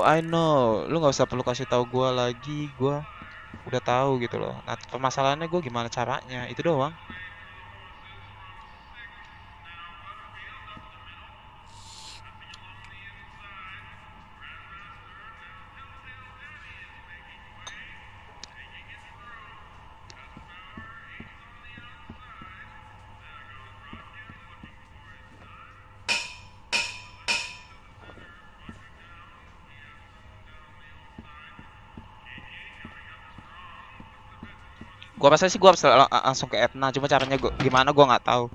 I know. Lu nggak usah perlu kasih tahu gua lagi. Gua udah tahu gitu loh. Nah, permasalahannya gua gimana caranya? Itu doang. Gua rasa sih gua harus langsung ke Etna, cuma caranya gimana gua nggak tahu.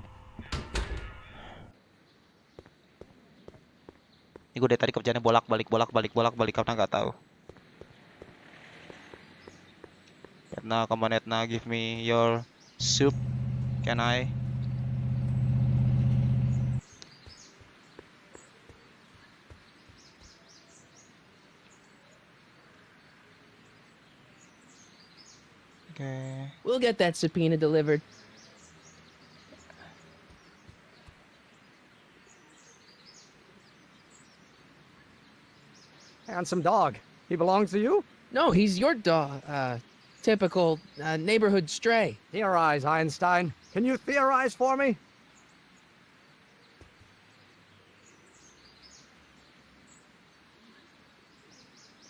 Ini gue dari tadi kerjanya bolak-balik karena nggak tahu. Etna, come on Etna, give me your soup. Can I? Okay. We'll get that subpoena delivered. Handsome dog. He belongs to you? No, he's your dog. Typical neighborhood stray. Theorize, Einstein. Can you theorize for me?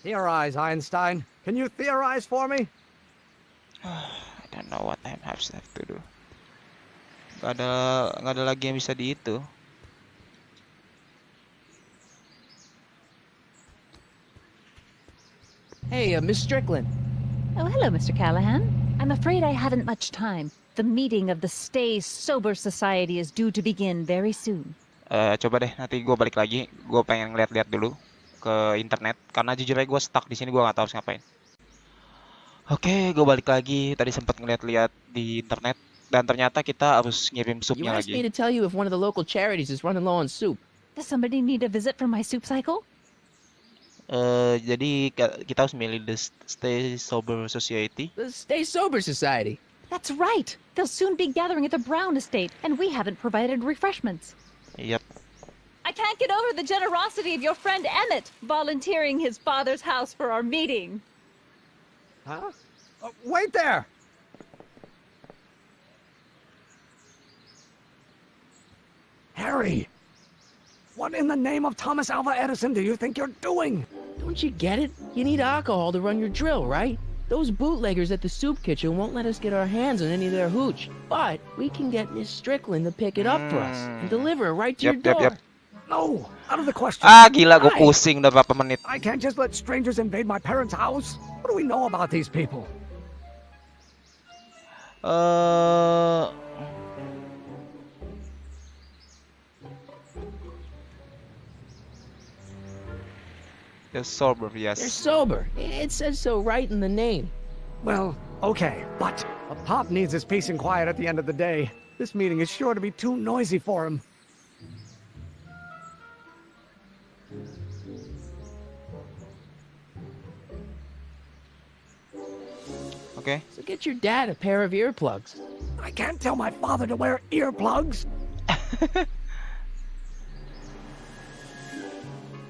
Theorize, Einstein. Can you theorize for me? I don't know what I have to do. Gak ada lagi yang bisa di itu. Hey, Miss Strickland. Oh, hello, Mr. Callahan. I'm afraid I haven't much time. The meeting of the Stay Sober Society is due to begin very soon. Coba deh, nanti gue balik lagi. Gue pengen lihat-lihat dulu ke internet. Karena jujur aja gue stuck di sini, gue nggak tahu harus ngapain. Oke, gue balik lagi. Tadi sempat ngeliat-liat di internet dan ternyata kita harus ngirim You supnya asked lagi. me to tell you if one of the local charities is running low on soup. Does somebody need a visit from my soup cycle? Jadi kita harus milih the Stay Sober Society. The Stay Sober Society. That's right. They'll soon be gathering at the Brown estate, and we haven't provided refreshments. Yep. I can't get over the generosity of your friend Emmett volunteering his father's house for our meeting. Huh? Wait there! Harry! What in the name of Thomas Alva Edison do you think you're doing? Don't you get it? You need alcohol to run your drill, right? Those bootleggers at the soup kitchen won't let us get our hands on any of their hooch. But we can get Miss Strickland to pick it up for us and deliver it right to your door. No, out of the question. Ah, gila, gue Why? pusing udah berapa menit. I can't just let strangers invade my parents' house. What do we know about these people? They're sober, They're yes. sober. It says so right in the name. Well, okay, but a Pop needs his peace and quiet at the end of the day. This meeting is sure to be too noisy for him. Okay. So get your dad a pair of earplugs. I can't tell my father to wear earplugs.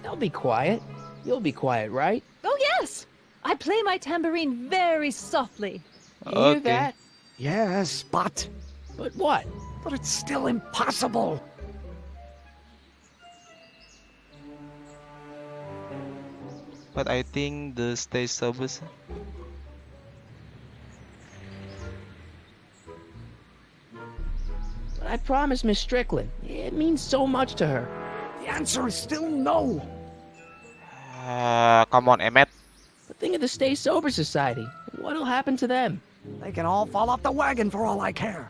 They'll be quiet. You'll be quiet, right? Oh, yes! I play my tambourine very softly. You hear that? Yes, but... But what? But it's still impossible. But I think the stay sober. But I promised Miss Strickland. It means so much to her. The answer is still no. Come on, Emmet. But think of the Stay Sober Society. What'll happen to them? They can all fall off the wagon for all I care.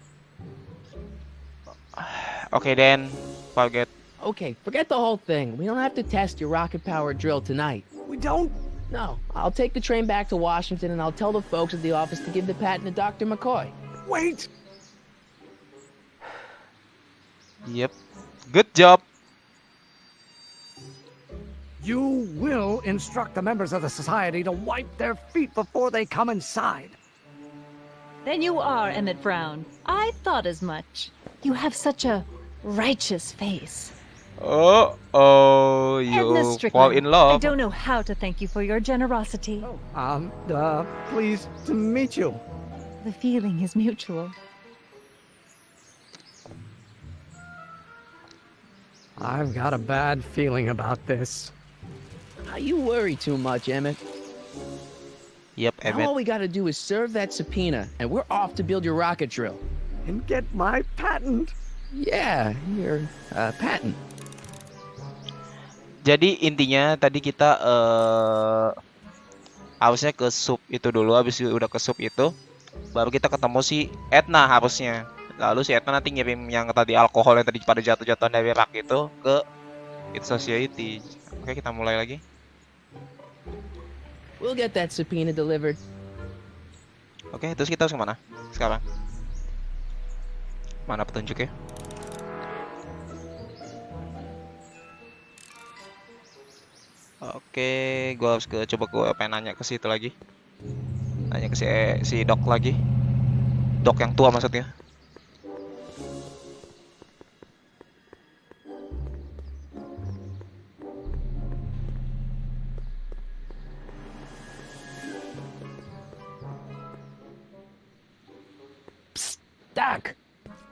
Okay, then. Forget. Okay, forget the whole thing. We don't have to test your rocket-powered drill tonight. We don't? No. I'll take the train back to Washington and I'll tell the folks at the office to give the patent to Dr. McCoy. Wait! Yep. Good job. You will instruct the members of the society to wipe their feet before they come inside. Then you are Emmett Brown. I thought as much. You have such a righteous face. Oh, Edna you Strickland, fall in I love. don't know how to thank you for your generosity. Pleased to meet you. The feeling is mutual. I've got a bad feeling about this. You worry too much, Emmett. Yep, Now Emmett. all we gotta do is serve that subpoena, and we're off to build your rocket drill. And get my patent. Yeah, your patent. Jadi intinya tadi kita harusnya ke sub itu dulu, habis udah ke sub itu baru kita ketemu si Edna harusnya. Lalu si Edna nanti ngirim yang tadi alkohol yang tadi pada jatuh-jatuhan dari rak itu ke It Society. Oke, kita mulai lagi. We'll get that subpoena delivered. Oke, terus kita harus kemana sekarang? Mana petunjuknya? Oke, gua harus coba gue pengen nanya ke situ lagi. Nanya ke si Doc lagi. Doc yang tua maksudnya.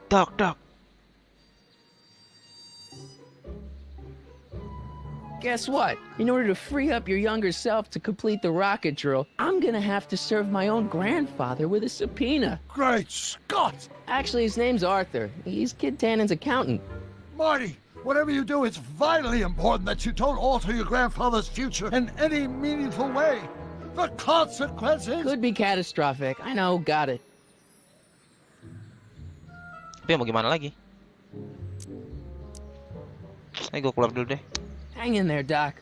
Doc! Doc. Guess what? In order to free up your younger self to complete the rocket drill, I'm gonna have to serve my own grandfather with a subpoena. Great Scott! Actually, his name's Arthur. He's Kid Tannen's accountant. Marty, whatever you do, it's vitally important that you don't alter your grandfather's future in any meaningful way. The consequences... Could be catastrophic. I know, got it. Tapi mau gimana lagi? Gue keluar dulu deh. Hang in there, Doc.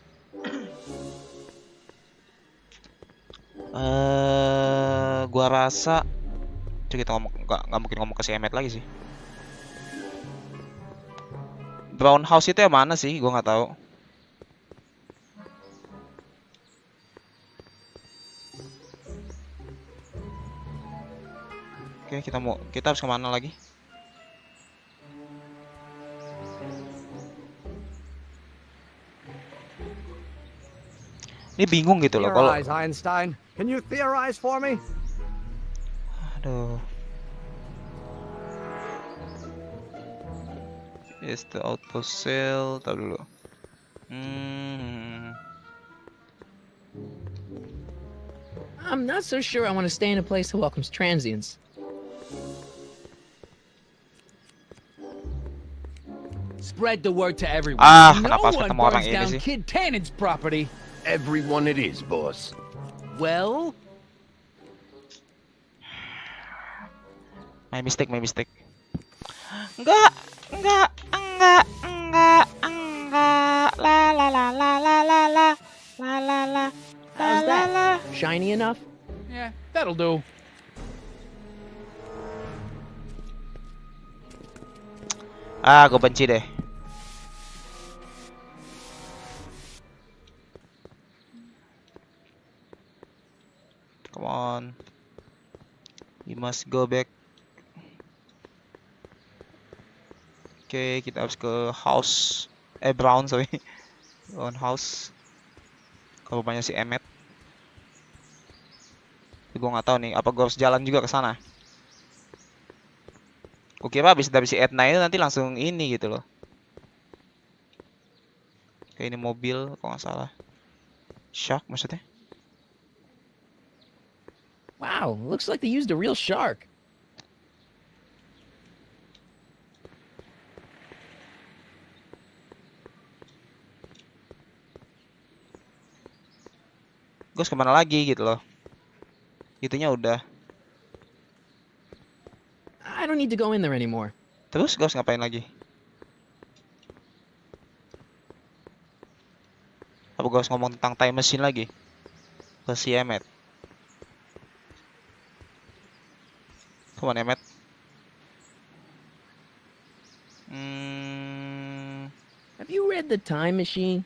Gua rasa kita ngomong nggak mungkin ngomong ke si Emmet lagi sih. Brown House itu yang mana sih? Gua nggak tahu. Oke, kita harus kemana lagi? Ini bingung gitu loh kalau. Theorize, Einstein. Can you theorize for me? Aduh. Is the auto sale? Tahu dulu. I'm not so sure I want to stay in a place that welcomes transients. Spread the word to everyone. Ah, No kenapa harus one ketemu orang burns ini down sih? Kid Tannen's property. Everyone it is, boss. Well, My mistake. Enggak. La la la la la la la la la la. How's that? Shiny enough? yeah, that'll do. Ah, gue benci deh. Come on. We must go back. Oke, kita harus ke house. Brown, sorry. On house. Kalau banyak si Emmet. Gue nggak tahu nih, apa gue harus jalan juga ke sana. Gue kira habis dari si Edna itu nanti langsung ini gitu loh. Kayak ini mobil, kalau nggak salah. Shark maksudnya? Wow, looks like they used a real shark. Gue harus kemana lagi gitu loh. Itunya udah. I don't need to go in there anymore. Terus gue harus ngapain lagi? Apa gue harus ngomong tentang time machine lagi? Ke si Emmet. Come on, Emmet. Have you read The Time Machine?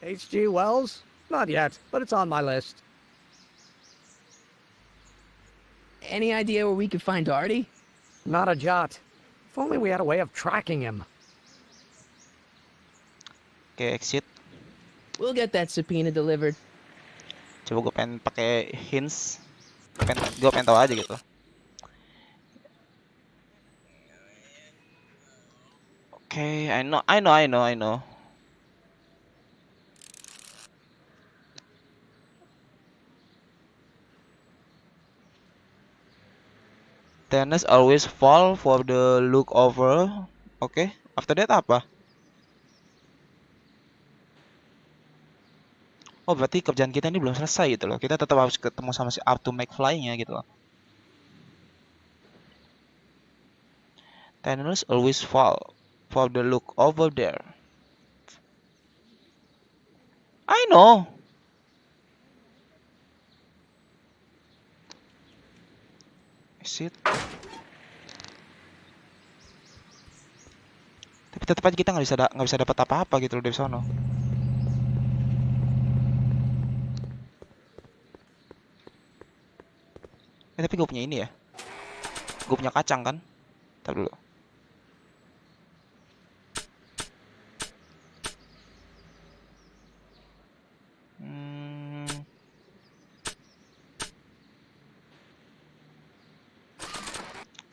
H.G. Wells? Not yet, but it's on my list. Any idea where we could find Artie? Not a jot. If only we had a way of tracking him. Oke, exit. We'll get that subpoena delivered. Coba gue pengen pakai hints. Gue pengen tahu aja gitu. Oke, I know. Tennis always fall for the look over. Oke, after that apa? Oh, berarti kerjaan kita ini belum selesai gitu loh. Kita tetap harus ketemu sama si Arthur McFly-nya gitu loh. Tennis always fall for the look over there. I know. Is it? Tapi tetap aja kita nggak bisa dapat apa-apa gitu loh dari sono. Tapi gue punya ini ya. Gue punya kacang kan? Ntar dulu.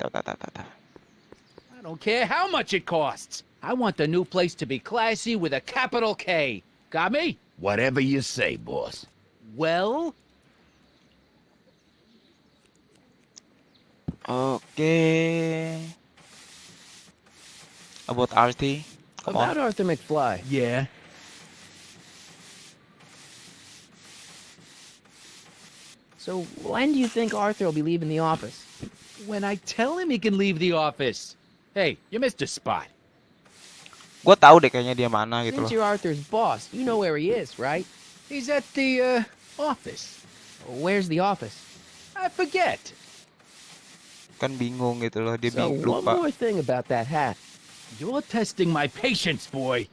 I don't care how much it costs. I want the new place to be classy with a capital K. Got me? Whatever you say, boss. Well? Okay. About Artie. Come About on. Arthur McFly. Yeah. So when do you think Arthur will be leaving the office? When I tell him he can leave the office. Hey, you missed a spot. Gue tahu deh kayaknya dia mana gitu Since loh. you're Arthur's boss, you know where he is, right? He's at the, office. Where's the office? I forget. Kan bingung gitu loh, dia So one lupa. more thing about that hat. You're testing my patience, boy.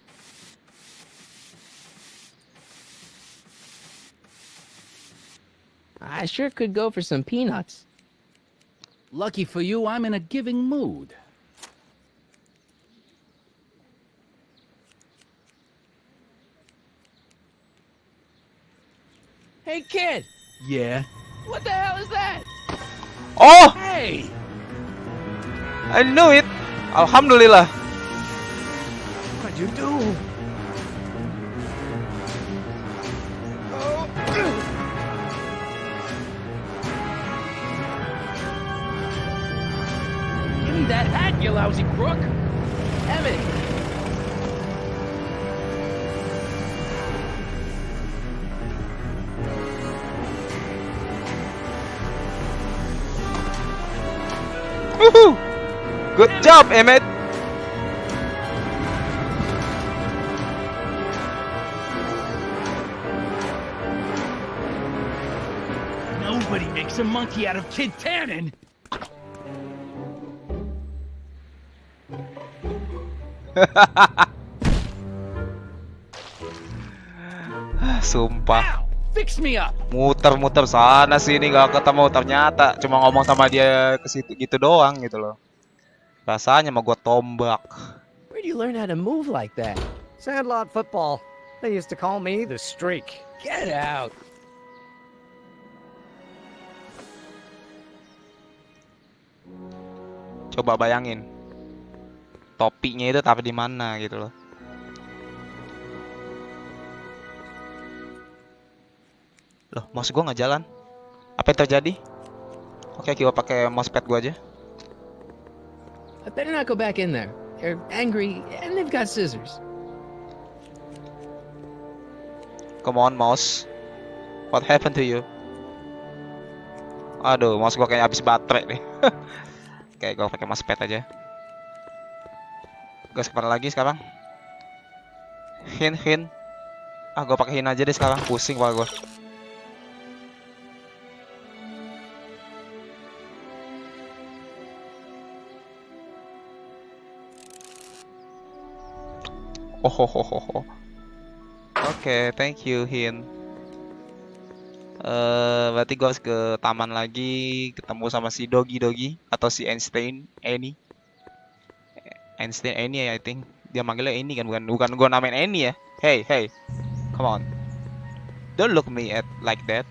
I sure could go for some peanuts. Lucky for you, I'm in a giving mood. Hey, kid! Yeah? What the hell is that? Oh, Hey! I knew it. Alhamdulillah. What'd you do? you lousy crook. Emmett! Woohoo! Good job, Emmett. Nobody makes a monkey out of Kid Tannen. Sumpah. Fix me up. Muter-muter sana sini nggak ketemu, ternyata cuma ngomong sama dia ke situ gitu doang gitu loh. Rasanya mau gua tombak. Where do you learn how to move like that? Sandlot football. They used to call me the Streak. Get out. Coba bayangin. Topinya itu tapi di mana gitu loh. Loh, mouse gua nggak jalan. Apa yang terjadi? Oke, gua pakai mousepad gua aja. I better not go back in there. They're angry and they've got scissors. Come on, mouse. What happened to you? Aduh, mouse gua kayak habis baterai nih. Oke, gua pakai mousepad aja. Gas kemana lagi sekarang? Hin. Ah, gua pakai hin aja deh sekarang. Pusing kepala gua. Oh. Oke, thank you, Hin. Berarti gue harus ke taman lagi, ketemu sama si Dogi atau si Einstein Annie, I think. Dia manggilnya Annie kan, bukan gue namain Annie ya. Hey, come on, don't look me at like that.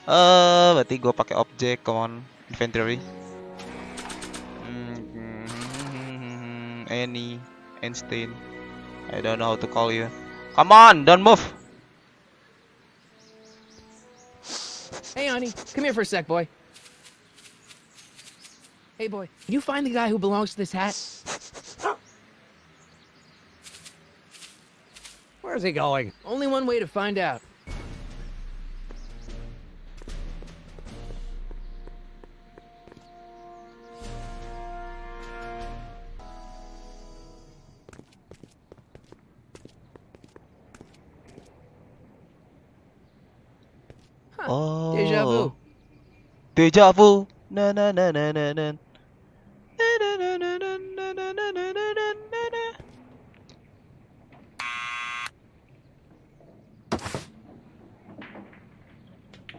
Berarti gue pakai objek, come on, inventory. Annie, Einstein. I don't know how to call you. Come on, don't move. Hey, honey, come here for a sec, boy. Hey, boy, can you find the guy who belongs to this hat? Where's he going? Only one way to find out. Oh. Deja vu. Na.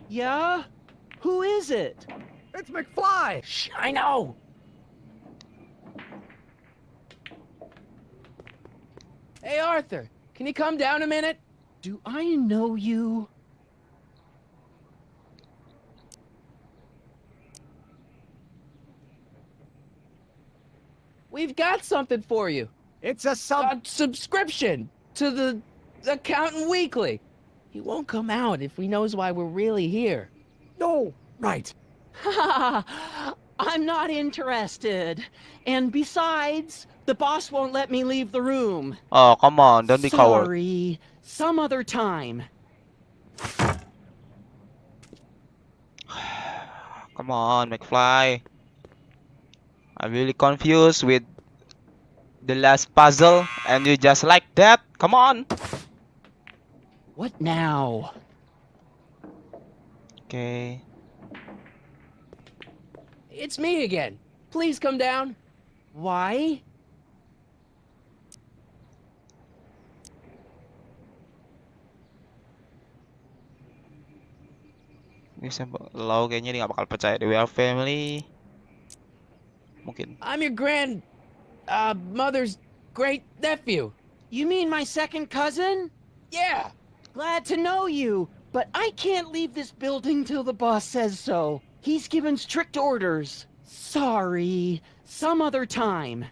Yeah? Who is it? It's McFly! Shh, I know! Hey, Arthur, can you come down a minute? Do I know you? We've got something for you. It's a subscription to the Accountant Weekly. He won't come out if he knows why we're really here. No, right. I'm not interested. And besides, the boss won't let me leave the room. Oh, come on, don't be coward. Sorry, some other time. Come on, McFly. I'm really confused with the last puzzle, and you just like that? Come on. What now? Okay. It's me again. Please come down. Why? Ini lo kayaknya dia gak bakal percaya. We are family. Mungkin. I'm your mother's great nephew. You mean my second cousin? Yeah. Glad to know you, but I can't leave this building till the boss says so. He's given strict orders. Sorry, some other time.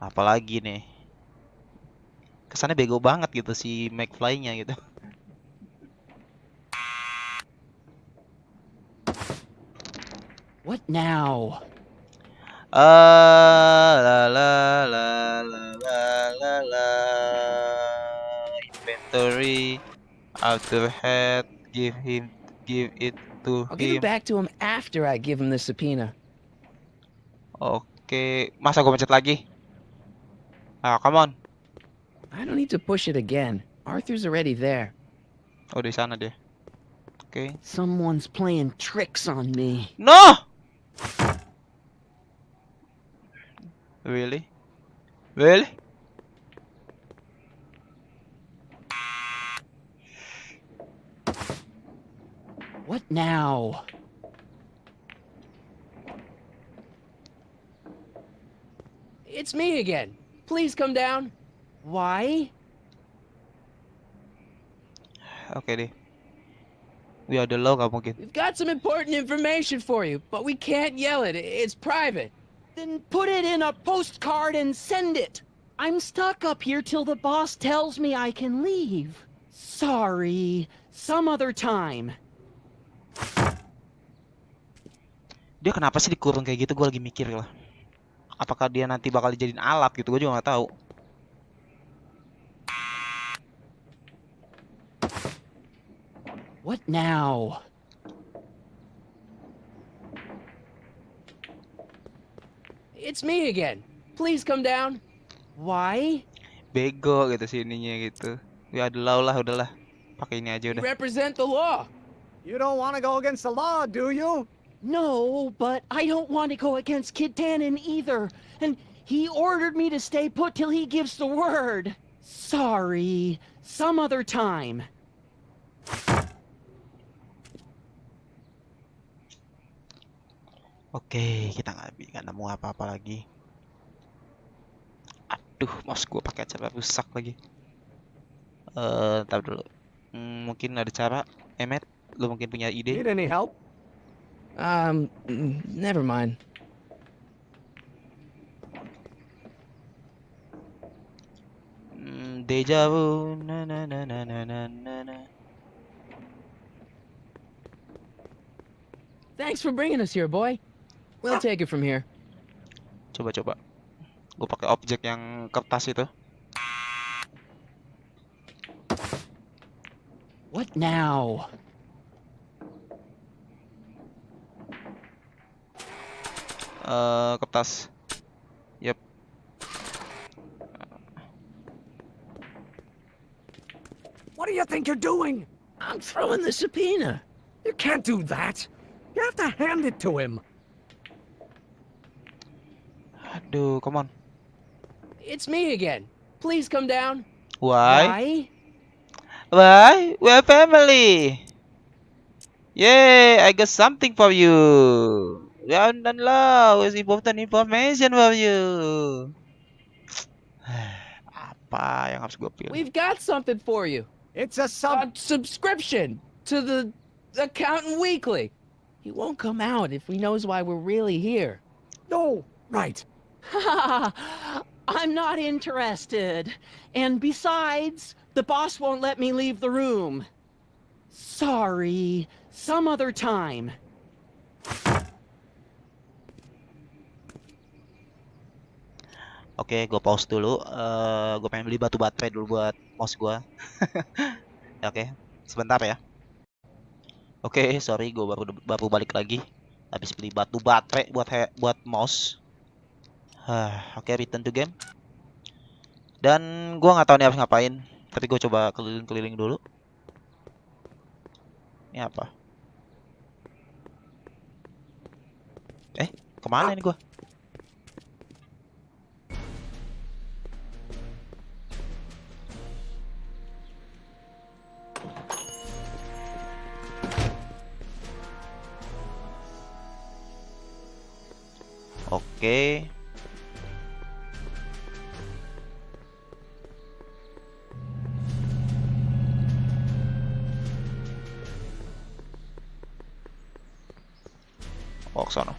Apalagi nih? Kesannya bego banget gitu si McFly-nya gitu. What now? La la la la la la la. Inventory. Outer head. Give it to I'll give it him. back to him after I give him the subpoena. Oke, masa gue mencet lagi? Ah, come on. I don't need to push it again. Arthur's already there. Oh, di sana dia. Oke. Someone's playing tricks on me. No! Really? Really? What now? It's me again. Please come down. Why? Oke deh. We are the law, gak mungkin. We've got some important information for you, but we can't yell it. It's private. Then put it in a postcard and send it. I'm stuck up here till the boss tells me I can leave. Sorry. Some other time. Dia kenapa sih dikurung kayak gitu? Gue lagi mikir lah. Apakah dia nanti bakal dijadiin alat gitu? Gue juga nggak tahu. What now? It's me again. Please come down. Why? Bego gitu sih ininya gitu. Ya adalah lah, udahlah. Pakai ini aja You udah. represent the law. You don't want to go against the law, do you? No, but I don't want to go against Kid Tannen either. And he ordered me to stay put till he gives the word. Sorry. Some other time. Oke, kita nggak nemu apa-apa lagi. Aduh, mouse gue pakai cara rusak lagi. Ntar dulu. Mungkin ada cara. Emet, lu mungkin punya ide? Need any help? Never mind. Deja vu. Na na na na na na na. Thanks for bringing us here, boy. We'll take it from here. Coba. Gue pakai objek yang kertas itu. What now? Kertas. Yep. What do you think you're doing? I'm throwing the subpoena. You can't do that. You have to hand it to him. Aduh, come on. It's me again. Please come down. Why? We're family. Yay, I got something for you. Round and low is important information for you. Apa yang harus gue pilih? We've got something for you. It's a subscription to the Accountant Weekly. He won't come out if he knows why we're really here. No, right. I'm not interested. And besides, the boss won't let me leave the room. Sorry. Some other time. Oke, gue pause dulu. Gue pengen beli batu baterai dulu buat mouse gue. Oke, sebentar ya. Oke, sorry, gue baru balik lagi. Habis beli batu baterai buat mouse. Oke, return to game. Dan gue nggak tahu nih harus ngapain. Tapi gue coba keliling-keliling dulu. Ini apa? Kemana ini gue? Oke. Oh, ke sana.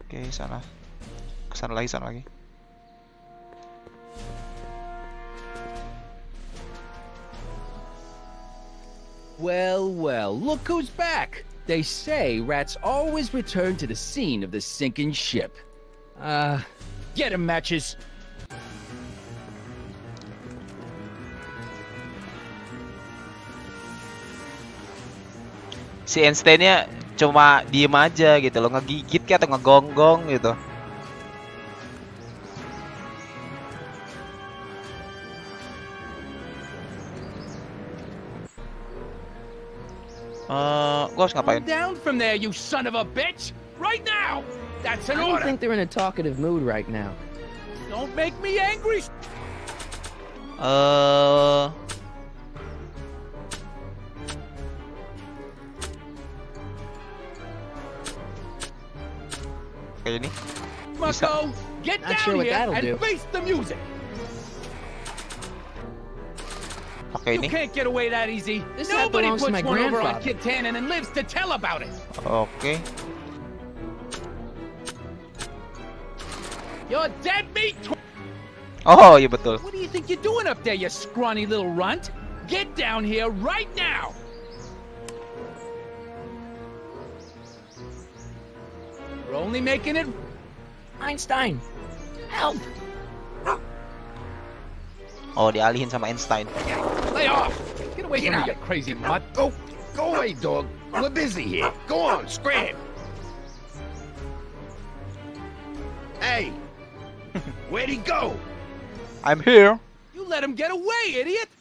Oke, sana. Kesana lagi, sana lagi. Well, well, look who's back. They say rats always return to the scene of the sinking ship. Get 'em, Matches. Si Einstein-nya cuma diem aja gitu loh, ngegigit kayak atau ngegonggong gitu. Gua harus ngapain? Down from there, you son of a bitch! Right now! That's an I don't order! think they're in a talkative mood right now. Don't make me angry! Kayak ini. Mucko, get Not down sure what here that'll and do. face the music! Pakai You ini. can't get away that easy. This hat Nobody belongs to puts my one over on grandfather. Kid Tannen and lives to tell about it. Oke. You're dead meat. Oh iya betul. What do you think you're doing up there, you scrawny little runt? Get down here right now. We're only making it. Einstein, help! Oh dialihin sama Einstein. Lay off. Get away from me, you crazy mutt. Go away, dog. We're busy here. Go on, scram. Hey, where'd he go? I'm here. You let him get away, idiot.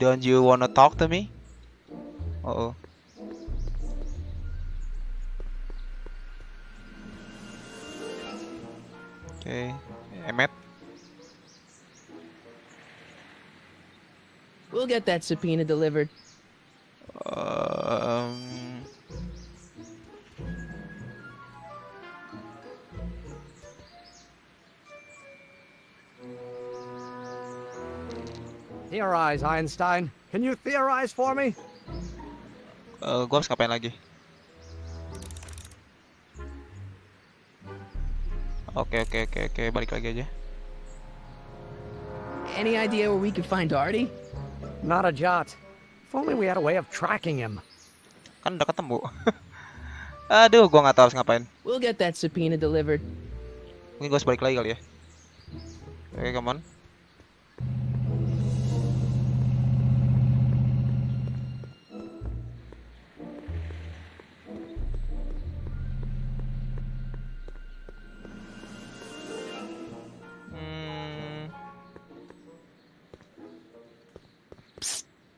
Don't you wanna talk to me? Uh oh. Oke, Emmet. We'll get that subpoena delivered. Theorize, Einstein. Can you theorize for me? Gua harus ngapain lagi? Oke, balik lagi aja. Any idea where we could find Artie? Not a jot. If only we had a way of tracking him. Kan udah ketemu. Aduh, gua nggak tahu harus ngapain. We'll get that subpoena delivered. Mungkin gua harus balik lagi kali ya. Oke, come on.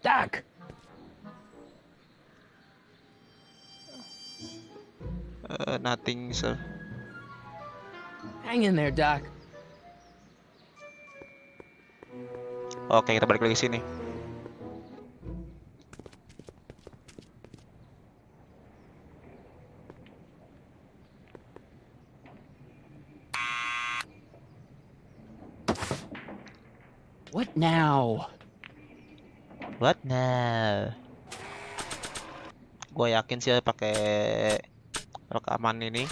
Doc! Nothing, sir. Hang in there, Doc. Oke, kita balik lagi sini. What now? What now? Gue yakin sih pakai rekaman ini.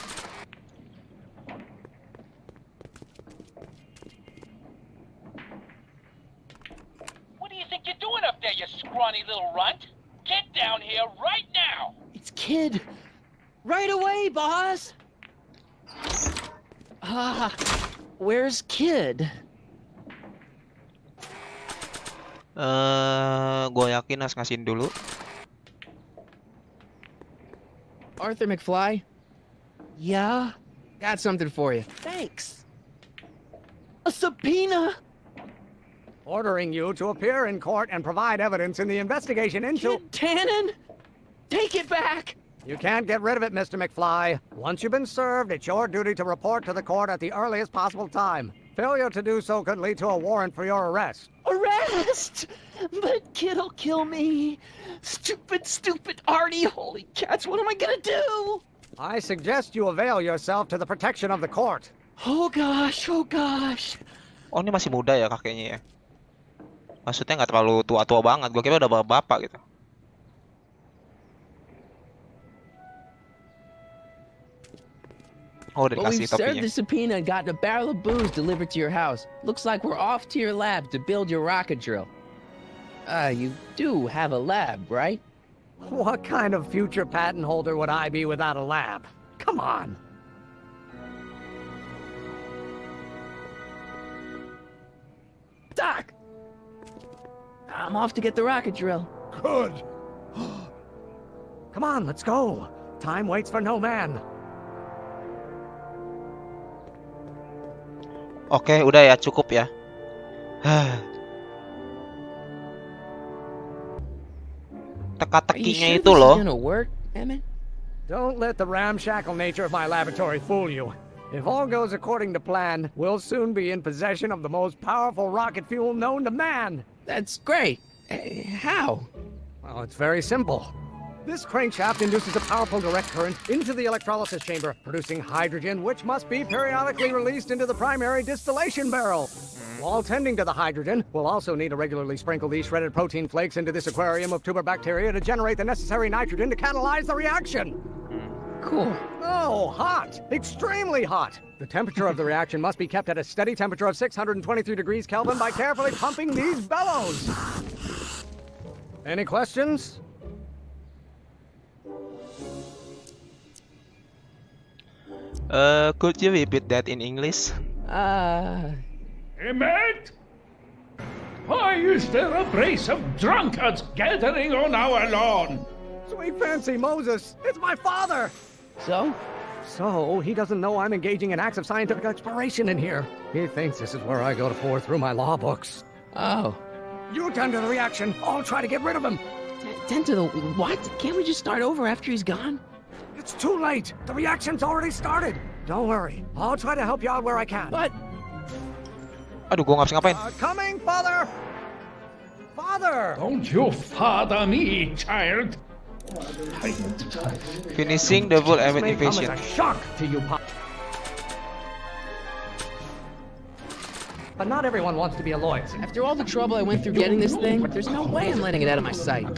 What do you think you're doing up there, you scrawny little runt? Get down here right now. It's Kid. Right away, boss. Where's Kid? Gue yakin harus ngasihin dulu. Arthur McFly? Yeah? Got something for you. Thanks. A subpoena? Ordering you to appear in court and provide evidence in the investigation into... Kid Tannen? Take it back! You can't get rid of it, Mr. McFly. Once you've been served, it's your duty to report to the court at the earliest possible time. Failure to do so could lead to a warrant for your arrest. Arrest! But Kid'll kill me. Stupid Artie. Holy cats, what am I gonna do? I suggest you avail yourself to the protection of the court. Oh gosh. Oh, ini masih muda ya kakeknya ya? Maksudnya nggak terlalu tua-tua banget. Gue kira udah bapak gitu. Oh, udah But dikasih we've served topinya. the subpoena and gotten a barrel of booze delivered to your house. Looks like we're off to your lab to build your rocket drill. You do have a lab, right? What kind of future patent holder would I be without a lab? Come on. Doc! I'm off to get the rocket drill. Good. Come on, let's go. Time waits for no man. Oke, udah ya, cukup ya. Teka-tekinya itu loh. Don't let the ramshackle nature of my laboratory fool you. If all goes according to plan, we'll soon be in possession of the most powerful rocket fuel known to man. That's great. How? Well, it's very simple. This crankshaft induces a powerful direct current into the electrolysis chamber, producing hydrogen, which must be periodically released into the primary distillation barrel. While tending to the hydrogen, we'll also need to regularly sprinkle these shredded protein flakes into this aquarium of tuber bacteria to generate the necessary nitrogen to catalyze the reaction. Cool. Oh, hot! Extremely hot! The temperature of the reaction must be kept at a steady temperature of 623 degrees Kelvin by carefully pumping these bellows. Any questions? Could you repeat that in English? Hey, mate! Why is there a brace of drunkards gathering on our lawn? Sweet fancy Moses, it's my father! So? So, he doesn't know I'm engaging in acts of scientific exploration in here. He thinks this is where I go to pour through my law books. Oh. You tend to the reaction, I'll try to get rid of him. Tend to the what? Can't we just start over after he's gone? It's too late. The reaction's already started. Don't worry. I'll try to help you out where I can. But... Aduh, gua nggak bisa ngapain. Coming, father! Father! Don't you father me, child! Finishing the full This may come as invasion. a shock to you, Pop. But not everyone wants to be a lawyer. After all the trouble I went through getting this thing, there's no way I'm letting it out of my sight.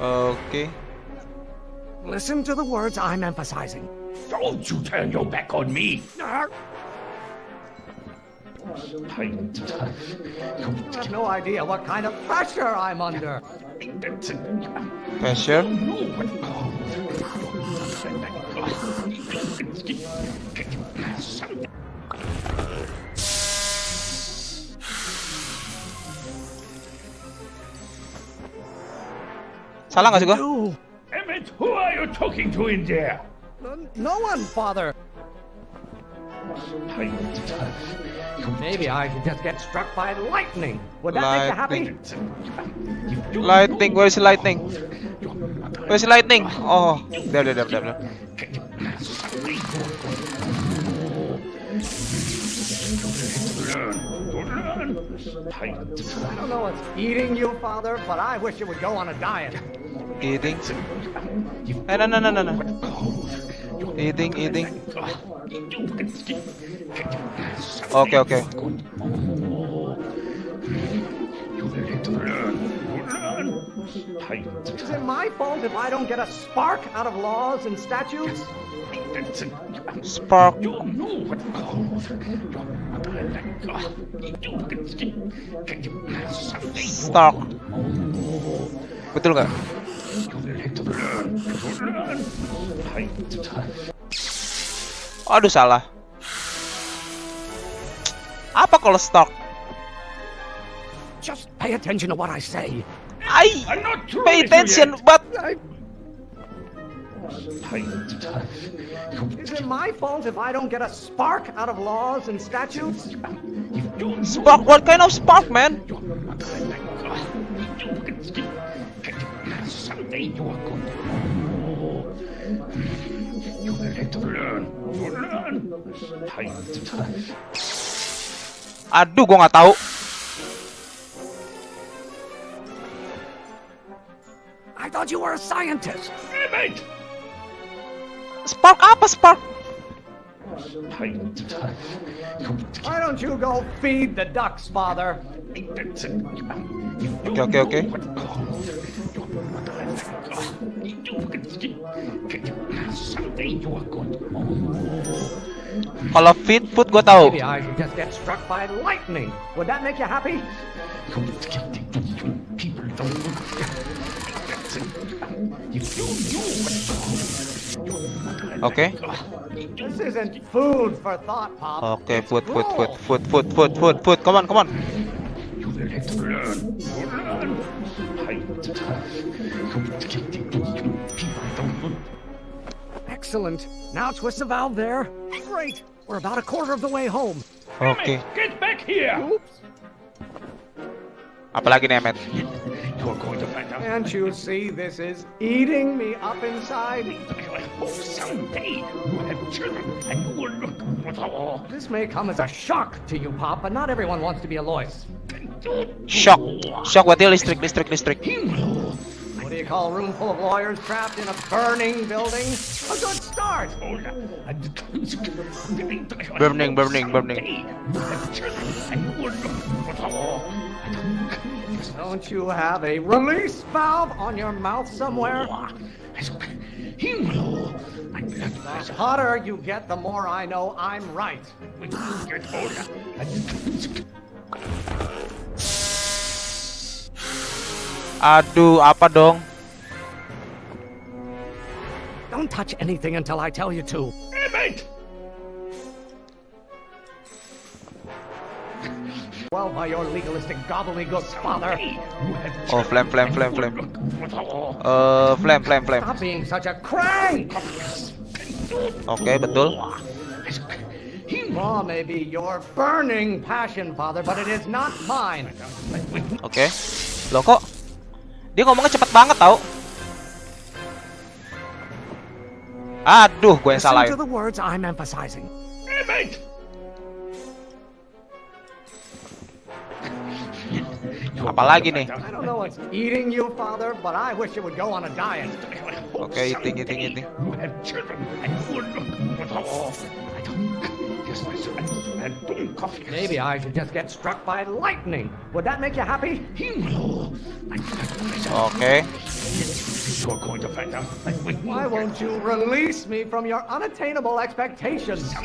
Okay. Listen to the words I'm emphasizing. Don't you turn your back on me! You have no idea what kind of pressure I'm under. Pressure. Salah nggak sih gua? Emmett, who are you talking to in there? No one, father. Maybe I could just get struck by lightning. Would that make you happy? Lightning, where's the lightning? Where's the lightning? Oh, there. I don't know what's eating you, father, but I wish you would go on a diet. Eating. No. Eating. Okay. Is it my fault if I don't get a spark out of laws and statutes? Spark. Stark. Betul nggak? Aduh, salah. Apa kalau Stark? Just pay attention to what I say. I'm not through Pay with you attention, yet. but Is it my fault if I don't get a spark out of laws and statutes? spark. What kind of spark, man? Someday you are going you will have to learn. Aduh, gua nggak tahu. I thought you were a scientist. Mate! Spark apa spark? Why don't you go feed the ducks, Father? Oke. Kalau feed food gue tahu. Maybe I should just get struck by lightning. Would that make you happy? Oke. This isn't food for thought, Pop. Oke, food. Come on. Excellent. Now twist the valve there. Great. We're about a quarter of the way home. Oke. Get back here! Oops. Apalagi nih, Emmet? Can't you see this is eating me up inside? Someday you have children and you will look with all. This may come as a shock to you, Pop, but not everyone wants to be a lawyer. Shock berarti listrik. What do you call a room full of lawyers trapped in a burning building? A good start! Burning. Don't you have a release valve on your mouth somewhere? The hotter you get, the more I know I'm right. Aduh, apa dong? Don't touch anything until I tell you to. Well, by your legalistic gobbledygook, Father. Oh, flame. Flame. Stop being such a crank! Oke, betul. Law may be your burning passion, Father, but it is not mine. Oke. Loh kok dia ngomongnya cepet banget tau? Aduh, gue yang Listen salahin. to the words I'm emphasizing. Apalagi nih? I don't know what's eating you, Father, but I wish you would go on a diet. Oke, eating. Maybe I should just get struck by lightning. Would that make you happy? Oke. Why won't you release me from your unattainable expectations?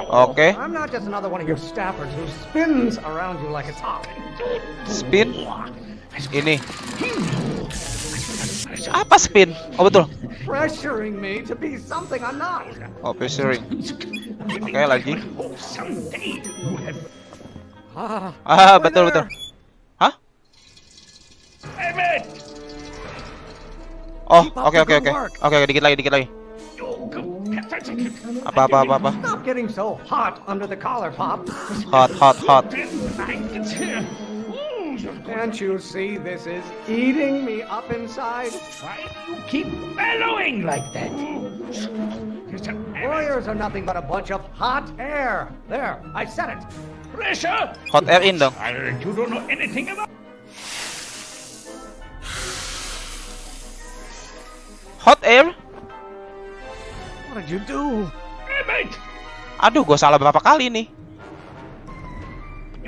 Oke. I'm not just another one of your staffers who spins around you like a top. Spin. Ini. Apa spin? Oh, betul. Pressuring me to be something I'm not. Oh, pressuring. Oke, lagi. Betul. Hah? Oh, oke. Oke, dikit lagi. Apa? Stop getting so hot under the collar, Pop. Hot. Can't you see this is eating me up inside? Why do you keep bellowing like that? Lawyers are nothing but a bunch of hot air. There, I said it. Pressure? Hot air in dong. You don't know anything about. Hot air? What did you do? Aduh, gue salah berapa kali nih?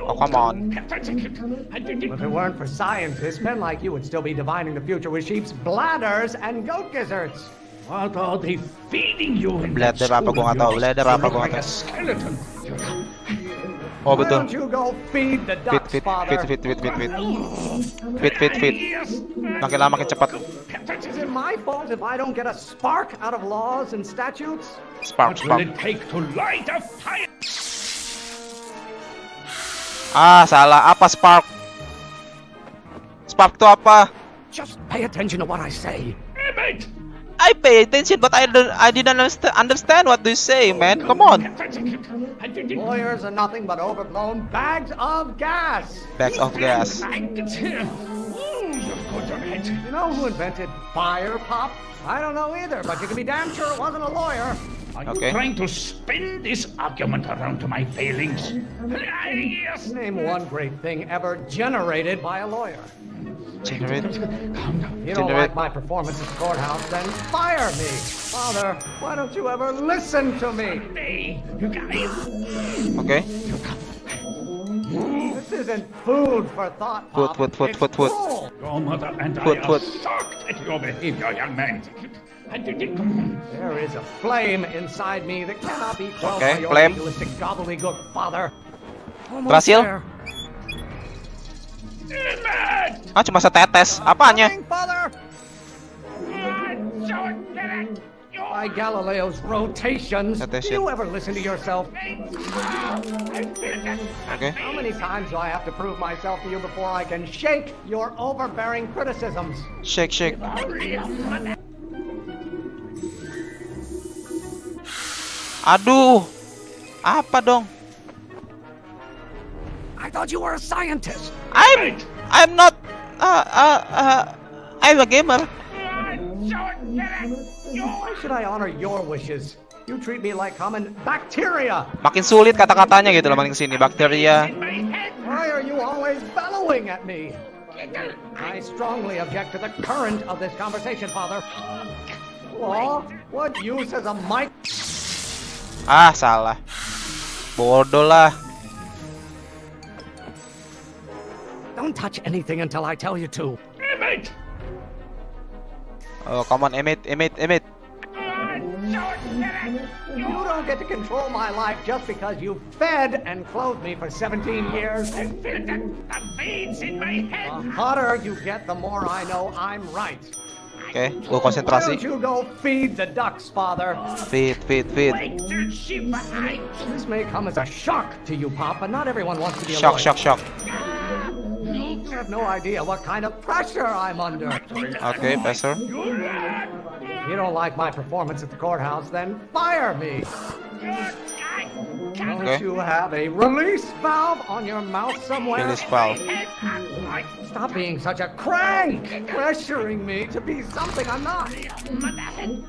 Oh, come on. If it weren't for scientists, men like you would still be divining the future with sheep's bladders and goat gizzards. What are they feeding you in Bladder apa gue nggak tahu. like a skeleton. Oh, Why betul. don't you go feed the ducks, Father? Feed. Makin lama makin cepat. Is it my fault if I don't get a spark out of laws and statutes? Spark. What will it take to light a fire? Salah. Apa spark? Spark itu apa? Just pay attention to what I say. I pay attention, but I didn't understand what you say, man. Come on. Lawyers are nothing but overblown bags of gas. Bags of gas. You know who invented fire, Pop? I don't know either, but you can be damn sure it wasn't a lawyer. Are you trying to spin this argument around to my failings? Name one great thing ever generated by a lawyer. Generate. If you don't Generate. like my performance at the courthouse, then fire me. Father, why don't you ever listen to me? Okay. This isn't food for thought, Pop. Food. It's cruel. Your mother and Food, I food. are shocked at your behavior, young man. There is a flame inside me that cannot be quelled Okay, by your flame. legalistic gobbledygook, Father. Almost Berhasil? there. Ah, cuma setetes. Apanya? Coming, Father! By Galileo's rotations, do Rotation. you ever listen to yourself? Okay. How many times do I have to prove myself to you before I can shake your overbearing criticisms? Shake. Aduh. Apa dong? I thought you were a scientist. I'm not. I'm a gamer. Why should I honor your wishes? You treat me like common bacteria. Makin sulit kata-katanya gitu loh makin sini. Bakteria. Why are you always bellowing at me? I strongly object to the current of this conversation, Father. Law? What use is a mic? Ah, salah. Bodoh lah. Don't touch anything until I tell you to. Oh, come on, Emit. You don't get to control my life just because you fed and clothed me for 17 years. The hotter you get, the more I know I'm right. Oke, gua Why konsentrasi. don't you go feed the ducks, Father? Feed. This may come as a shock to you, Pop, but not everyone wants to be a Shock. lawyer. You have no idea what kind of pressure I'm under. Oke, passer. If you don't like my performance at the courthouse, then fire me. Don't Okay. you have a release valve on your mouth somewhere? Release valve. Stop being such a crank, pressuring me to be something I'm not.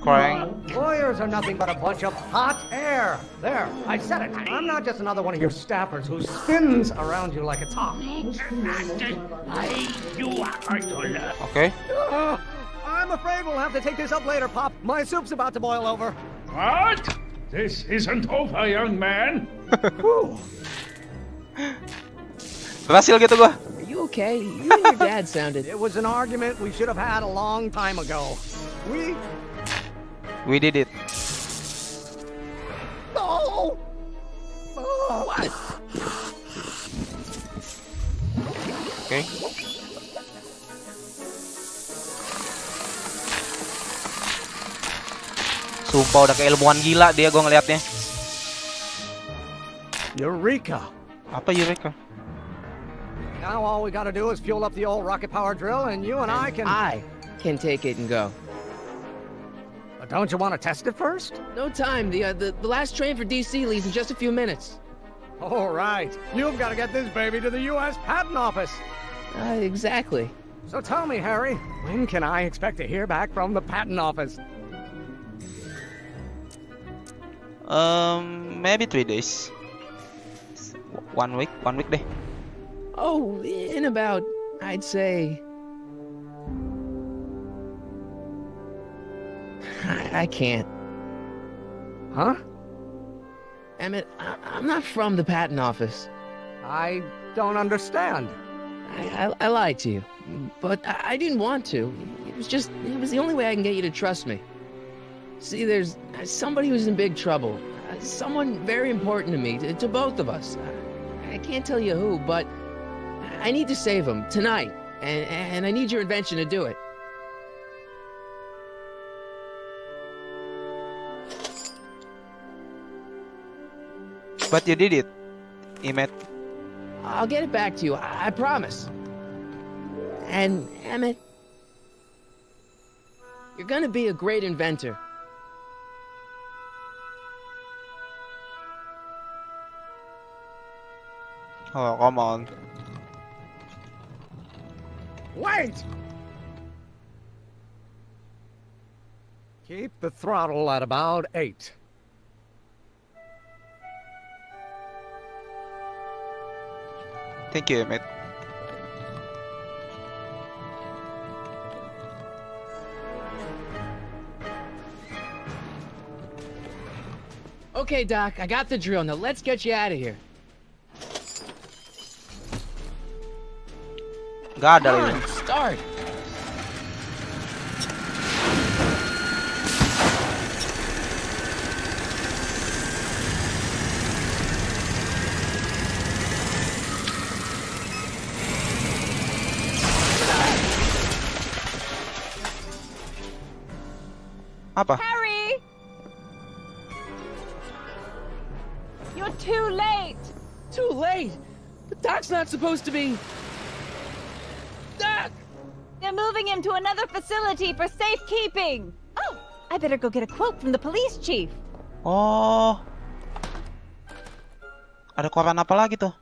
Crank. Lawyers are nothing but a bunch of hot air. There, I said it. I'm not just another one of your staffers who spins around you like a top. Oke. I'm afraid we'll have to take this up later, Pop. My soup's about to boil over. What? This isn't over, young man. Berhasil gitu gua. Are you okay? You and your dad sounded. It was an argument we should have had a long time ago. We did it. No! What? Oke. Sumpah udah keilmuan gila dia gua ngelihatnya. Eureka! Apa Eureka? Now all we gotta do is fuel up the old rocket power drill and you and I can take it and go. But don't you want to test it first? No time. The last train for DC leaves in just a few minutes. All right. You've got to get this baby to the U.S. Patent Office. Exactly. So tell me, Harry, when can I expect to hear back from the Patent Office? Maybe 3 days. 1 week deh. Oh, in about, I'd say... I can't. Huh? Emmett, I'm not from the patent office. I don't understand. I lied to you, but I didn't want to. It was the only way I can get you to trust me. See, there's somebody who's in big trouble. Someone very important to me, to both of us. I can't tell you who, but I need to save him tonight, and I need your invention to do it. But you did it, Emmett. I'll get it back to you, I promise. And, Emmett, you're gonna be a great inventor. Oh, come on. Wait! Keep the throttle at about 8. Thank you, Emmett. Okay, Doc, I got the drill. Now let's get you out of here. Gak ada Come lagi. on, start. Apa? Harry! You're too late! Too late? The Doc's not supposed to be... Doc! They're moving him to another facility for safekeeping! Oh, I better go get a quote from the police chief. Oh. Ada koran apa lagi tuh?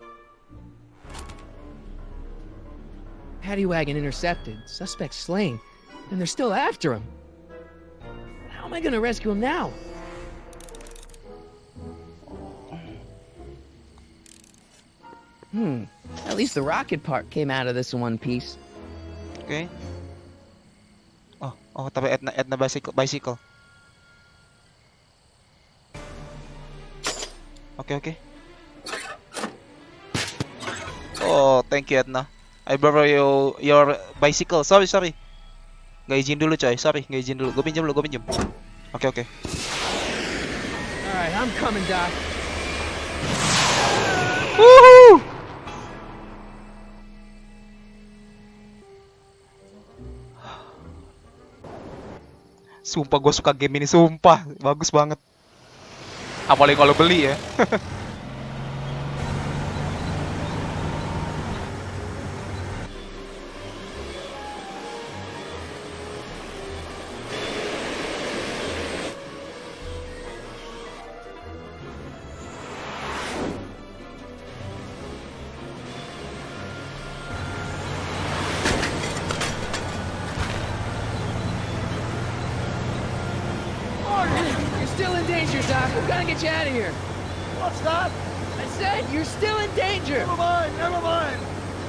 Paddy wagon intercepted, suspect slain, and they're still after him. How am I gonna rescue him now? At least the rocket part came out of this in one piece. Oke. Oh, tapi Edna bicycle. Oke. Oh, thank you Edna. I borrow your bicycle. Sorry. Nggak izin dulu coy, nggak izin dulu. Gue pinjam. Oke. Alright, I'm coming, Doc. Woohoo! Sumpah gue suka game ini, sumpah. Bagus banget. Apalagi kalau beli ya. You're still in danger, Doc. We've got to get you out of here. What's that? I said you're still in danger. Never mind.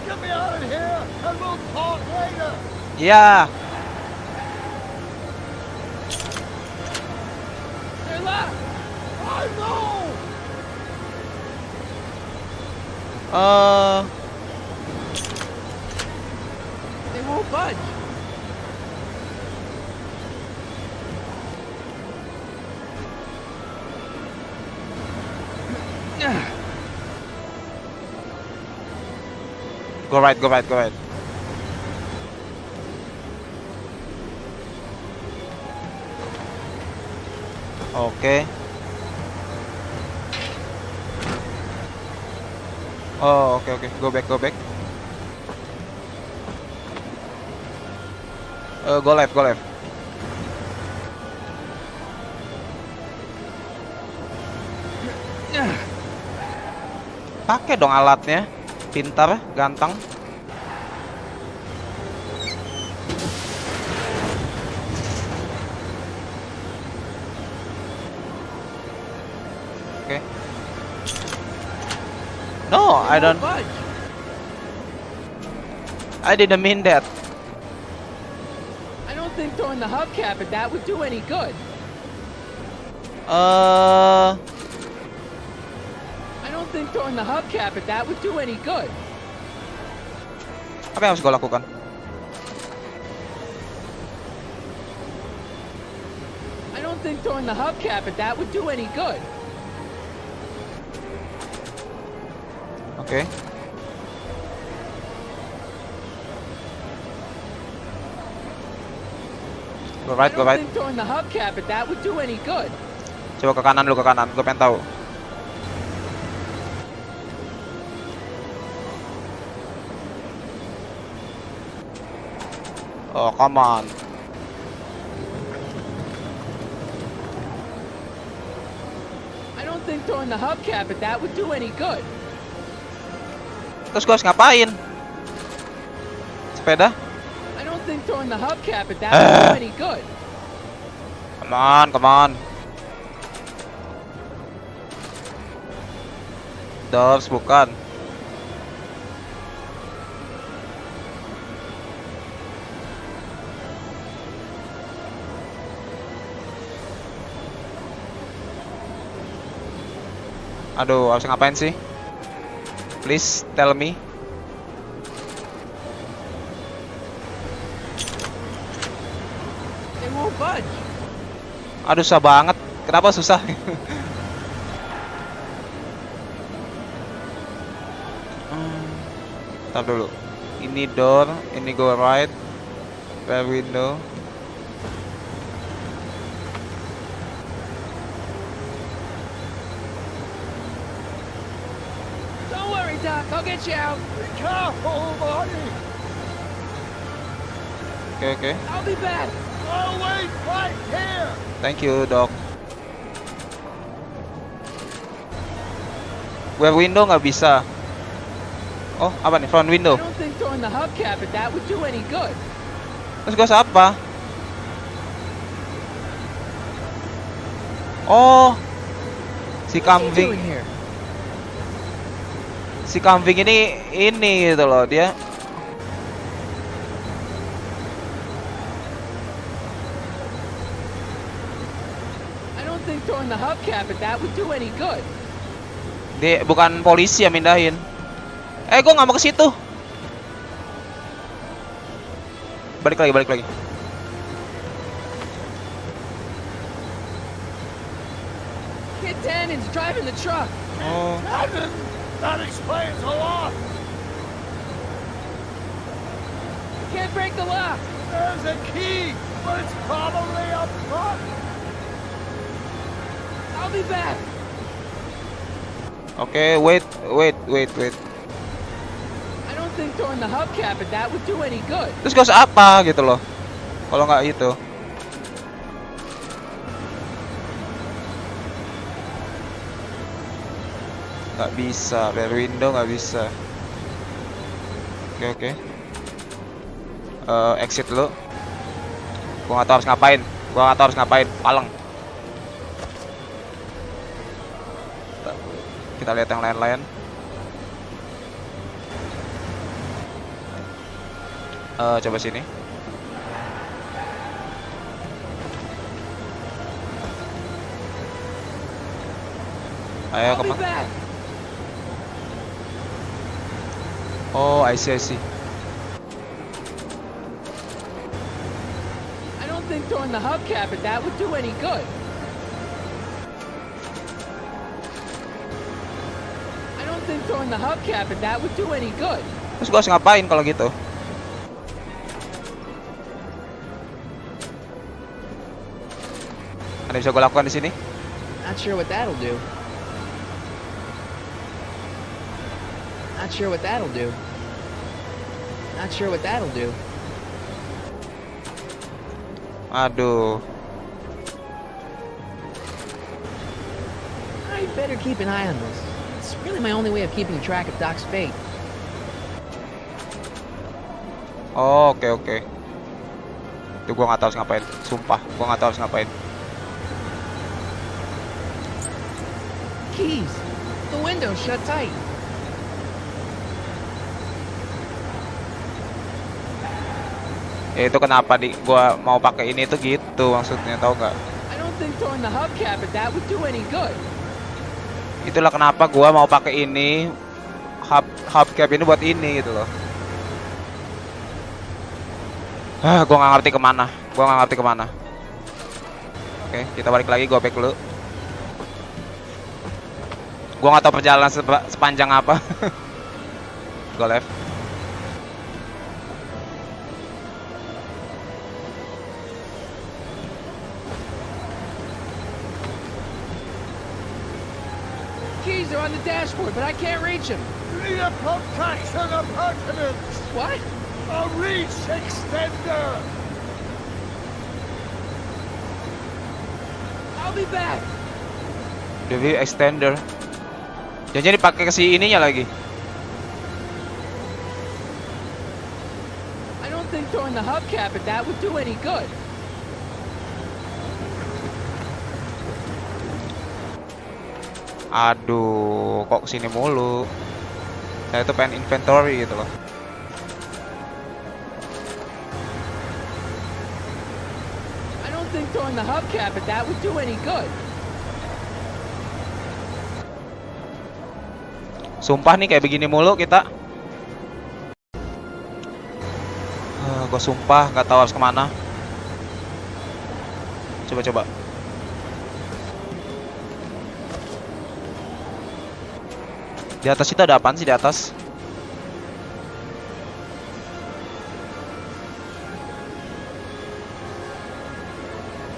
Get me out of here, and we'll talk later. Ya. They're locked. I know. They won't budge. Go right. Oke. Oh, oke. Go back. Go left. Pakai dong alatnya. Pintar, ganteng. Oke. No, I don't. I didn't mean that. I don't think throwing the hubcap at that would do any good. I don't think throwing the hubcap at that would do any good. Apa yang harus gue lakukan? I don't think throwing the hubcap at that would do any good. Oke. Go right. I don't think throwing the hubcap at that would do any good. Coba ke kanan. Gue pengen tahu. Oh, come on. I don't think throwing the hubcap at that would do any good. Terus gue harus ngapain? Sepeda? I don't think throwing the hubcap at that would do any good. Come on. Doors bukan. Aduh, harus ngapain sih? Please tell me. They won't budge. Aduh, susah banget. Kenapa susah? Ntar dulu. Ini door, ini go right, rear window. Don't worry, Doc. I'll get you out. Be careful, buddy. Oke. I'll be back. I'll wait right here. Thank you, Doc. Rear window nggak bisa. Oh, apa nih? Front window. I don't think throwing the hubcap at that would do any good. Terus gue apa? Oh, si What's he kambing. doing here? Si kambing ini gitu loh dia. I don't think throwing the hubcap at that would do any good. Dia bukan polisi yang mindahin. Gue nggak mau ke situ. Balik lagi. Kid Tannen's driving the truck. Oh. That explains a lot. Can't break the lock. There's a key, but it's probably up front. I'll be back. Oke, wait. I don't think throwing the hubcap at that would do any good. Terus gue harus apa gitu loh? Kalau nggak itu. Nggak bisa, rear window nggak bisa. Oke. Exit dulu. Gua nggak tahu harus ngapain. Paleng. Kita lihat yang lain-lain. Coba sini. Ayo I'll be kemana? back. Oh, I see. I don't think throwing the hubcap at that would do any good. I don't think throwing the hubcap at that would do any good. Terus gua harus ngapain kalau gitu? Ada yang bisa gua lakukan di sini? Not sure what that'll do. Aduh. I better keep an eye on this. It's really my only way of keeping track of Doc's fate. Oh, oke. Itu gua nggak tahu harus ngapain. Sumpah, gua nggak tahu harus ngapain. Keys. The window's shut tight. Ya itu kenapa gua mau pakai ini tuh gitu maksudnya, tahu nggak? I don't think throwing the hubcap at that would do any good. Itulah kenapa gua mau pakai ini hubcap ini buat ini gitu loh. Gua nggak ngerti kemana. Oke, kita balik lagi, gua back dulu. Gua nggak tahu perjalanan sepanjang apa. Gua left. Keys are on the dashboard, but I can't reach them. You need a protection appurtenance. What? A reach extender. I'll be back. Jadi extender. Jangan dipakai ke si ininya lagi. I don't think throwing the hubcap at that would do any good. Aduh, kok kesini mulu. Saya tuh pengen inventory gitu loh. I don't think throwing the hubcap at that would do any good. Sumpah nih kayak begini mulu kita. Gue sumpah nggak tahu harus kemana. Coba. Di atas itu ada apaan sih di atas?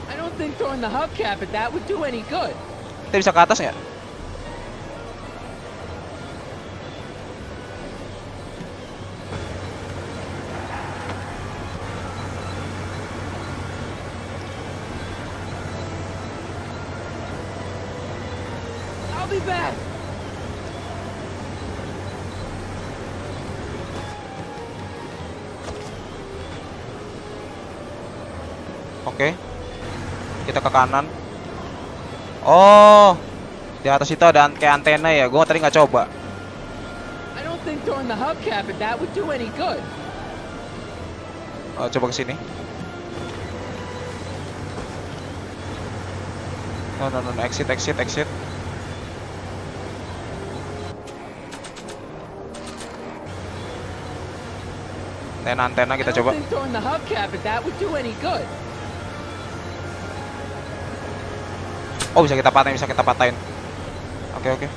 I don't think throwing the hubcap at that would do any good. Kita bisa ke atas nggak? I'll be back. Oke. Kita ke kanan. Oh, di atas itu ada kayak antena ya. Gue tadi nggak coba. I don't think throwing the hubcap at that would do any good. Coba ke sini. No, exit. Antena kita coba. I don't think throwing the hubcap at that would do any good. Oh, bisa kita patahin. Oke.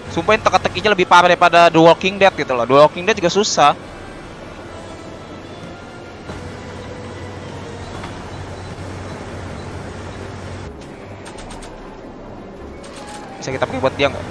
Sumpahin teka-tekinya lebih parah daripada The Walking Dead gitu loh. The Walking Dead juga susah. Bisa kita pakai buat dia nggak?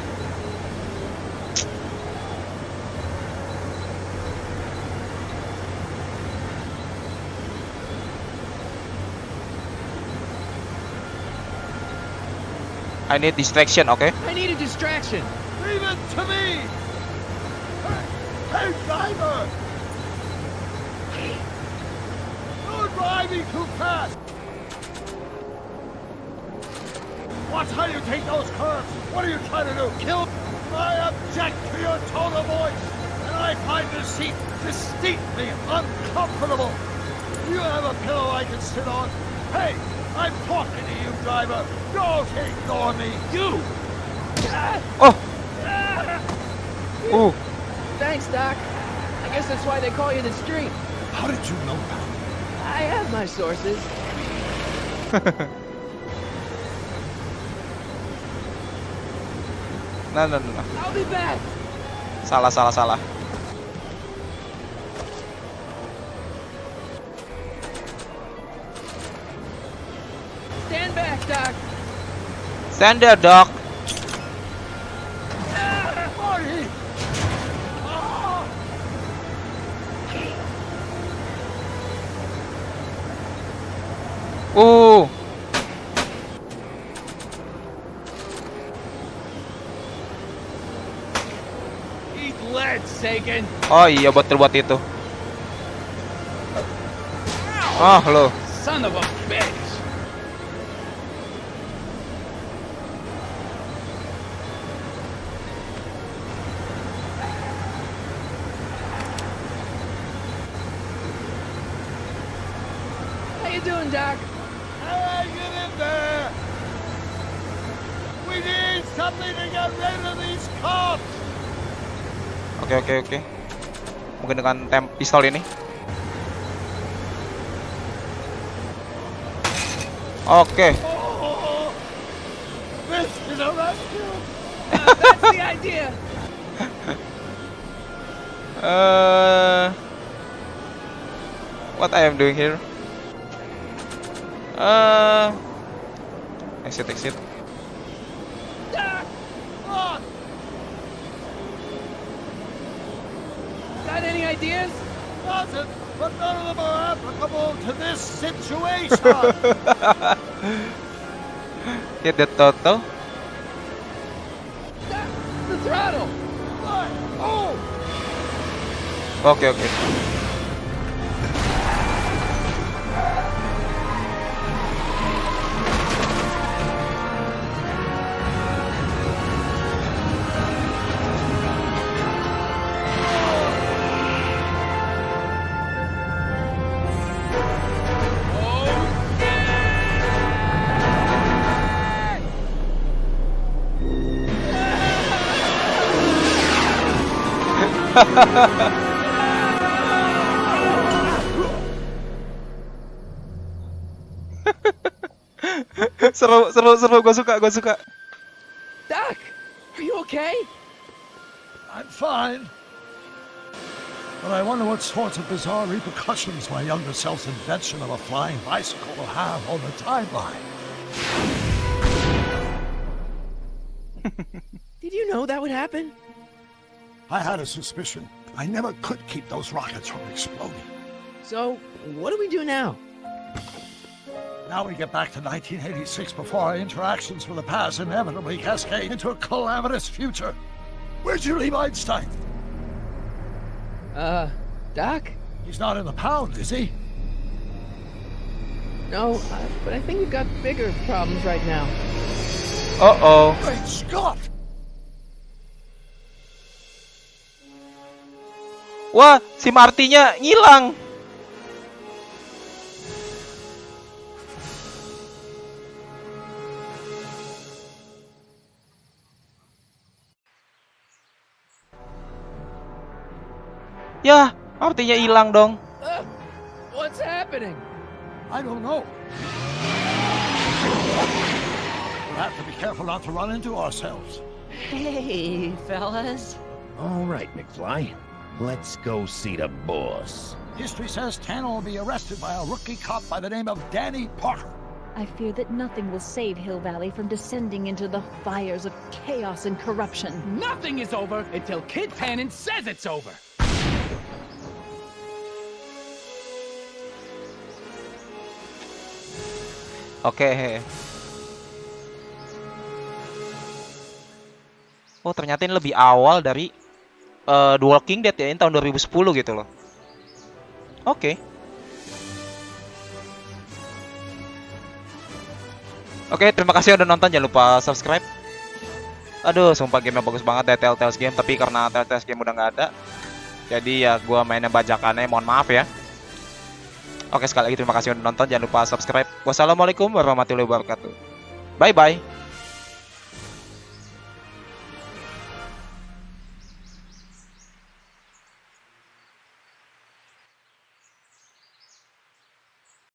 I need distraction, okay? I need a distraction. Leave it to me! Hey, driver! You're driving too fast! Watch how you take those curves! What are you trying to do? Kill? I object to your tone of voice! And I find this seat distinctly uncomfortable! Do you have a pillow I can sit on? Hey! I'm talking to you, driver! Don't ignore me! You! Oh! Thanks, Doc. I guess that's why they call you the Street. How did you know that? I have my sources. No. I'll be back. Salah. Stand back, Doc. Stand there, Doc. Marty! Eat lead, Sagan. Oh iya, buat itu. Oh, lo. Son of a bitch. How you doing, Doc? Hey, get in there! We need something to get rid of these cops! Oke. Mungkin dengan pistol ini. Oke. This is a rescue! That's the idea. What I am doing here? Exit. Got any ideas? Nothing, but none of them are applicable to this situation! Hit the ToThe. The throttle. What? Oh! Oke. seru, gue suka. Doc, are you okay? I'm fine. But I wonder what sorts of bizarre repercussions my younger self's invention of a flying bicycle will have on the timeline. Did you know that would happen? I had a suspicion. I never could keep those rockets from exploding. So, what do we do now? Now we get back to 1986 before our interactions with the past inevitably cascade into a calamitous future. Where'd you leave Einstein? Doc? He's not in the pound, is he? No, but I think we've got bigger problems right now. Uh-oh. Great Scott! Wah, si Marty-nya ngilang. Yah, Marty-nya hilang dong. What's happening? I don't know. We'll have to be careful not to run into ourselves. Hey, fellas. All right, McFly. Let's go see the boss. History says Tanner will be arrested by a rookie cop by the name of Danny Parker. I fear that nothing will save Hill Valley from descending into the fires of chaos and corruption. Nothing is over until Kid Tannen says it's over. Oke. Oh, ternyata ini lebih awal dari The Walking Dead ya, ini tahun 2010 gitu loh. Oke. Oke, terima kasih udah nonton, jangan lupa subscribe. Aduh, sumpah gamenya bagus banget ya, Telltale Game, tapi karena Telltale Game udah nggak ada, jadi ya gua mainnya bajakannya, mohon maaf ya. Oke, sekali lagi terima kasih udah nonton, jangan lupa subscribe. Wassalamualaikum warahmatullahi wabarakatuh. Bye bye.